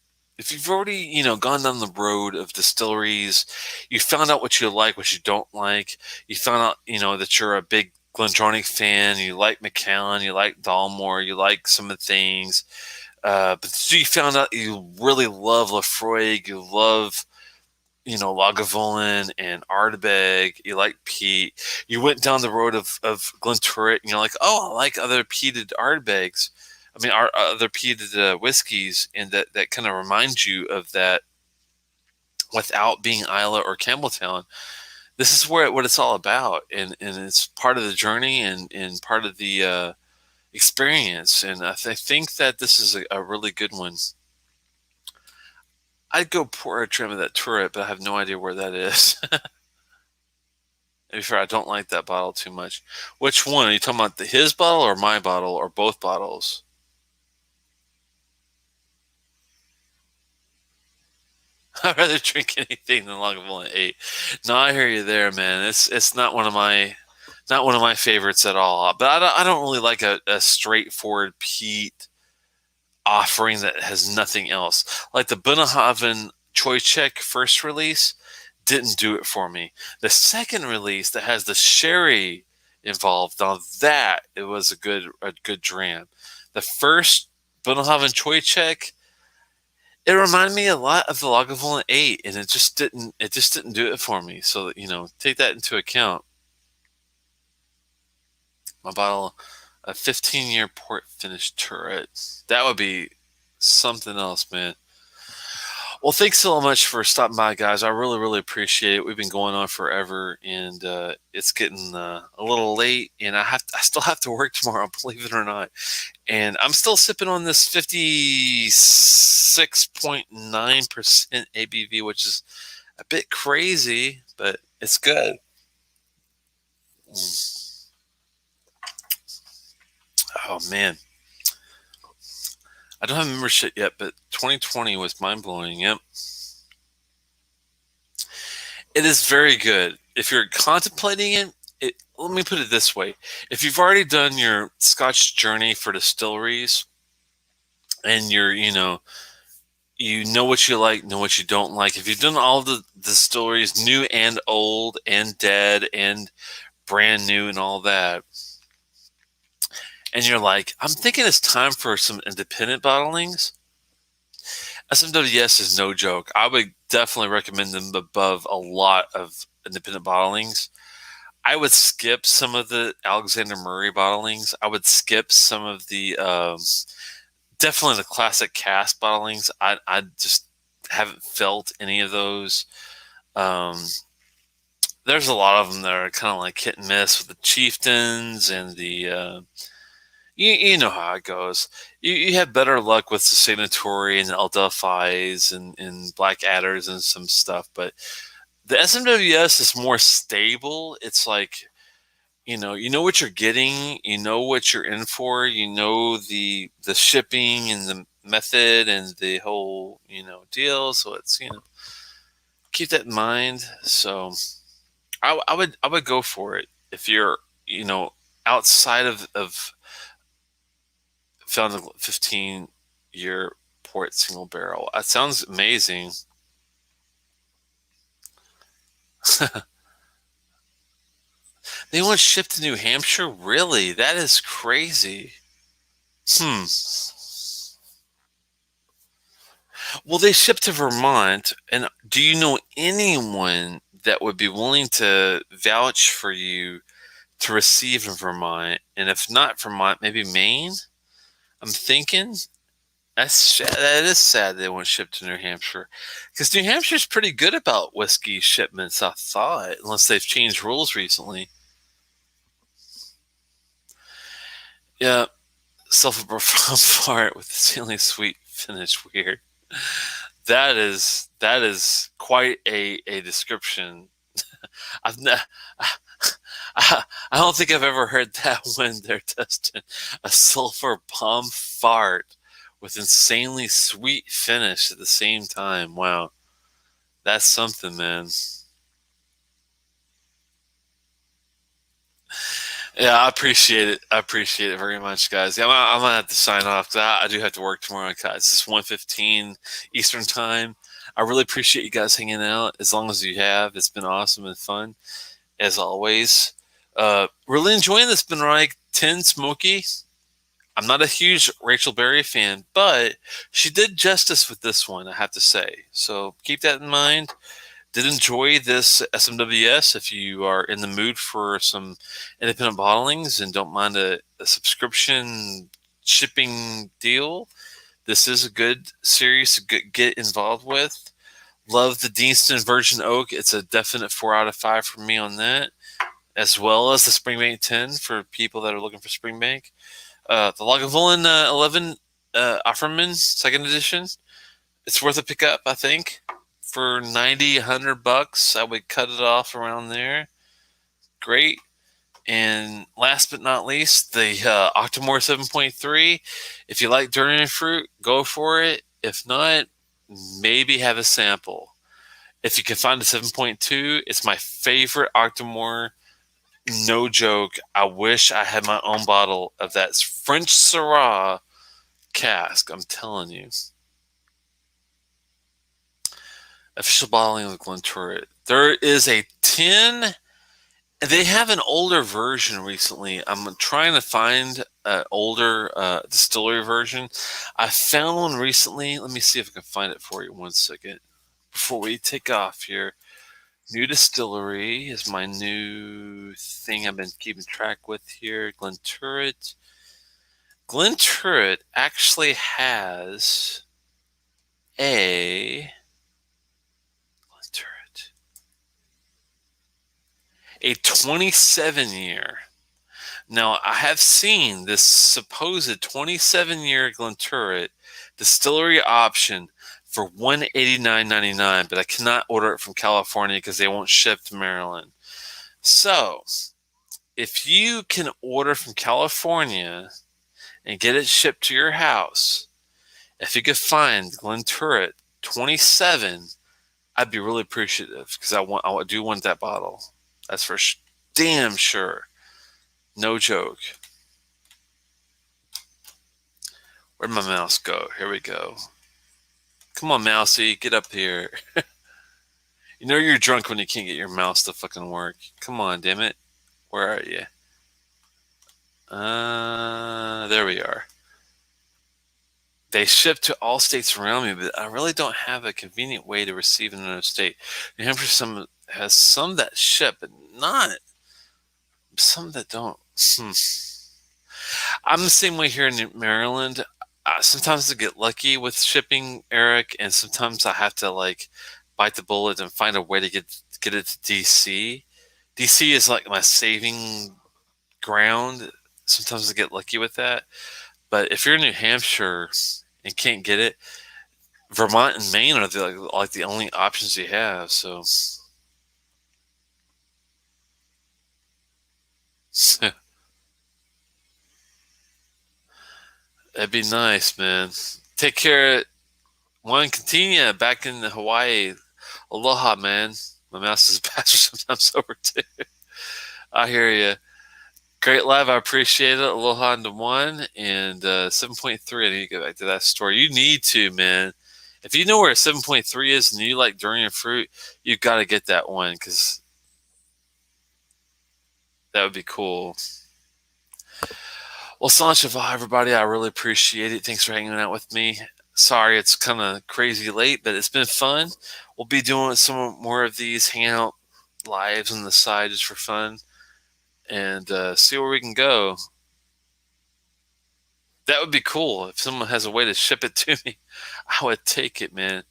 gone down the road of distilleries, you found out what you like, what you don't like. You found out that you're a big Glendronach fan. You like Macallan, you like Dalmore, you like some of the things. But so you found out you really love Lafroig, you love Lagavulin and Ardbeg, you like peat. You went down the road of Glenturret, and you're like, oh, I like other peated Ardbegs. I mean, other peated whiskeys, and that kind of reminds you of that without being Isla or Campbelltown. This is what it's all about, and it's part of the journey and part of the experience. And I think that this is a really good one. I'd go pour a trim of that turret, but I have no idea where that is. To be fair, I don't like that bottle too much. Which one? Are you talking about his bottle or my bottle or both bottles? I'd rather drink anything than Lagavulin 8. No, I hear you there, man. It's not one of my favorites at all. But I don't really like a straightforward peat offering that has nothing else. Like the Bunnahabhain Choichek first release didn't do it for me. The second release that has the sherry involved, on that it was a good dram. The first Bunnahabhain Choichek, it reminded me a lot of the Lagavulin 8, and it just didn't do it for me. So take that into account. My bottle, a 15-year port finish turret. That would be something else, man. Well, thanks so much for stopping by, guys. I really, really appreciate it. We've been going on forever, and it's getting a little late, and I still have to work tomorrow, believe it or not. And I'm still sipping on this 56.9% ABV, which is a bit crazy, but it's good. Oh man, I don't have membership yet, but 2020 was mind blowing. Yep. It is very good. If you're contemplating let me put it this way. If you've already done your Scotch journey for distilleries and you know what you like, know what you don't like. If you've done all the distilleries, new and old and dead and brand new and all that, and you're like, I'm thinking it's time for some independent bottlings, SMWS is no joke. I would definitely recommend them above a lot of independent bottlings. I would skip some of the Alexander Murray bottlings. I would skip some of the definitely the classic cask bottlings. I just haven't felt any of those. Um, there's a lot of them that are kind of like hit and miss with the Chieftains and the you know how it goes. You have better luck with the Signatory and the Adelphis and Black Adders and some stuff, but the SMWS is more stable. It's like you know what you're getting, you know what you're in for, you know the shipping and the method and the whole deal. So it's keep that in mind. So I would go for it if you're outside of found a 15-year port single barrel. That sounds amazing. They want shipped to New Hampshire? Really? That is crazy. Hmm. Well, they ship to Vermont, and do you know anyone that would be willing to vouch for you to receive in Vermont? And if not Vermont, maybe Maine? I'm thinking that is sad they won't ship to New Hampshire, because New Hampshire's pretty good about whiskey shipments. I thought, unless they've changed rules recently. Yeah, self-profound fart with the ceiling sweet finish. Weird. That is quite a description. I've ne- I don't think I've ever heard that when they're testing a sulfur bomb fart with insanely sweet finish at the same time. Wow, that's something, man. Yeah, I appreciate it. I appreciate it very much, guys. Yeah, I'm gonna have to sign off because I do have to work tomorrow, guys. It's 1:15 Eastern time. I really appreciate you guys hanging out as long as you have. It's been awesome and fun as always. Really enjoying this Benright 10 Smoky. I'm not a huge Rachel Berry fan, but she did justice with this one, I have to say. So keep that in mind. Did enjoy this SMWS. If you are in the mood for some independent bottlings and don't mind a subscription shipping deal, this is a good series to get involved with. Love the Deanston Virgin Oak. It's a definite 4 out of 5 for me on that, as well as the Springbank 10 for people that are looking for Springbank. The Lagavulin 11 Offerman second edition. It's worth a pickup, I think. For 90, $100, I would cut it off around there. Great. And last but not least, the Octomore 7.3. If you like durian fruit, go for it. If not, maybe have a sample. If you can find a 7.2, it's my favorite Octomore. No joke. I wish I had my own bottle of that French Syrah cask. I'm telling you. Official bottling of Glenturret. There is a 10. They have an older version recently. I'm trying to find an older distillery version. I found one recently. Let me see if I can find it for you. 1 second. Before we take off here. New distillery is my new thing I've been keeping track with here. Glenturret. Glenturret actually has a Glenturret, a 27-year. Now I have seen this supposed 27-year Glenturret distillery option for $189.99, but I cannot order it from California because they won't ship to Maryland. So, if you can order from California and get it shipped to your house, if you could find Glenturret 27, I'd be really appreciative because I do want that bottle. That's for damn sure. No joke. Where'd my mouse go? Here we go. Come on, mousey, get up here. You know you're drunk when you can't get your mouse to fucking work. Come on, damn it. Where are you? There we are. They ship to all states around me, but I really don't have a convenient way to receive in another state. New Hampshire has some that ship, but not some that don't. I'm the same way here in Maryland. Sometimes I get lucky with shipping, Eric, and sometimes I have to like bite the bullet and find a way to get it to DC. DC is like my saving ground. Sometimes I get lucky with that. But if you're in New Hampshire and can't get it, Vermont and Maine are like the only options you have. So that'd be nice, man. Take care. Juan Cantina back in Hawaii. Aloha, man. My mouse is bastard sometimes over too. I hear you. Great live. I appreciate it. Aloha into one and 7.3. I need to go back to that story. You need to, man. If you know where 7.3 is and you like durian fruit, you got to get that one because that would be cool. Well, Sanshava, everybody, I really appreciate it. Thanks for hanging out with me. Sorry it's kind of crazy late, but it's been fun. We'll be doing some more of these hangout lives on the side just for fun and see where we can go. That would be cool if someone has a way to ship it to me. I would take it, man.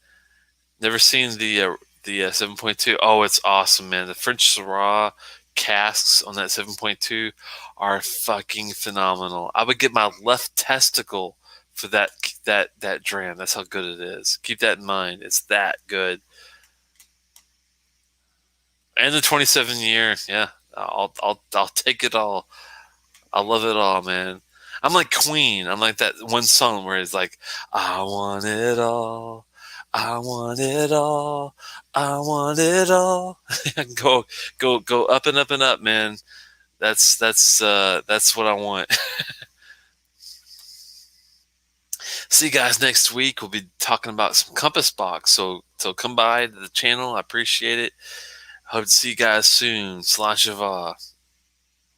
Never seen the 7.2. Oh, it's awesome, man. The French Syrah casks on that 7.2 are fucking phenomenal. I would get my left testicle for that dram. That's how good it is. Keep that in mind. It's that good. And the 27 year, yeah. I'll take it all. I love it all, man. I'm like Queen. I'm like that one song where it's like, I want it all. I want it all. I want it all. Go up and up and up, man. That's what I want. See you guys next week. We'll be talking about some Compass Box. So come by to the channel. I appreciate it. Hope to see you guys soon. Slash of